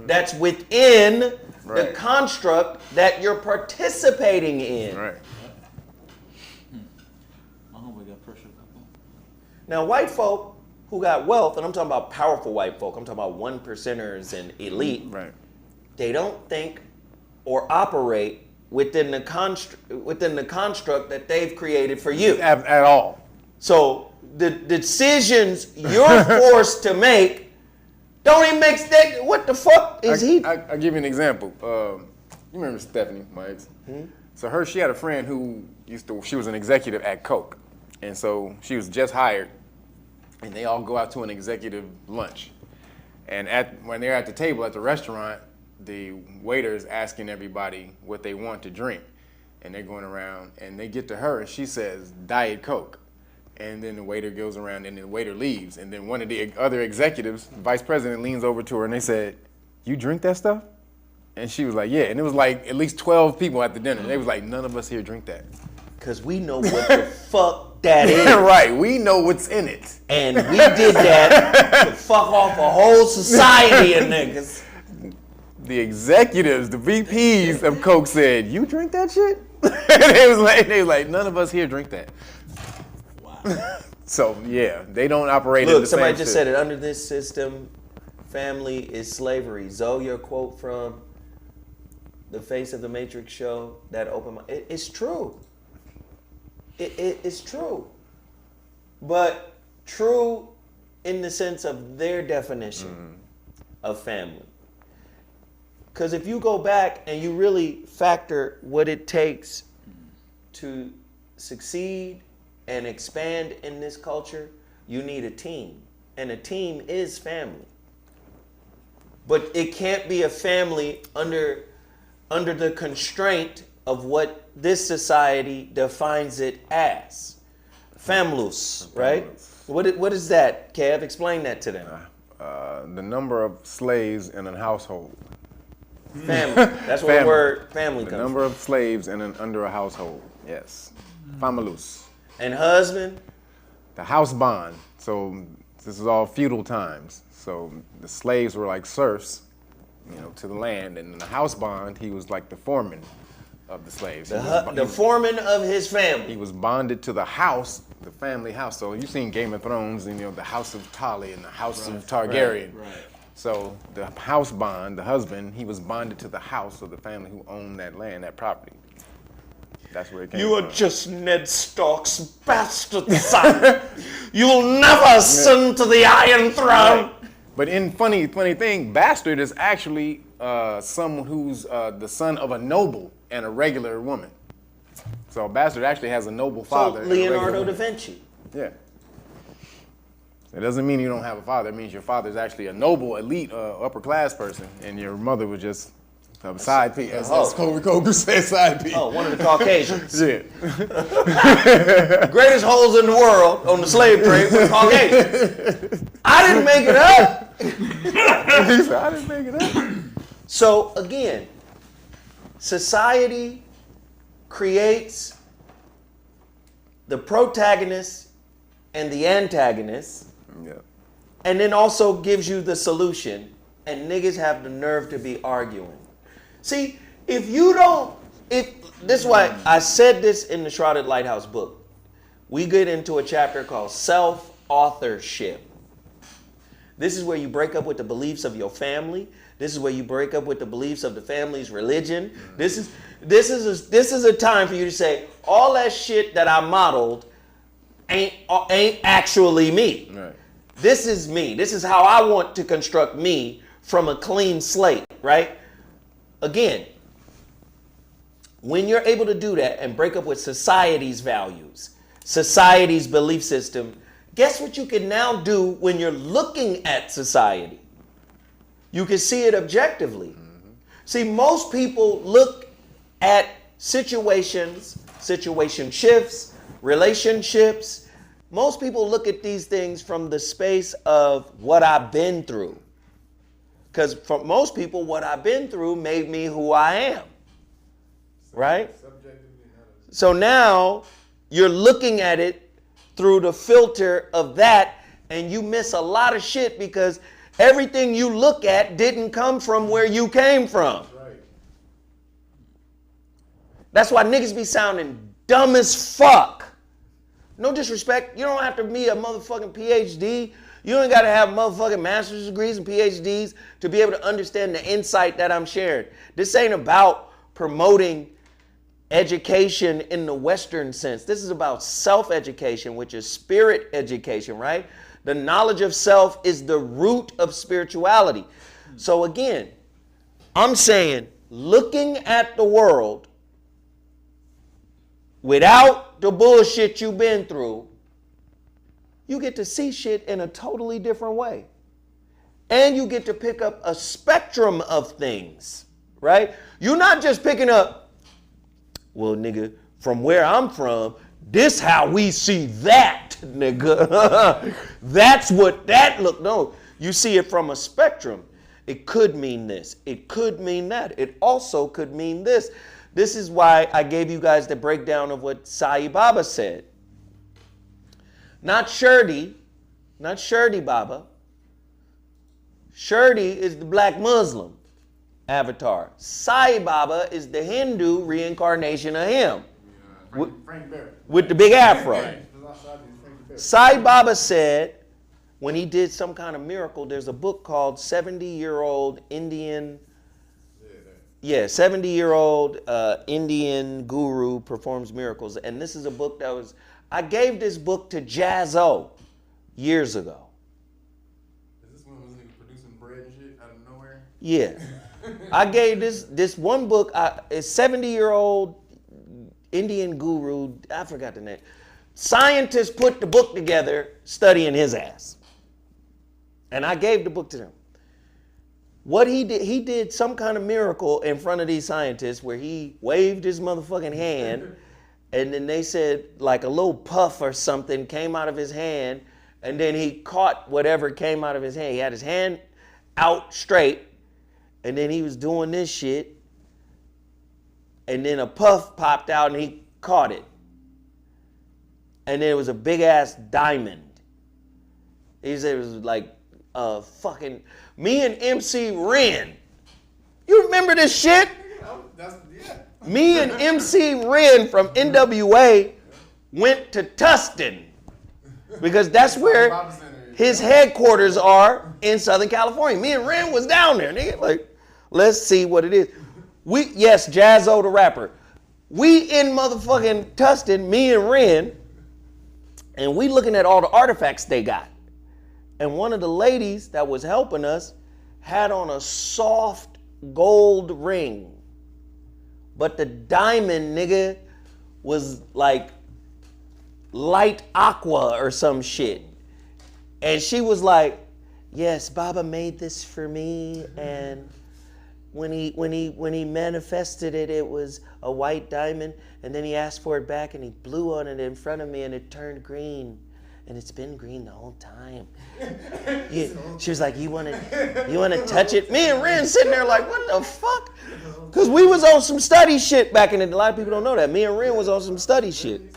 that's within the construct that you're participating in? Right. Now, white folk who got wealth, and I'm talking about powerful white folk, I'm talking about 1%ers and elite, right. They don't think or operate within the construct that they've created for you. At all. So the decisions you're forced to make don't even make sense. What the fuck is he? I'll give you an example. You remember Stephanie, my ex? So she had a friend who she was an executive at Coke. And so she was just hired, and they all go out to an executive lunch. And when they're at the table at the restaurant, the waiter is asking everybody what they want to drink. And they're going around, and they get to her, and she says, Diet Coke. And then the waiter goes around, and the waiter leaves. And then one of the other executives, vice president, leans over to her, and they said, you drink that stuff? And she was like, yeah. And it was like at least 12 people at the dinner. They was like, none of us here drink that. Because we know what the fuck that is. Right, we know what's in it. And we did that to fuck off a whole society of niggas. The executives, the VPs of Coke said, you drink that shit? they was like, none of us here drink that. Wow. So, yeah, they don't operate in the same somebody just system. said it. Under this system, family is slavery. Zoe, your quote from the Face of the Matrix show, that opened my... It's true. It's true. But true in the sense of their definition of family. Because if you go back and you really factor what it takes to succeed and expand in this culture, you need a team. And a team is family. But it can't be a family under the constraint of what this society defines it as. Familus, right? What is that, Kev? Explain that to them. The number of slaves in a household. Family. That's where the word family comes from. The number of slaves under a household. Yes. Familus. And husband? The house bond. So this is all feudal times. So the slaves were like serfs, to the land. And in the house bond, he was like the foreman of the slaves. The foreman of his family. He was bonded to the house, the family house. So you've seen Game of Thrones, and the house of Tully and the house of Targaryen. Right. So the house bond, the husband, he was bonded to the house of the family who owned that land, that property. That's where it came from. You are just Ned Stark's bastard son. You'll never ascend to the Iron Throne. Right. But in funny thing, bastard is actually someone who's the son of a noble and a regular woman. So a bastard actually has a noble father. So Leonardo da Vinci. Yeah. It doesn't mean you don't have a father. It means your father's actually a noble, elite, upper class person, and your mother was just a side piece. As Kobe said, side piece. Oh, one of the Caucasians. Yeah. Greatest holes in the world on the slave trade were Caucasians. I didn't make it up. He said, I didn't make it up. So again, society creates the protagonist and the antagonist. Yeah. And then also gives you the solution, and niggas have the nerve to be arguing. See, this is why I said this in the Shrouded Lighthouse book. We get into a chapter called self-authorship. This is where you break up with the beliefs of your family. This is where you break up with the beliefs of the family's religion. This is a time for you to say, all that shit that I modeled ain't actually me. Right. This is me. This is how I want to construct me from a clean slate, right? Again, when you're able to do that and break up with society's values, society's belief system, guess what you can now do when you're looking at society? You can see it objectively. Mm-hmm. See, most people look at situationships, relationships. Most people look at these things from the space of what I've been through. Because for most people, what I've been through made me who I am. Right? So now you're looking at it through the filter of that, and you miss a lot of shit because everything you look at didn't come from where you came from. That's why niggas be sounding dumb as fuck. No disrespect. You don't have to be a motherfucking PhD. You ain't got to have motherfucking master's degrees and PhDs to be able to understand the insight that I'm sharing. This ain't about promoting education in the Western sense. This is about self-education, which is spirit education, right? The knowledge of self is the root of spirituality. So again, I'm saying, looking at the world without the bullshit you've been through, you get to see shit in a totally different way. And you get to pick up a spectrum of things, right? You're not just picking up, well, nigga, from where I'm from, this how we see that, nigga. That's what that look. No, you see it from a spectrum. It could mean this. It could mean that. It also could mean this. This is why I gave you guys the breakdown of what Sai Baba said. Not Shirdi Baba. Shirdi is the black Muslim avatar. Sai Baba is the Hindu reincarnation of him. With the big afro. Sai Baba said when he did some kind of miracle, there's a book called 70-year-old Indian 70-year-old Indian guru performs miracles. And this is a book that was, I gave this book to Jazzo years ago. Is this one was nigga producing bread and shit out of nowhere? Yeah. I gave this one book, a 70-year-old Indian guru, I forgot the name. Scientists put the book together studying his ass. And I gave the book to them. What he did some kind of miracle in front of these scientists where he waved his motherfucking hand and then they said like a little puff or something came out of his hand and then he caught whatever came out of his hand. He had his hand out straight and then he was doing this shit and then a puff popped out and he caught it. And then it was a big ass diamond. He said it was like fucking me and MC Ren. You remember this shit? Me and MC Ren from NWA went to Tustin because that's where his headquarters are in Southern California. Me and Ren was down there. Nigga, like, let's see what it is. Yes, Jazzo the rapper. We in motherfucking Tustin, me and Ren, and we looking at all the artifacts they got. And one of the ladies that was helping us had on a soft gold ring. But the diamond, nigga, was like light aqua or some shit. And she was like, yes, Baba made this for me. And when he manifested it, it was a white diamond. And then he asked for it back and he blew on it in front of me and it turned green. And it's been green the whole time. Yeah. She was like, you want to touch it? Me and Ren sitting there like, what the fuck? Because we was on some study shit back in the day. A lot of people don't know that. Me and Ren was on some study shit.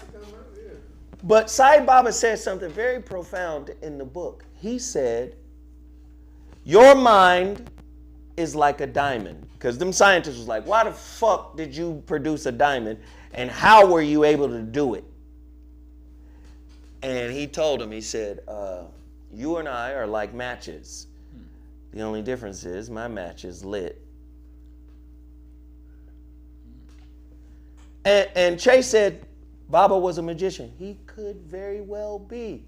But Sai Baba said something very profound in the book. He said, your mind is like a diamond. Because them scientists was like, why the fuck did you produce a diamond? And how were you able to do it? And he told him, he said, you and I are like matches. The only difference is my match is lit. And Chase said, Baba was a magician. He could very well be.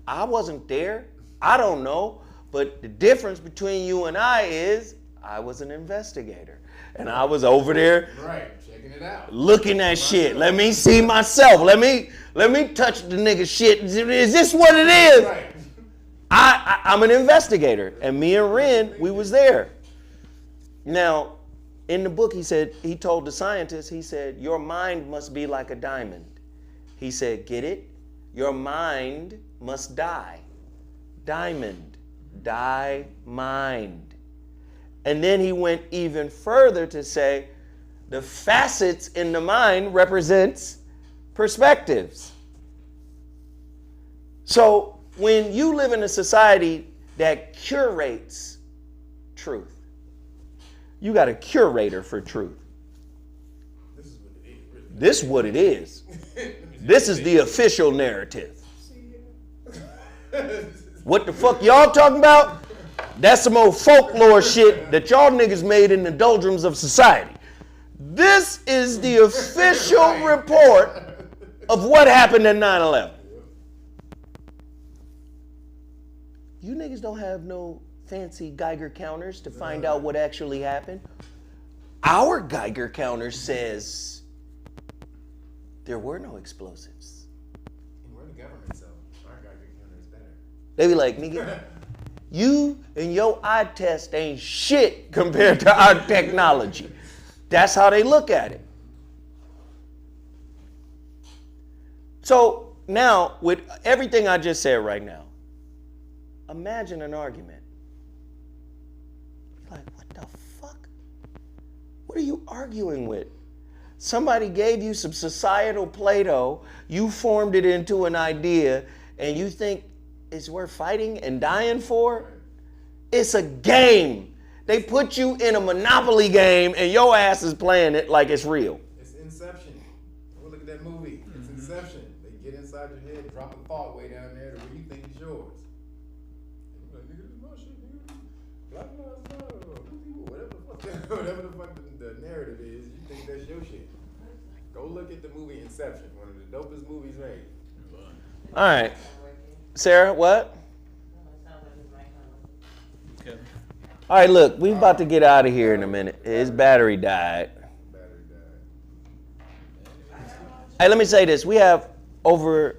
I wasn't there. I don't know. But the difference between you and I is I was an investigator. And I was over there checking it out. Looking at shit. Let me see myself. Let me touch the nigga shit. Is this what it is? Right. I'm an investigator. And me and Ren, we was there. Now, in the book, he told the scientists, he said, your mind must be like a diamond. He said, get it? Your mind must die. Diamond. thy mind. And then he went even further to say the facets in the mind represents perspectives. So when you live in a society that curates truth, you got a curator for truth. This is what it is. This is the official narrative. What the fuck y'all talking about? That's some old folklore shit that y'all niggas made in the doldrums of society. This is the official report of what happened at 9/11. You niggas don't have no fancy Geiger counters to find out what actually happened. Our Geiger counter says there were no explosives. And we're the government, so our Geiger counter is better. They be like, nigga, you and your eye test ain't shit compared to our technology. That's how they look at it. So now, with everything I just said right now, imagine an argument. Like, what the fuck? What are you arguing with? Somebody gave you some societal Play-Doh, you formed it into an idea, and you think it's worth fighting and dying for? It's a game. They put you in a Monopoly game and your ass is playing it like it's real. It's Inception. Go look at that movie. It's Inception. They get inside your head, drop a thought way down there to where you think it's yours. And you're like, nigga, this is my shit, nigga. Black lives matter. Whatever the fuck the narrative is, you think that's your shit. Go look at the movie Inception, one of the dopest movies made. All right. Sarah, what? All right, look, we about to get out of here in a minute. His battery died. Hey, let me say this. We had over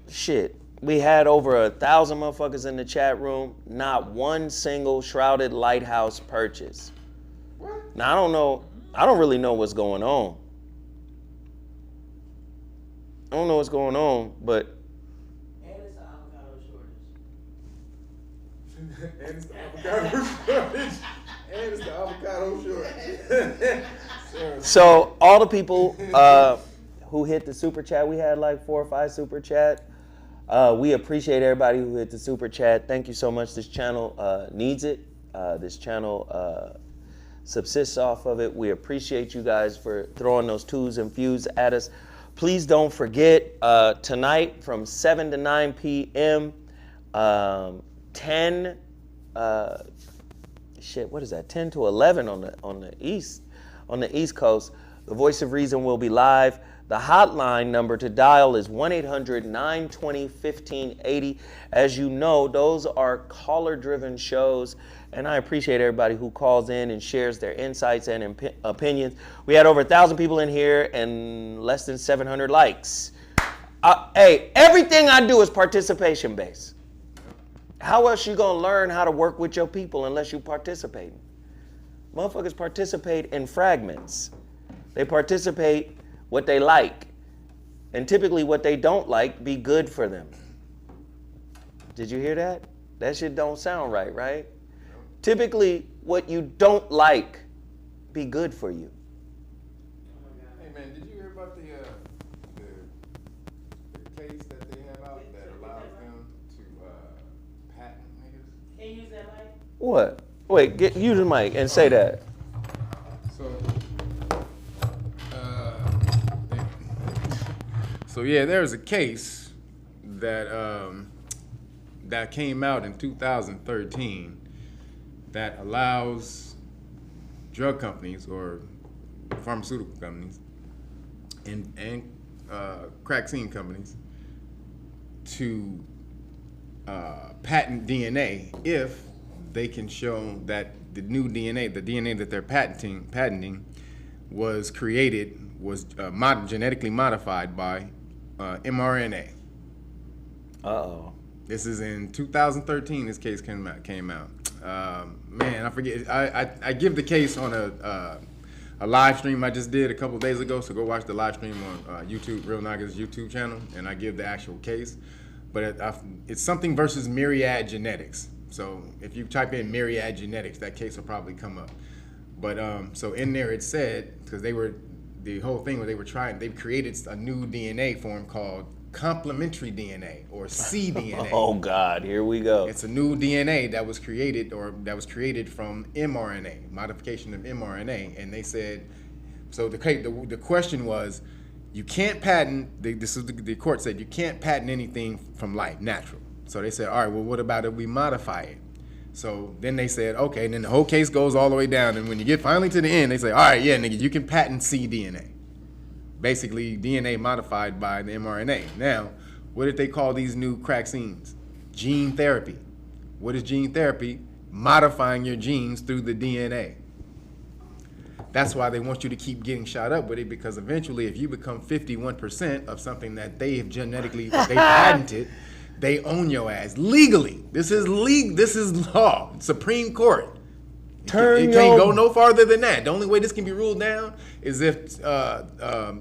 1,000 motherfuckers in the chat room. Not one single Shrouded Lighthouse purchase. What? Now, I don't know. I don't really know what's going on. I don't know what's going on, but... And it's the avocado shortage. And it's the avocado shortage. And it's the avocado shortage. So all the people who hit the super chat, we had like 4 or 5 super chat. We appreciate everybody who hit the super chat. Thank you so much. This channel needs it. This channel subsists off of it. We appreciate you guys for throwing those 2s and fews at us. Please don't forget tonight from 7 to 9 p.m. 10 to 11 on the East Coast. The Voice of Reason will be live. The hotline number to dial is 1-800-920-1580. As you know, those are caller-driven shows, and I appreciate everybody who calls in and shares their insights and opinions. We had over 1,000 people in here and less than 700 likes. Hey, everything I do is participation-based. How else you gonna learn how to work with your people unless you participate? Motherfuckers participate in fragments. They participate what they like. And typically what they don't like be good for them. Did you hear that? That shit don't sound right, right? Typically what you don't like be good for you. Hey man, did you hear about the case that they have out that allows them to patent niggas? Can you use that mic? What? Wait, use the mic and say that. So yeah, there's a case that that came out in 2013 that allows drug companies or pharmaceutical companies and crack scene companies to patent DNA if they can show that the new DNA, the DNA that they're patenting was created, was genetically modified by mRNA. Uh-oh. This is in 2013. This case came out. Man, I forget. I give the case on a live stream I just did a couple days ago. So go watch the live stream on YouTube, Real Naga's YouTube channel, and I give the actual case. But it's something versus Myriad Genetics. So if you type in myriad genetics, that case will probably come up. But so in there it said, because the whole thing where they created a new DNA form called complementary DNA or cDNA. Oh God, here we go. It's a new DNA that was created from mRNA, modification of mRNA, and they said, so the question was, you can't patent. The court said you can't patent anything from life, natural. So they said, all right, well, what about if we modify it? So then they said, okay, and then the whole case goes all the way down, and when you get finally to the end, they say, all right, yeah, nigga, you can patent cDNA. Basically, DNA modified by the mRNA. Now, what did they call these new vaccines? Gene therapy. What is gene therapy? Modifying your genes through the DNA. That's why they want you to keep getting shot up with it, because eventually, if you become 51% of something that they have genetically, they patented, they own your ass legally. This is law. Supreme Court. It can't go no farther than that. The only way this can be ruled down is if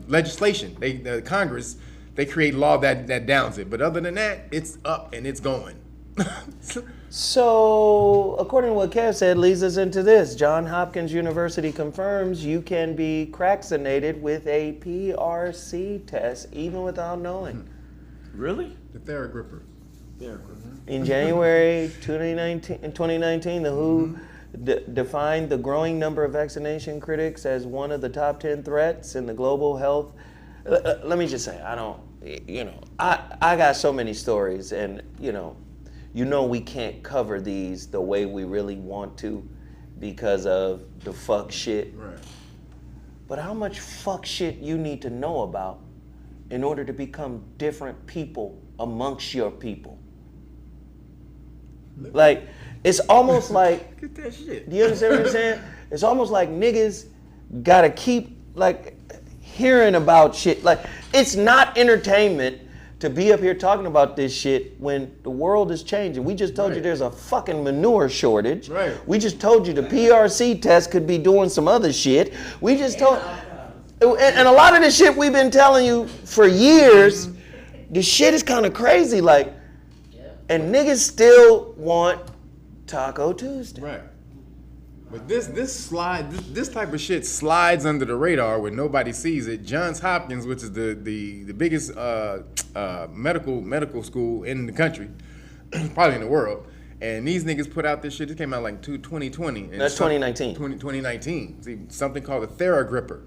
legislation, Congress, they create law that downs it. But other than that, it's up and it's going. So, according to what Kev said, leads us into this. Johns Hopkins University confirms you can be vaccinated with a PRC test even without knowing. Really? The Theragripper. In January 2019, the WHO defined the growing number of vaccination critics as one of the top 10 threats in the global health. Let me just say, I got so many stories, and we can't cover these the way we really want to because of the fuck shit. Right. But how much fuck shit you need to know about in order to become different people amongst your people? Like, it's almost like, Get that shit. do you understand what I'm saying? It's almost like niggas gotta keep hearing about shit. Like, it's not entertainment to be up here talking about this shit when the world is changing. We just told you there's a fucking manure shortage. Right. We just told you the PRC test could be doing some other shit. We just told, and a lot of the shit we've been telling you for years, the shit is kind of crazy. Like, and niggas still want Taco Tuesday. Right. But this type of shit slides under the radar where nobody sees it. Johns Hopkins, which is the biggest medical school in the country, probably in the world, and these niggas put out this shit. It came out like 2020. And That's 2019. 2019. See, something called a Theragripper,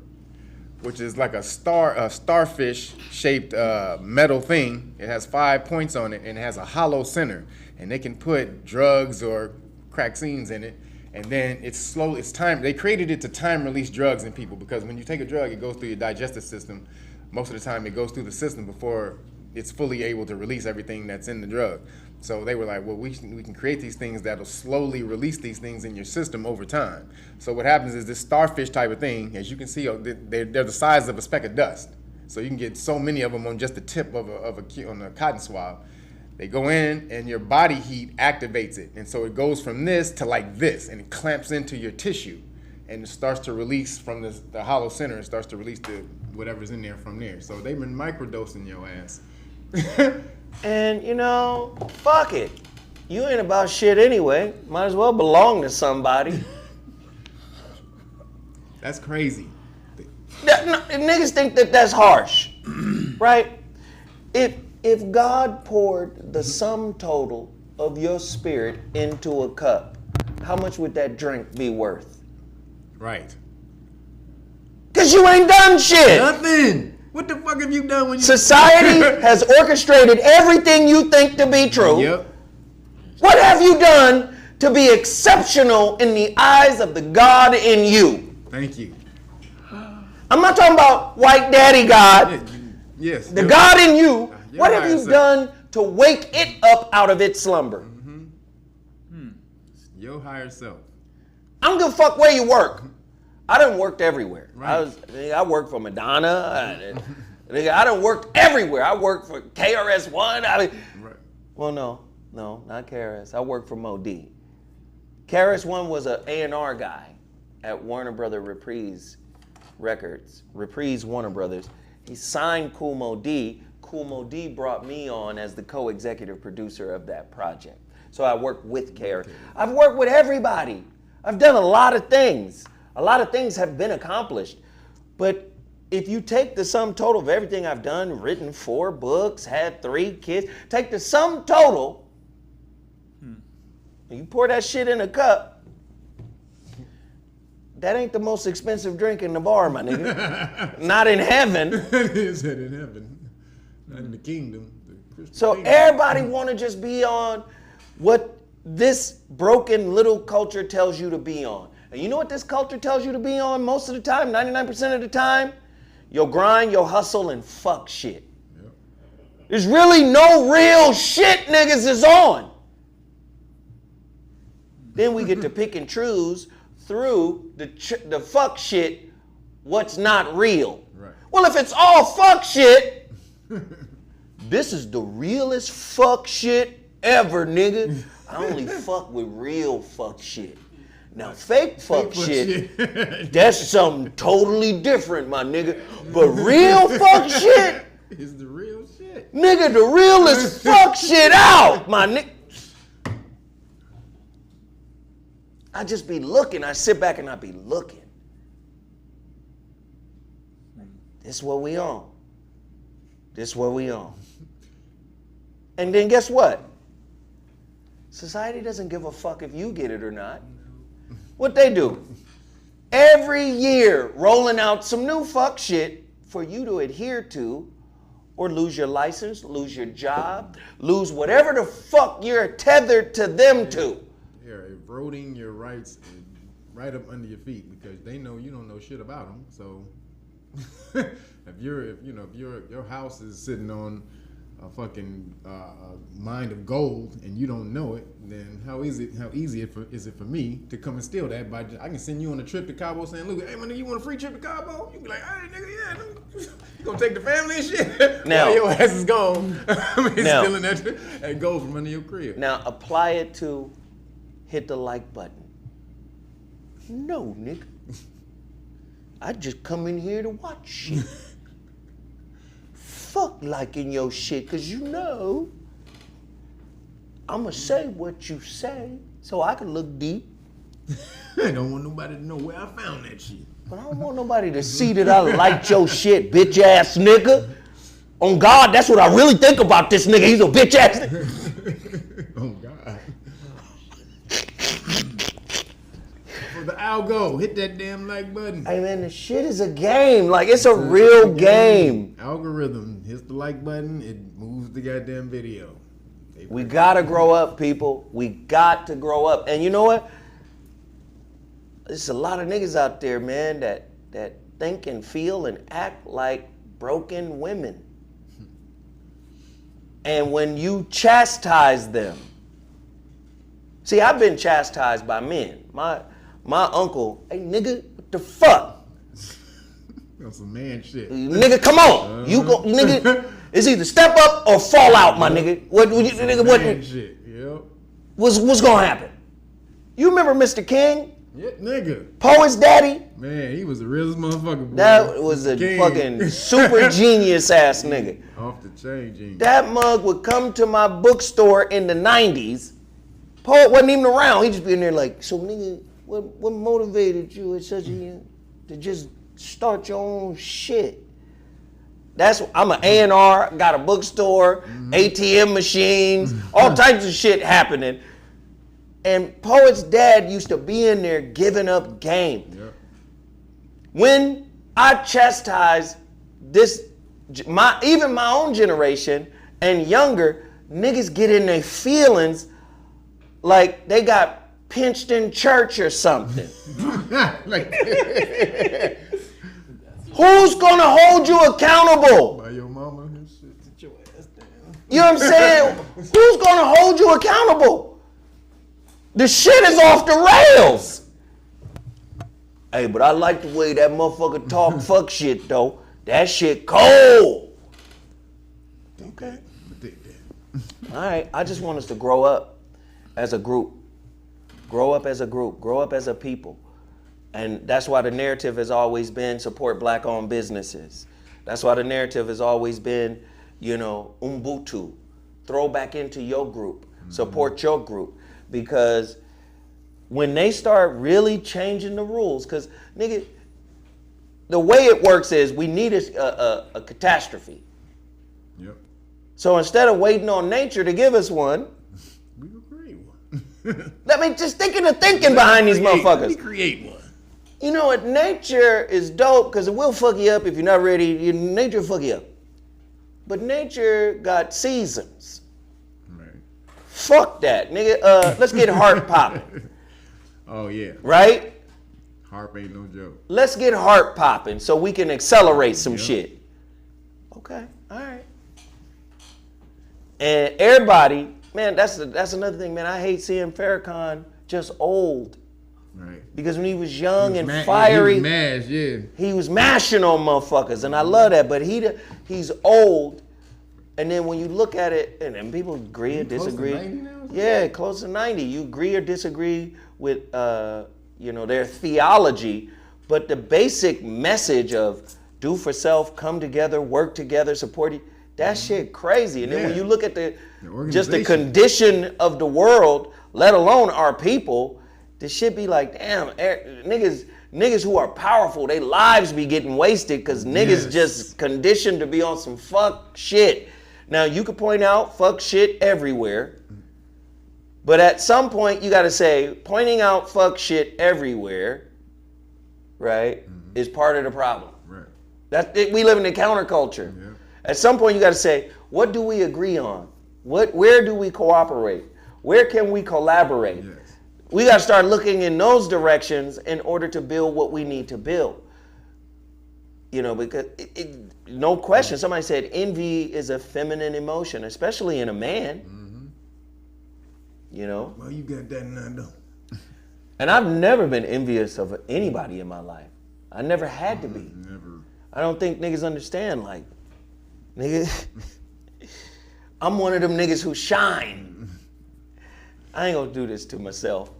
which is like a starfish shaped metal thing. It has 5 points on it and it has a hollow center, and they can put drugs or vaccines in it. And then it's time. They created it to time release drugs in people, because when you take a drug, it goes through your digestive system. Most of the time, it goes through the system before it's fully able to release everything that's in the drug. So they were like, well, we can create these things that'll slowly release these things in your system over time. So what happens is this starfish type of thing, as you can see, they're the size of a speck of dust. So you can get so many of them on just the tip of a cotton swab. They go in and your body heat activates it. And so it goes from this to like this, and it clamps into your tissue. And it starts to release from the hollow center. It starts to release whatever's in there from there. So they've been microdosing your ass. And fuck it. You ain't about shit anyway. Might as well belong to somebody. That's crazy. Niggas think that's harsh, right? If God poured the sum total of your spirit into a cup, how much would that drink be worth? Right. Because you ain't done shit. Nothing. What the fuck have you done when you... Society has orchestrated everything you think to be true. Yep. What have you done to be exceptional in the eyes of the God in you? Thank you. I'm not talking about white daddy God. Yes. The God in you. What have you done to wake it up out of its slumber? Your higher self. I don't give a fuck where you work. I done worked everywhere. Right. I worked for Madonna. I done worked everywhere. I worked for KRS-One. Right. Well, no, not KRS. I worked for Mo D. KRS-One was an A&R guy at Warner Brother Reprise Records. Reprise Warner Brothers. He signed Kool Mo D. Kool Moe Dee brought me on as the co-executive producer of that project. So I worked with Carrie. I've worked with everybody. I've done a lot of things. A lot of things have been accomplished. But if you take the sum total of everything I've done, written 4 books, had 3 kids, take the sum total, and you pour that shit in a cup, that ain't the most expensive drink in the bar, my nigga. Not in heaven. Is that in heaven? Not in the kingdom. So everybody want to just be on what this broken little culture tells you to be on. And you know what this culture tells you to be on most of the time, 99% of the time? Your grind, your hustle, and fuck shit. Yep. There's really no real shit niggas is on. Then we get to pick and choose through the fuck shit what's not real. Right. Well, if it's all fuck shit, this is the realest fuck shit ever, nigga. I only fuck with real fuck shit. Now, fake fuck shit, that's something totally different, my nigga. But real fuck shit is the real shit. Nigga, the realest fuck shit out, my nigga. I just be looking. I sit back and I be looking. This what we on. This what we on. And then guess what? Society doesn't give a fuck if you get it or not. What they do? Every year rolling out some new fuck shit for you to adhere to or lose your license, lose your job, lose whatever the fuck you're tethered to them to. You're eroding your rights right up under your feet because they know you don't know shit about them. So if your house is sitting on a fucking mind of gold and you don't know it, then how easy is it for me to come and steal that? I can send you on a trip to Cabo San Lucas. Hey, man, you want a free trip to Cabo? You be like, hey, nigga, yeah. You gonna take the family and shit? Now your ass is gone. Stealing that gold from under your crib. Now apply it to hit the like button. No, nigga. I just come in here to watch shit. Fuck liking your shit, cause you know I'ma say what you say so I can look deep. I don't want nobody to know where I found that shit. But I don't want nobody to see that I liked your shit, bitch ass nigga. On God, that's what I really think about this nigga. He's a bitch ass nigga. Oh God. For the algo, hit that damn like button. Hey man, the shit is a game. Like it's a real game. Algorithm hits the like button, it moves the goddamn video. We gotta grow up, people. We got to grow up. And you know what? There's a lot of niggas out there, man, that think and feel and act like broken women. And when you chastise them, see, I've been chastised by men. My uncle, hey nigga, what the fuck? That's some man shit. Nigga, come on. You go, nigga. It's either step up or fall out, my nigga. What shit, yep. What's gonna happen? You remember Mr. King? Yeah, nigga. Poet's daddy? Man, he was the realest motherfucker, boy. That was a King. Fucking super genius ass nigga. Off the chain genius. That mug would come to my bookstore in the 90s. Poet wasn't even around. He'd just be in there like, so nigga, what motivated you at such a to just start your own shit? I'm an A&R, got a bookstore, ATM machines, all types of shit happening. And Poet's dad used to be in there giving up game. Yep. When I chastise even my own generation and younger, niggas get in their feelings like they got pinched in church or something. Who's gonna hold you accountable? By your mama and shit, sit your ass down. You know what I'm saying? Who's gonna hold you accountable? The shit is off the rails. Hey, but I like the way that motherfucker talk fuck shit though. That shit cold. Okay. All right, I just want us to grow up as a group. Grow up as a group. Grow up as a people. And that's why the narrative has always been support black-owned businesses. That's why the narrative has always been Ubuntu. Throw back into your group. Support your group. Because when they start really changing the rules, because, nigga, the way it works is we need a catastrophe. Yep. So instead of waiting on nature to give us one, we can create one. I mean, just thinking behind these motherfuckers. Let me create one. You know what? Nature is dope because it will fuck you up if you're not ready. Nature will fuck you up. But nature got seasons. Right. Fuck that, nigga. Let's get heart popping. Oh, yeah. Right? Harp ain't no joke. Let's get heart popping so we can accelerate some shit. Okay, all right. And everybody, man, that's another thing, man. I hate seeing Farrakhan just old. Right. Because when he was young and fiery, he was mashing on motherfuckers, and I love that. But he's old, and then when you look at it, and people agree or disagree. Close to 90 now? Yeah, close to 90. You agree or disagree with their theology, but the basic message of do for self, come together, work together, support you. That shit crazy. And then when you look at just the condition of the world, let alone our people. This shit be like, damn, niggas who are powerful, their lives be getting wasted because niggas just conditioned to be on some fuck shit. Now, you could point out fuck shit everywhere, but at some point, you got to say, pointing out fuck shit everywhere, right, is part of the problem. Right. We live in a counterculture. Yeah. At some point, you got to say, what do we agree on? Where do we cooperate? Where can we collaborate? Yes. We got to start looking in those directions in order to build what we need to build. Because no question, somebody said envy is a feminine emotion, especially in a man. Mm-hmm. Well, you got that and I don't. And I've never been envious of anybody in my life. I never had to be. Never. I don't think niggas understand, like, nigga, I'm one of them niggas who shine. I ain't gonna do this to myself.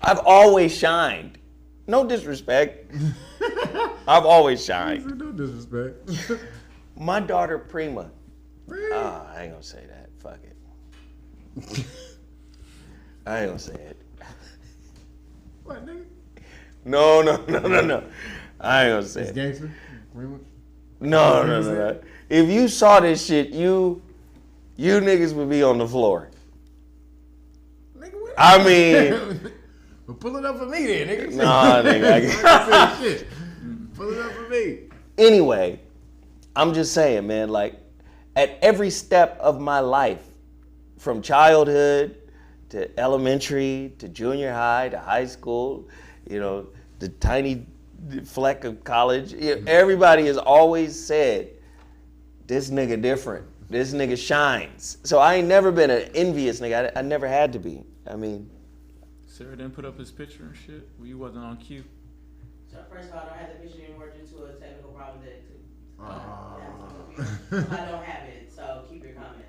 I've always shined. No disrespect. I've always shined. No disrespect. My daughter Prima. I ain't gonna say that. Fuck it. I ain't gonna say it. What, nigga? No. I ain't gonna say it. Gangster? Prima? No. If you saw this shit, you niggas would be on the floor. I mean, well, pull it up for me then, nigga. Nah, nigga. Shit. Pull it up for me. Anyway, I'm just saying, man, like, at every step of my life, from childhood to elementary to junior high to high school, the tiny fleck of college, everybody has always said, this nigga different. This nigga shines. So I ain't never been an envious nigga. I never had to be. I mean, Sarah didn't put up his picture and shit. Well, you wasn't on cue. So first of all, I don't have the picture anymore due to a technical problem I don't have it. So keep your comments.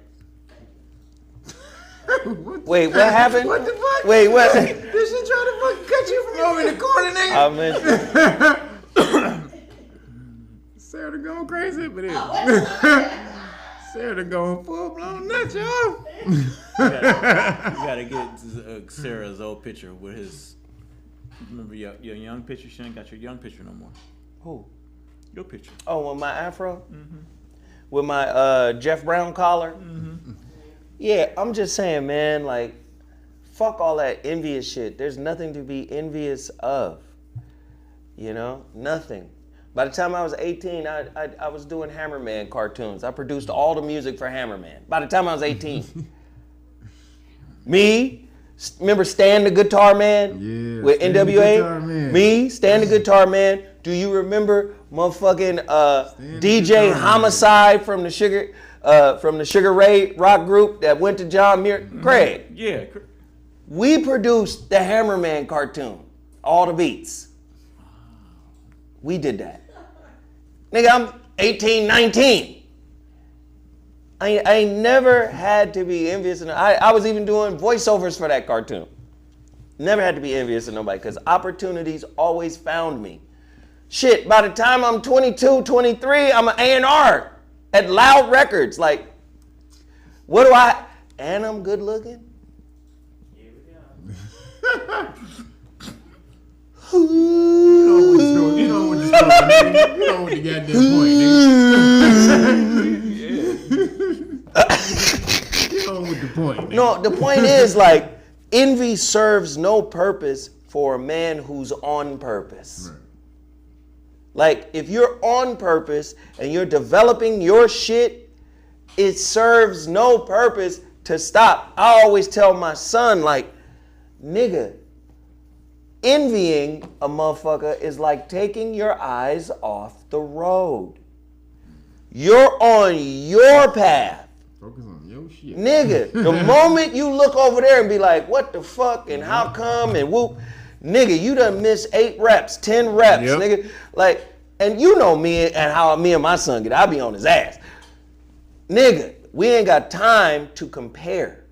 Wait, what happened? What the fuck? Wait, what? This shit trying to fucking cut you from over in the corner, nigga. Sarah going crazy up in here. Sarah going full blown nuts, y'all. You gotta get Sarah's old picture with his. Remember your young picture? She ain't got your young picture no more. Who? Your picture. Oh, with my afro? Mm-hmm. With my Jeff Brown collar? Mm-hmm. Yeah, I'm just saying, man, like, fuck all that envious shit. There's nothing to be envious of. Nothing. By the time I was 18, I was doing Hammerman cartoons. I produced all the music for Hammerman. By the time I was 18. Me, remember Stan the Guitar Man? Yeah. With Stan NWA? The Guitar Man. Me, Stan the Guitar Man. Do you remember motherfucking DJ Homicide from the Sugar Ray rock group that went to John Muir? Craig. Yeah. We produced the Hammerman cartoon. All the beats. We did that. Nigga, I'm 18, 19. I ain't never had to be envious. I was even doing voiceovers for that cartoon. Never had to be envious of nobody because opportunities always found me. Shit, by the time I'm 22, 23, I'm an A&R. at Loud Records. Like, what do I? And I'm good looking. Here we go. You know what the goddamn point, nigga. You know what the point, nigga. No, the point is, like, envy serves no purpose for a man who's on purpose. Right. Like, if you're on purpose and you're developing your shit, it serves no purpose to stop. I always tell my son, like, nigga, envying a motherfucker is like taking your eyes off the road. You're on your path. Focus on your shit. Nigga, the moment you look over there and be like, what the fuck and how come and whoop, nigga, you done missed 8 reps, 10 reps, nigga. Like, and you know me and how me and my son get. I be on his ass. Nigga, we ain't got time to compare.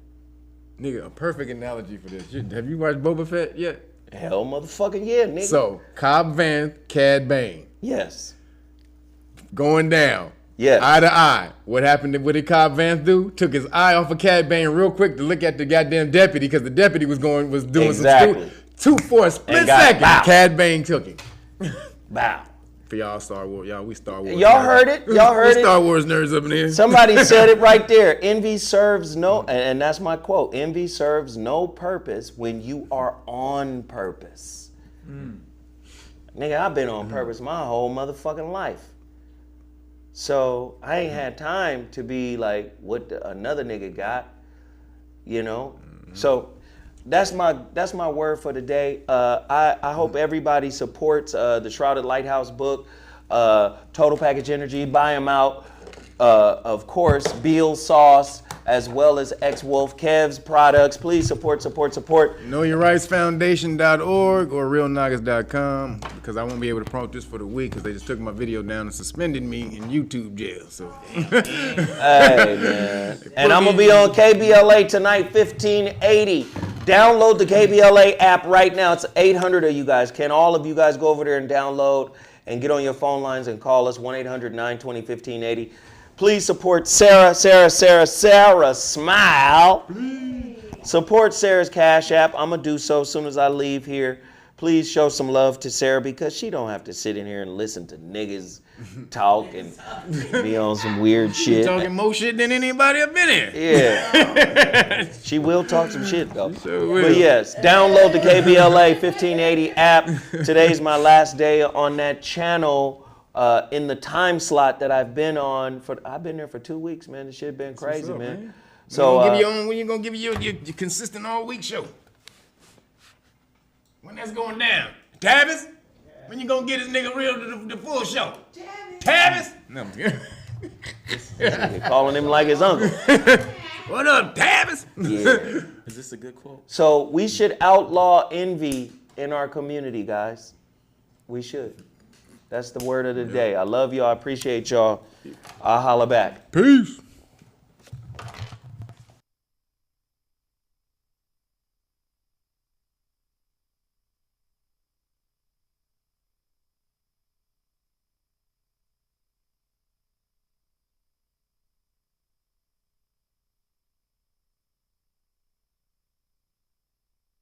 Nigga, a perfect analogy for this. Have you watched Boba Fett yet? Hell motherfucking yeah, nigga. So, Cobb Vanth, Cad Bane. Yes. Going down. Yes. Eye to eye. What happened? What did Cobb Vanth do? Took his eye off of Cad Bane real quick to look at the goddamn deputy because the deputy was doing exactly. some for a split second. Cad Bane took him. Bow. For y'all Star Wars, we Star Wars. Y'all heard it. Y'all heard it. Star Wars nerds up in here. Somebody said it right there. Envy serves no, and that's my quote. Envy serves no purpose when you are on purpose. Nigga, I've been on purpose my whole motherfucking life. So I ain't had time to be like what another nigga got, you know. So that's my word for today. I hope everybody supports the Shrouded Lighthouse book, Total Package Energy. Buy them out. Of course, Beal Sauce, as well as X-Wolf Kev's products. Please support. KnowYourRightsFoundation.org or RealNagas.com, because I won't be able to promote this for the week because they just took my video down and suspended me in YouTube jail. So, hey man, and I'm gonna be on KBLA tonight, 1580. Download the KBLA app right now. It's 800 of you guys. Can all of you guys go over there and download and get on your phone lines and call us 1-800-920-1580. Please support Sarah, smile. Please. Support Sarah's Cash App. I'm going to do so as soon as I leave here. Please show some love to Sarah because she don't have to sit in here and listen to niggas talk and be on some weird shit. Talking more shit than anybody up in here. Yeah. She will talk some shit though. Sure will. But yes, download the KBLA 1580 app. Today's my last day on that channel. In the time slot that I've been on I've been there for 2 weeks, man. This shit been crazy, up, man. So when you gonna give you your consistent all week show? When that's going down? Tavis? When you gonna get this nigga real to the full show? Tavis? No. They're calling him like his uncle. What up, Tavis? Yeah. Is this a good quote? So we should outlaw envy in our community, guys. We should. That's the word of the day. I love y'all. I appreciate y'all. I'll holla back. Peace.